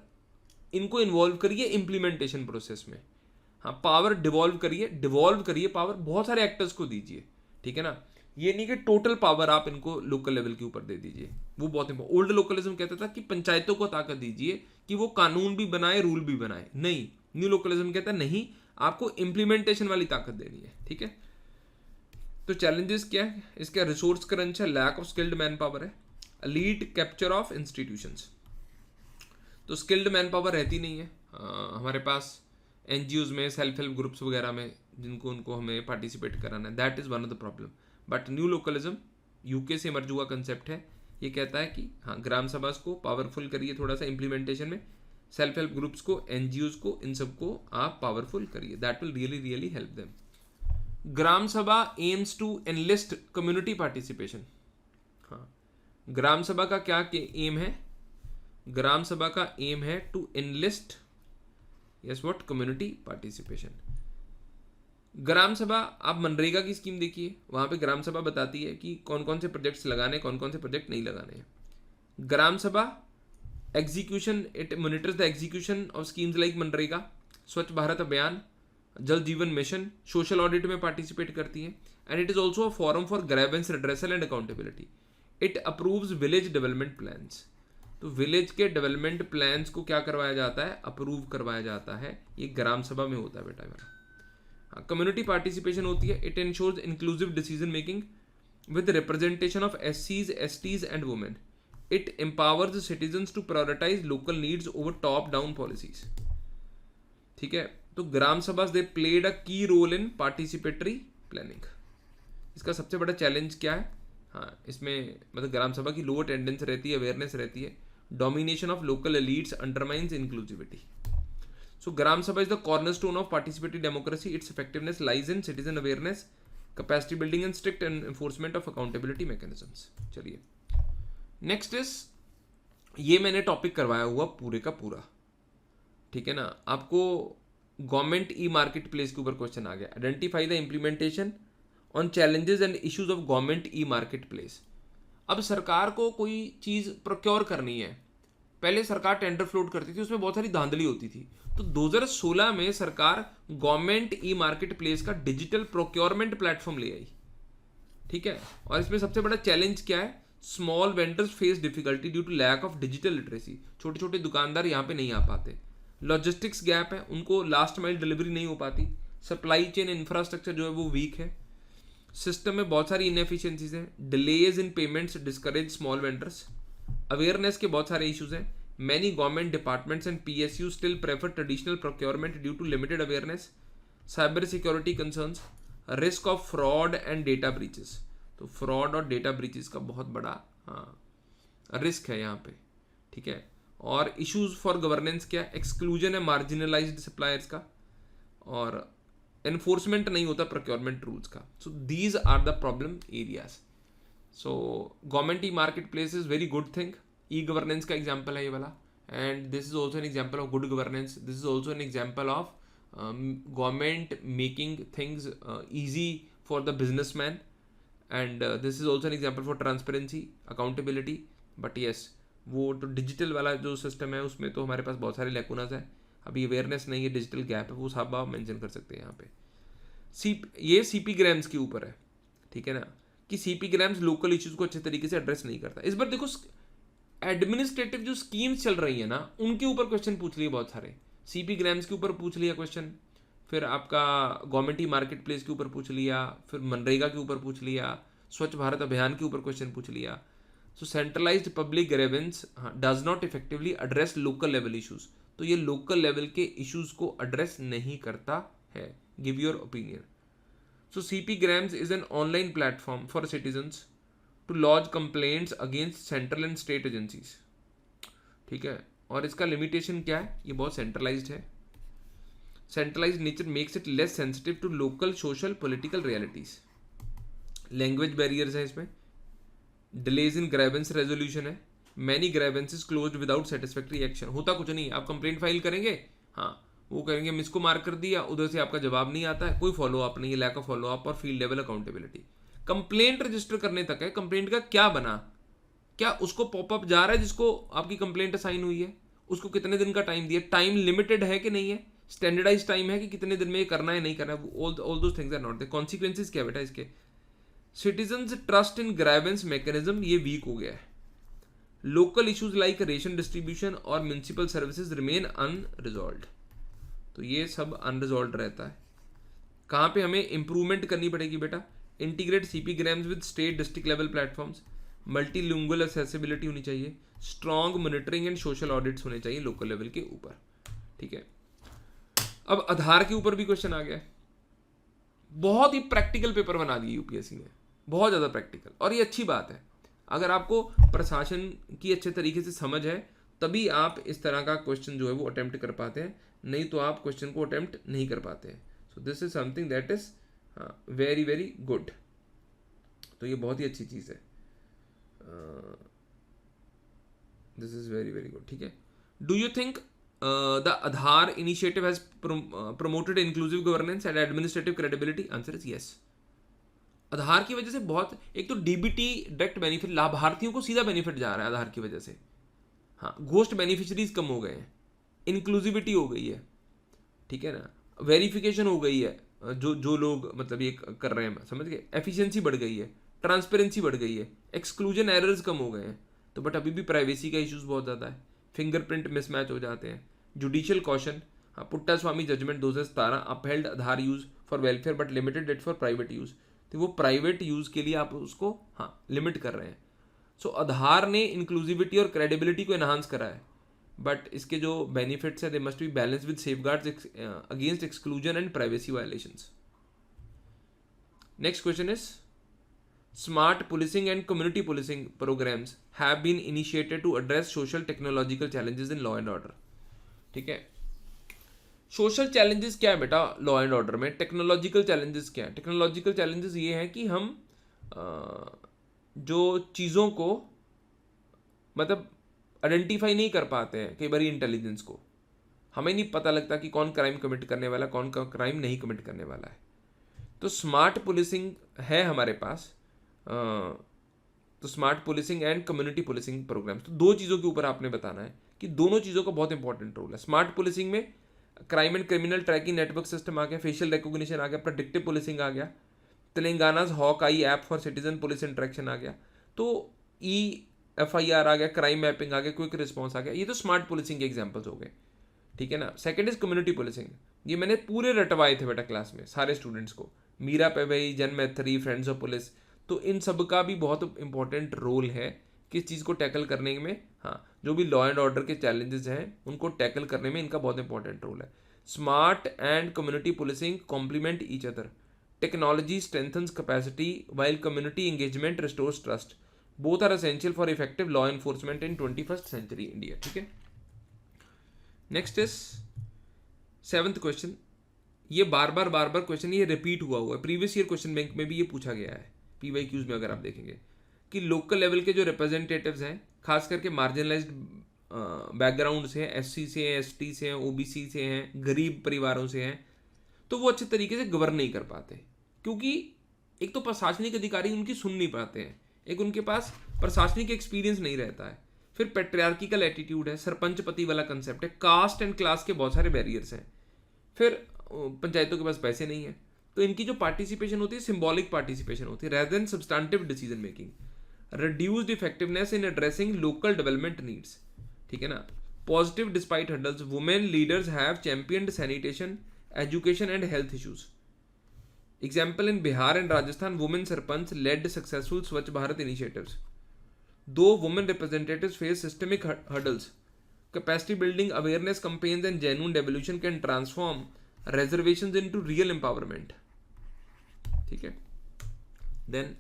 इनको इन्वॉल्व करिए इम्प्लीमेंटेशन प्रोसेस में। हाँ, पावर डिवॉल्व करिए पावर, बहुत सारे एक्टर्स को दीजिए, ठीक है ना। ये नहीं कि टोटल पावर आप इनको लोकल लेवल के ऊपर दे दीजिए, वो बहुत इंपॉर्टेंट। ओल्ड लोकलिज्म कहता था कि पंचायतों को ताकत दीजिए कि वो कानून भी बनाए, रूल भी बनाए, नहीं। न्यू लोकलिज्म कहता है नहीं, आपको इम्प्लीमेंटेशन वाली ताकत देनी है, ठीक है। तो चैलेंजेस क्या है इसका, रिसोर्स क्रंच है, lack of skilled man power है, लीड कैप्चर ऑफ इंस्टीट्यूशंस। तो स्किल्ड मैन पावर रहती नहीं है हमारे पास एनजीओज में, सेल्फ हेल्प ग्रुप्स वगैरह में, उनको हमें पार्टिसिपेट कराना है, that is one of the problem. But new localism UK से इमर्ज हुआ कंसेप्ट है, ये कहता है कि हाँ, ग्राम सभा को पावरफुल करिए थोड़ा सा इम्प्लीमेंटेशन में, सेल्फ हेल्प ग्रुप्स को, एनजीओज को, इन सबको आप पावरफुल करिए, that will really help them. Gram Sabha aims to enlist community participation. हाँ, ग्राम सभा का क्या एम है, ग्राम सभा का एम है to enlist yes what, community participation. Gram Sabha, आप मनरेगा की स्कीम देखिए, वहां पे ग्राम सभा बताती है कि कौन कौन से प्रोजेक्ट्स लगाने, कौन कौन से प्रोजेक्ट नहीं लगाने हैं। ग्राम सभा execution, it monitors the execution of schemes like MNREGA, स्वच्छ भारत अभियान, जल जीवन मिशन, सोशल ऑडिट में पार्टिसिपेट करती है, and it is also a forum for grievance redressal and accountability. It approves village development plans. तो विलेज के डेवलपमेंट प्लान्स को क्या करवाया जाता है, अप्रूव करवाया जाता है, ये ग्राम सभा में होता है बेटा मेरा। कम्युनिटी पार्टिसिपेशन होती है, it ensures inclusive decision making with representation of एससीज, STs and women. It empowers citizens to prioritise local needs over top down policies, ठीक है। तो ग्राम सभा दे प्लेड अ की रोल इन पार्टिसिपेटरी प्लानिंग। इसका सबसे बड़ा चैलेंज क्या है, हाँ, इसमें मतलब ग्राम सभा की लो अटेंडेंस रहती है, अवेयरनेस रहती है, domination of local elites undermines inclusivity. So Gram Sabha is the cornerstone of participatory democracy, its effectiveness lies in citizen awareness, capacity building and strict enforcement of accountability mechanisms. चलिए नेक्स्ट इज, ये मैंने topic करवाया हुआ पूरे का पूरा, ठीक है ना। आपको गवर्नमेंट ई मार्केट प्लेस के ऊपर क्वेश्चन आ गया, identify the implementation on challenges and issues of government e market place. अब सरकार को कोई चीज़ प्रोक्योर करनी है, पहले सरकार टेंडर फ्लोट करती थी, उसमें बहुत सारी धांधली होती थी। तो 2016 में सरकार गवर्नमेंट ई मार्केट प्लेस का डिजिटल प्रोक्योरमेंट प्लेटफॉर्म ले आई, ठीक है। और इसमें सबसे बड़ा चैलेंज क्या है, small vendors face difficulty due to lack of digital literacy. छोटे छोटे दुकानदार यहाँ पे नहीं आ पाते, लॉजिस्टिक्स गैप है, उनको लास्ट माइल डिलीवरी नहीं हो पाती, सप्लाई चेन इंफ्रास्ट्रक्चर जो है वो वीक है, सिस्टम में बहुत सारी इनएफिशिएंसीज हैं, delays in payments discourage small vendors, awareness के बहुत सारे इश्यूज हैं, Many government departments and PSU still prefer traditional procurement due to limited awareness, cyber security concerns, risk of fraud and data breaches. तो fraud और data breaches का बहुत बड़ा risk है यहाँ पे, ठीक है. और इश्यूज फॉर गवर्नेंस क्या, एक्सक्लूजन है मार्जिनलाइज्ड सप्लायर्स का, और एनफोर्समेंट नहीं होता प्रोक्योरमेंट रूल्स का. So these are the problem areas. So government e marketplace is very good thing. E governance का एग्जाम्पल है ये वाला, and this is also an example of good governance. This is also an example of government making things easy for the businessman, and this is also an example for transparency, accountability. But yes, वो तो digital वाला जो system है उसमें तो हमारे पास बहुत सारे लैकुनास है, अभी अवेयरनेस नहीं है, डिजिटल गैप है, वो सब आप मेंशन कर सकते हैं यहाँ पे. ये सीपी ग्राम्स के ऊपर है, ठीक है ना, कि सीपी ग्राम्स लोकल इश्यूज को अच्छे तरीके से एड्रेस नहीं करता. इस बार देखो एडमिनिस्ट्रेटिव जो स्कीम्स चल रही है ना उनके ऊपर क्वेश्चन पूछ लिए बहुत सारे. सीपी ग्राम्स के ऊपर पूछ लिया क्वेश्चन, फिर आपका गवर्नमेंट ई मार्केट प्लेस के ऊपर पूछ लिया, फिर मनरेगा के ऊपर पूछ लिया, स्वच्छ भारत अभियान के ऊपर क्वेश्चन पूछ लिया. So centralised public grievance does not effectively address local level issues. तो ये लोकल लेवल के इश्यूज को एड्रेस नहीं करता है. Give your opinion. So CPGRAMS is an online platform for citizens to lodge complaints against central and state agencies, ठीक है. और इसका लिमिटेशन क्या है, ये बहुत सेंट्रलाइज्ड है. Centralised nature makes it less sensitive to local social political realities. Language barriers है इसमें, डिलेज इन ग्रेवेंस रेजोल्यूशन है, many grievances closed without satisfactory action. होता कुछ नहीं, आप कंप्लेंट फाइल करेंगे, हाँ वो करेंगे मिस को मार्क कर दिया, उधर से आपका जवाब नहीं आता है, कोई फॉलो अप नहीं है, लैक ऑफ फॉलो अप और field level accountability. Complaint register करने तक है, कंप्लेंट का क्या बना, क्या उसको पॉपअप जा रहा है जिसको आपकी कंप्लेंट असाइन हुई है, उसको कितने दिन का टाइम दिया, टाइम लिमिटेड है कि नहीं है, स्टैंडर्डाइज टाइम है कि कितने दिन में ये करना है नहीं करना है, all those things are not there. Consequences क्या बेटा इसके. Citizens trust in grievance mechanism ये वीक हो गया है. Local issues like ration distribution और म्यूनिसिपल सर्विसेज रिमेन अनरिजॉल्व्ड. तो ये सब अनरिजॉल्व्ड रहता है. कहाँ पे हमें इंप्रूवमेंट करनी पड़ेगी बेटा, integrate CP grams with state district level platforms, multilingual accessibility होनी चाहिए, strong monitoring and social audits होने चाहिए लोकल लेवल के ऊपर, ठीक है. अब आधार के ऊपर भी क्वेश्चन आ गया है. बहुत ही प्रैक्टिकल पेपर बना दिए यूपीएससी ने, बहुत ज़्यादा प्रैक्टिकल, और ये अच्छी बात है. अगर आपको प्रशासन की अच्छे तरीके से समझ है तभी आप इस तरह का क्वेश्चन जो है वो अटेम्प्ट कर पाते हैं, नहीं तो आप क्वेश्चन को अटेम्प्ट नहीं कर पाते हैं. So this is something that is very very good. तो ये बहुत ही अच्छी चीज़ है, this is very very good, ठीक है. Do you think the Aadhaar initiative has promoted inclusive governance and administrative credibility? Answer is yes. Aadhaar की वजह से बहुत, एक तो डीबीटी डायरेक्ट बेनिफिट, लाभार्थियों को सीधा बेनिफिट जा रहा है आधार की वजह से. हाँ, घोस्ट बेनिफिशरीज कम हो गए हैं, इंक्लूसिविटी हो गई है, ठीक है ना, वेरिफिकेशन हो गई है, जो लोग मतलब ये कर रहे हैं, समझ गए, एफिशिएंसी बढ़ गई है, ट्रांसपेरेंसी बढ़ गई है, एक्सक्लूजन एरर्स कम हो गए हैं. तो बट अभी भी प्राइवेसी का इश्यूज बहुत ज़्यादा है, फिंगरप्रिंट मिसमैच हो जाते हैं. जुडिशियल कॉशन, हाँ, Puttaswamy judgement 2017 upheld Aadhaar use for welfare but limited it for private use. तो वो प्राइवेट यूज के लिए आप उसको हाँ लिमिट कर रहे हैं. सो आधार ने इंक्लूसिविटी और क्रेडिबिलिटी को एनहांस करा है, बट इसके जो बेनिफिट्स है they must be balance with safeguards against exclusion and privacy violations. Next question is smart policing and community policing programs have been initiated to address social technological challenges in law and order. ठीक है, social challenges क्या है बेटा law and order में, technological challenges क्या है. Technological challenges ये हैं कि हम जो चीज़ों को मतलब आइडेंटिफाई नहीं कर पाते हैं, कई बार इंटेलिजेंस को हमें नहीं पता लगता कि कौन क्राइम कमिट करने वाला, कौन क्राइम नहीं कमिट करने वाला है. तो स्मार्ट पुलिसिंग है हमारे पास, तो smart policing and community policing programs. तो दो चीज़ों के ऊपर आपने बताना है कि दोनों चीज़ों का बहुत इंपॉर्टेंट रोल है. स्मार्ट पुलिसिंग में crime and criminal tracking network system आ गया, फेशियल रिकॉग्निशन आ गया, प्रेडिक्टिव पुलिसिंग आ गया, Telangana hawk eye app for citizen police interaction आ गया, तो EFIR आ गया, क्राइम मैपिंग आ गया, क्विक रिस्पॉन्स आ गया. ये तो स्मार्ट पुलिसिंग के एग्जाम्पल्स हो गए, ठीक है ना. Second is community policing. ये मैंने पूरे रटवाए थे बेटा क्लास में सारे स्टूडेंट्स को, मीरा पे भाई, जन मैथरी, फ्रेंड्स ऑफ पुलिस. तो इन सब का भी बहुत इंपॉर्टेंट रोल है किस चीज़ को टैकल करने में, हाँ, जो भी लॉ एंड ऑर्डर के चैलेंजेस हैं उनको टैकल करने में इनका बहुत इंपॉर्टेंट रोल है. Smart and community policing complement each other. Technology strengthens capacity while community engagement restores trust. Both are essential for effective law enforcement in 21st century India. ठीक है. Next is 7th question. ये बार बार question ये repeat हुआ है, previous year question bank में भी ये पूछा गया है PYQs में. अगर आप देखेंगे कि लोकल लेवल के जो रिप्रेजेंटेटिव्स हैं, खास करके मार्जिनलाइज्ड बैकग्राउंड से हैं, SC से हैं, ST से हैं, OBC से हैं, गरीब परिवारों से हैं, तो वो अच्छे तरीके से गवर्न नहीं कर पाते, क्योंकि एक तो प्रशासनिक अधिकारी उनकी सुन नहीं पाते हैं, एक उनके पास प्रशासनिक एक्सपीरियंस नहीं रहता है, फिर पेट्रियार्किकल एटीट्यूड है, सरपंच पति वाला कंसेप्ट है, कास्ट एंड क्लास के बहुत सारे बैरियर्स हैं, फिर पंचायतों के पास पैसे नहीं है. तो इनकी जो पार्टिसिपेशन होती है सिंबॉलिक पार्टिसिपेशन होती है rather than substantive decision making. Reduced effectiveness in addressing local development needs. ठीक है ना. Positive despite hurdles, women leaders have championed sanitation, education and health issues. Example in Bihar and Rajasthan, women sarpanch led successful Swachh Bharat initiatives. Though women representatives face systemic hurdles, capacity building, awareness campaigns and genuine devolution can transform reservations into real empowerment. ठीक है. Then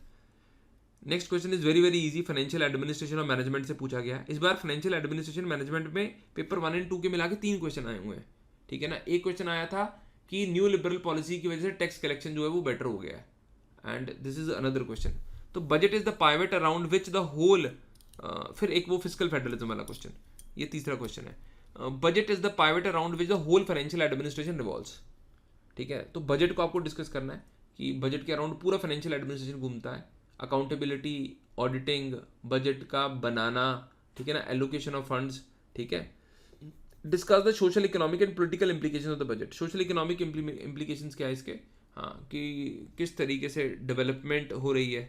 next question is very easy. Financial administration और management से पूछा गया. इस बार financial administration management में paper 1 and 2 के मिला के 3 क्वेश्चन आए हुए हैं. ठीक है ना. एक क्वेश्चन आया था कि न्यू लिबरल पॉलिसी की वजह से टैक्स कलेक्शन जो है वो बेटर हो गया है, and this is another question. तो budget is the pivot around which the whole, फिर एक वो फिस्कल फेडरलिज्म वाला क्वेश्चन, ये तीसरा क्वेश्चन है. Budget is the pivot around which the whole financial administration revolves. ठीक है. तो बजट को आपको डिस्कस करना है कि बजट के अराउंड पूरा फाइनेंशियल एडमिनिस्ट्रेशन घूमता है. अकाउंटेबिलिटी, ऑडिटिंग, बजट का बनाना, ठीक है ना, एलोकेशन ऑफ फंड्स. ठीक है. Discuss the social economic and political implication of the budget. Social economic implications क्या है इसके, हाँ, कि किस तरीके से डेवलपमेंट हो रही है.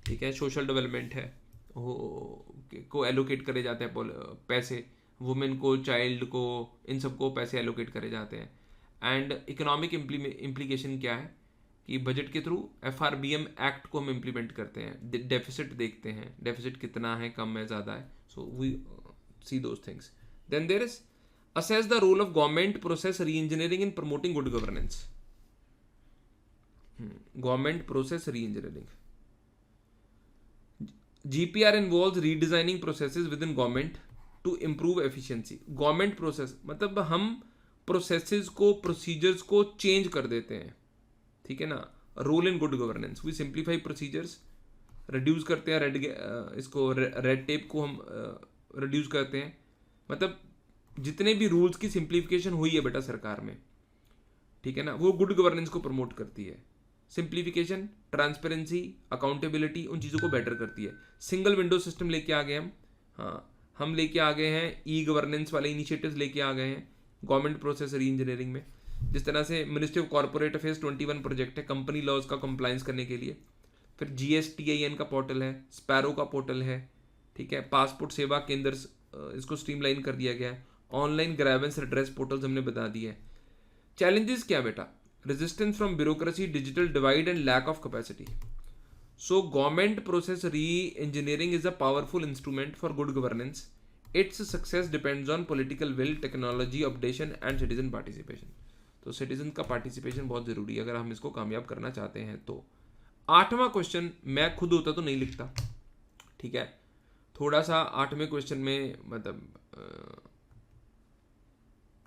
ठीक है. सोशल डेवलपमेंट है को एलोकेट करे जाते हैं पैसे, वुमेन को, चाइल्ड को, इन सबको पैसे एलोकेट करे जाते हैं. एंड इकोनॉमिक इम्प्लीकेशन क्या है कि बजट के थ्रू FRBM एक्ट को हम इम्प्लीमेंट करते हैं, डेफिसिट देखते हैं, डेफिसिट कितना है, कम है, ज़्यादा है. So we see those things. Then there is assess the role of government process re-engineering in promoting good governance. Government process re-engineering. GPR involves redesigning processes within government to improve efficiency. Government process मतलब हम processes को, procedures को change कर देते हैं. ठीक है ना. Role in good governance. We simplify procedures, reduce करते हैं इसको red tape को हम reduce करते हैं. मतलब जितने भी रूल्स की सिंप्लीफिकेशन हुई है बेटा सरकार में, ठीक है ना, वो गुड गवर्नेंस को प्रमोट करती है. सिंप्लीफिकेशन, ट्रांसपेरेंसी, अकाउंटेबिलिटी, उन चीज़ों को बेटर करती है. सिंगल विंडो सिस्टम लेके आ गए हम, हाँ, हम लेके आ गए हैं ई गवर्नेंस वाले इनिशिएटिव्स लेके आ गए हैं गवर्नमेंट प्रोसेस री इंजीनियरिंग में. जिस तरह से ministry of corporate affairs 21 project है कंपनी लॉज का कंप्लायंस करने के लिए. फिर GSTIN का पोर्टल है, स्पैरो का पोर्टल है. ठीक है. पासपोर्ट सेवा केंद्र, इसको स्ट्रीमलाइन कर दिया गया है. ऑनलाइन ग्रेवेंस रिड्रेस पोर्टल्स हमने बता दिए हैं. चैलेंजेस क्या बेटा, resistance from bureaucracy, digital divide and lack of capacity. So government process reengineering is a powerful instrument for good governance. Its success depends on political will, technology updation and citizen participation. तो citizen का participation बहुत जरूरी है अगर हम इसको कामयाब करना चाहते हैं. तो 8वां क्वेश्चन मैं खुद होता तो नहीं लिखता. ठीक है. थोड़ा सा 8वें क्वेश्चन में मतलब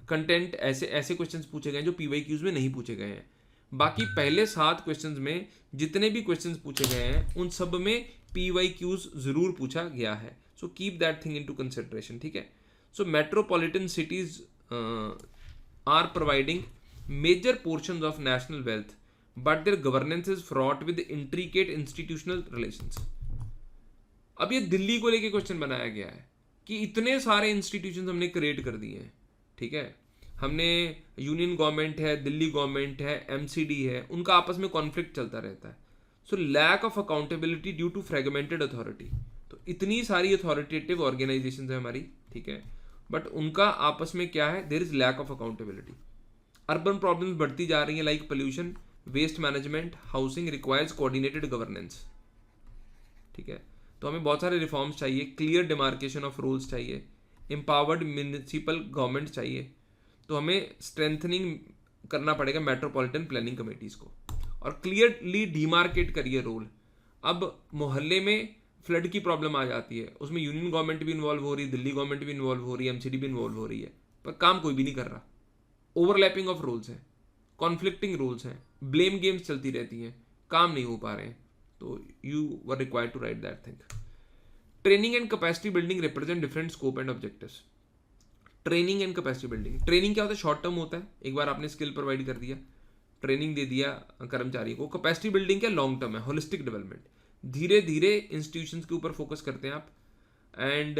कंटेंट ऐसे क्वेश्चंस पूछे गए हैं जो PYQs में नहीं पूछे गए हैं. बाकी पहले 7 क्वेश्चंस में जितने भी क्वेश्चंस पूछे गए हैं उन सब में PYQs जरूर पूछा गया है. So keep that thing into consideration. ठीक है. So metropolitan cities are providing major portions of national wealth but their governance is fraught with intricate institutional relations. अब ये दिल्ली को लेके क्वेश्चन बनाया गया है कि इतने सारे इंस्टीट्यूशंस हमने क्रिएट कर दिए हैं. ठीक है. हमने यूनियन गवर्नमेंट है, दिल्ली गवर्नमेंट है, MCD है, उनका आपस में कॉन्फ्लिक्ट चलता रहता है. So lack of accountability due to fragmented authority. तो इतनी सारी अथॉरिटेटिव ऑर्गेनाइजेशंस है हमारी. ठीक है. बट उनका आपस में क्या है, there is lack of accountability. Urban problems बढ़ती जा रही हैं like pollution, waste management, housing requires coordinated governance. ठीक है. तो हमें बहुत सारे रिफॉर्म्स चाहिए, क्लियर डिमार्केशन ऑफ रोल्स चाहिए, एम्पावर्ड म्यूनिसिपल गवर्नमेंट चाहिए। तो हमें स्ट्रेंथनिंग करना पड़ेगा मेट्रोपॉलिटन प्लानिंग कमेटीज़ को, और क्लियरली डिमार्केट करिए रोल। अब मोहल्ले में फ्लड की प्रॉब्लम आ जाती है, उसमें यूनियन गवर्नमेंट भी इन्वॉल्व हो रही है, दिल्ली गवर्नमेंट भी इन्वॉल्व हो रही है, एमसीडी भी इन्वॉल्व हो रही है, पर काम कोई भी नहीं कर रहा। ओवरलैपिंग ऑफ रोल्स है, कॉन्फ्लिक्टिंग रोल्स हैं, ब्लेम गेम्स चलती रहती हैं, काम नहीं हो पा रहे हैं। तो you were required to write that thing. Training and capacity building represent different scope and objectives. Training and capacity building, training क्या होता है? शॉर्ट टर्म होता है, एक बार आपने स्किल प्रोवाइड कर दिया, ट्रेनिंग दे दिया कर्मचारी को। कैपेसिटी बिल्डिंग क्या? लॉन्ग टर्म है, होलिस्टिक डेवलपमेंट, धीरे धीरे इंस्टीट्यूशंस के ऊपर फोकस करते हैं आप, एंड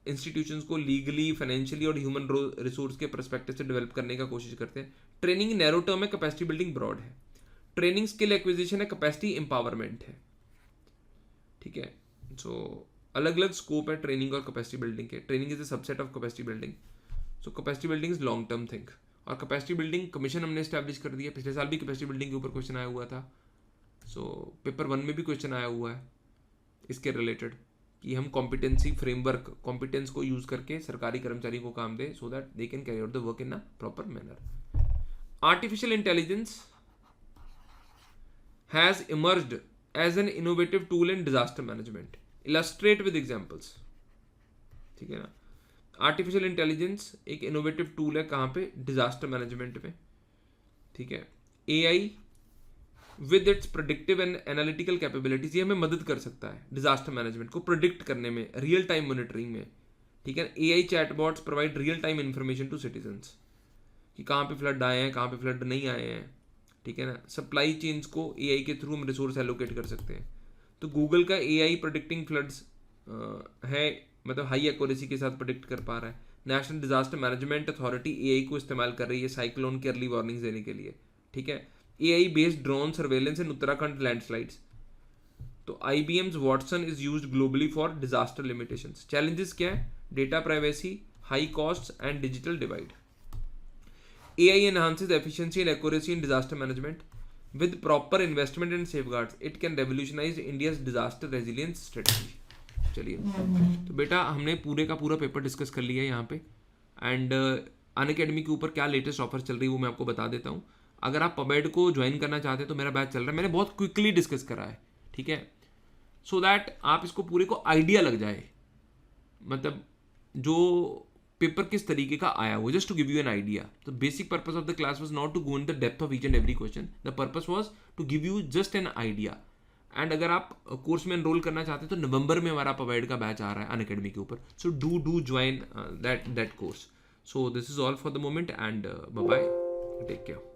इंस्टीट्यूशंस को लीगली, फाइनेंशियली और ह्यूमन रिसोर्स के परस्पेक्टिव से डेवलप करने का कोशिश करते हैं। ट्रेनिंग नैरो टर्म है, कैपेसिटी बिल्डिंग ब्रॉड है। ट्रेनिंग स्किल एक्विजिशन है, कैपेसिटी एम्पावरमेंट है। ठीक है, सो अलग अलग स्कोप है ट्रेनिंग और कैपेसिटी बिल्डिंग के। Training is a subset of capacity building. So capacity building is long term thing. और कैपेसिटी बिल्डिंग कमीशन हमने स्टैब्लिश कर दिया, पिछले साल भी कैपेसिटी बिल्डिंग के ऊपर क्वेश्चन आया हुआ था। सो पेपर 1 में भी क्वेश्चन आया हुआ है इसके रिलेटेड, कि हम कॉम्पिटेंसी फ्रेमवर्क, कॉम्पिटेंस को यूज करके सरकारी कर्मचारी को काम दे, so that they can carry out the work in a proper manner. Artificial intelligence has emerged as an innovative tool in disaster management. Illustrate with examples. ठीक है ना, आर्टिफिशियल इंटेलिजेंस एक इनोवेटिव टूल है, कहाँ पे? डिजास्टर मैनेजमेंट में। ठीक है, AI with its predictive and analytical capabilities, ये हमें मदद कर सकता है डिजास्टर मैनेजमेंट को प्रोडिक्ट करने में, रियल टाइम मॉनिटरिंग में। ठीक है, AI chatbots provide real time information to citizens, कि कहाँ पे फ्लड आए हैं, कहाँ पे फ्लड नहीं आए हैं। ठीक है ना, सप्लाई चेन्स को एआई के थ्रू हम रिसोर्स एलोकेट कर सकते हैं। तो गूगल का एआई प्रोडिक्टिंग फ्लड्स है, मतलब हाई एक्यूरेसी के साथ प्रोडिक्ट कर पा रहा है। National disaster management authority AI को इस्तेमाल कर रही है साइक्लोन के अर्ली वार्निंग्स देने के लिए। ठीक है, एआई बेस्ड ड्रोन सर्वेलेंस इन उत्तराखंड लैंडस्लाइड्स। तो IBM's Watson is used globally for disaster limitations. Challenges क्या है? Data privacy, high costs and digital divide. AI enhances efficiency and accuracy in disaster management. With proper investment and safeguards, it can revolutionize India's disaster resilience strategy. चलिए, तो बेटा हमने पूरे का पूरा paper discuss कर लिया है यहाँ पे, एंड अनअकैडमी के ऊपर क्या लेटेस्ट ऑफर चल रही है वो मैं आपको बता देता हूँ। अगर आप पबेड को ज्वाइन करना चाहते हैं तो मेरा बैच चल रहा है, मैंने बहुत क्विकली डिस्कस करा है। ठीक है, सो दैट आप इसको पूरे को आइडिया लग जाए, मतलब जो पेपर किस तरीके का आया हुआ, just to give you an idea. तो basic purpose of the class was not to go in the depth of each and every question, the purpose was to give you just an idea. And अगर आप course में enrol करना चाहते हैं तो नवंबर में हमारा पवेड का बैच आ रहा है अनअकैडमी के ऊपर, so do join that course. So this is all for the moment, and bye bye, take care.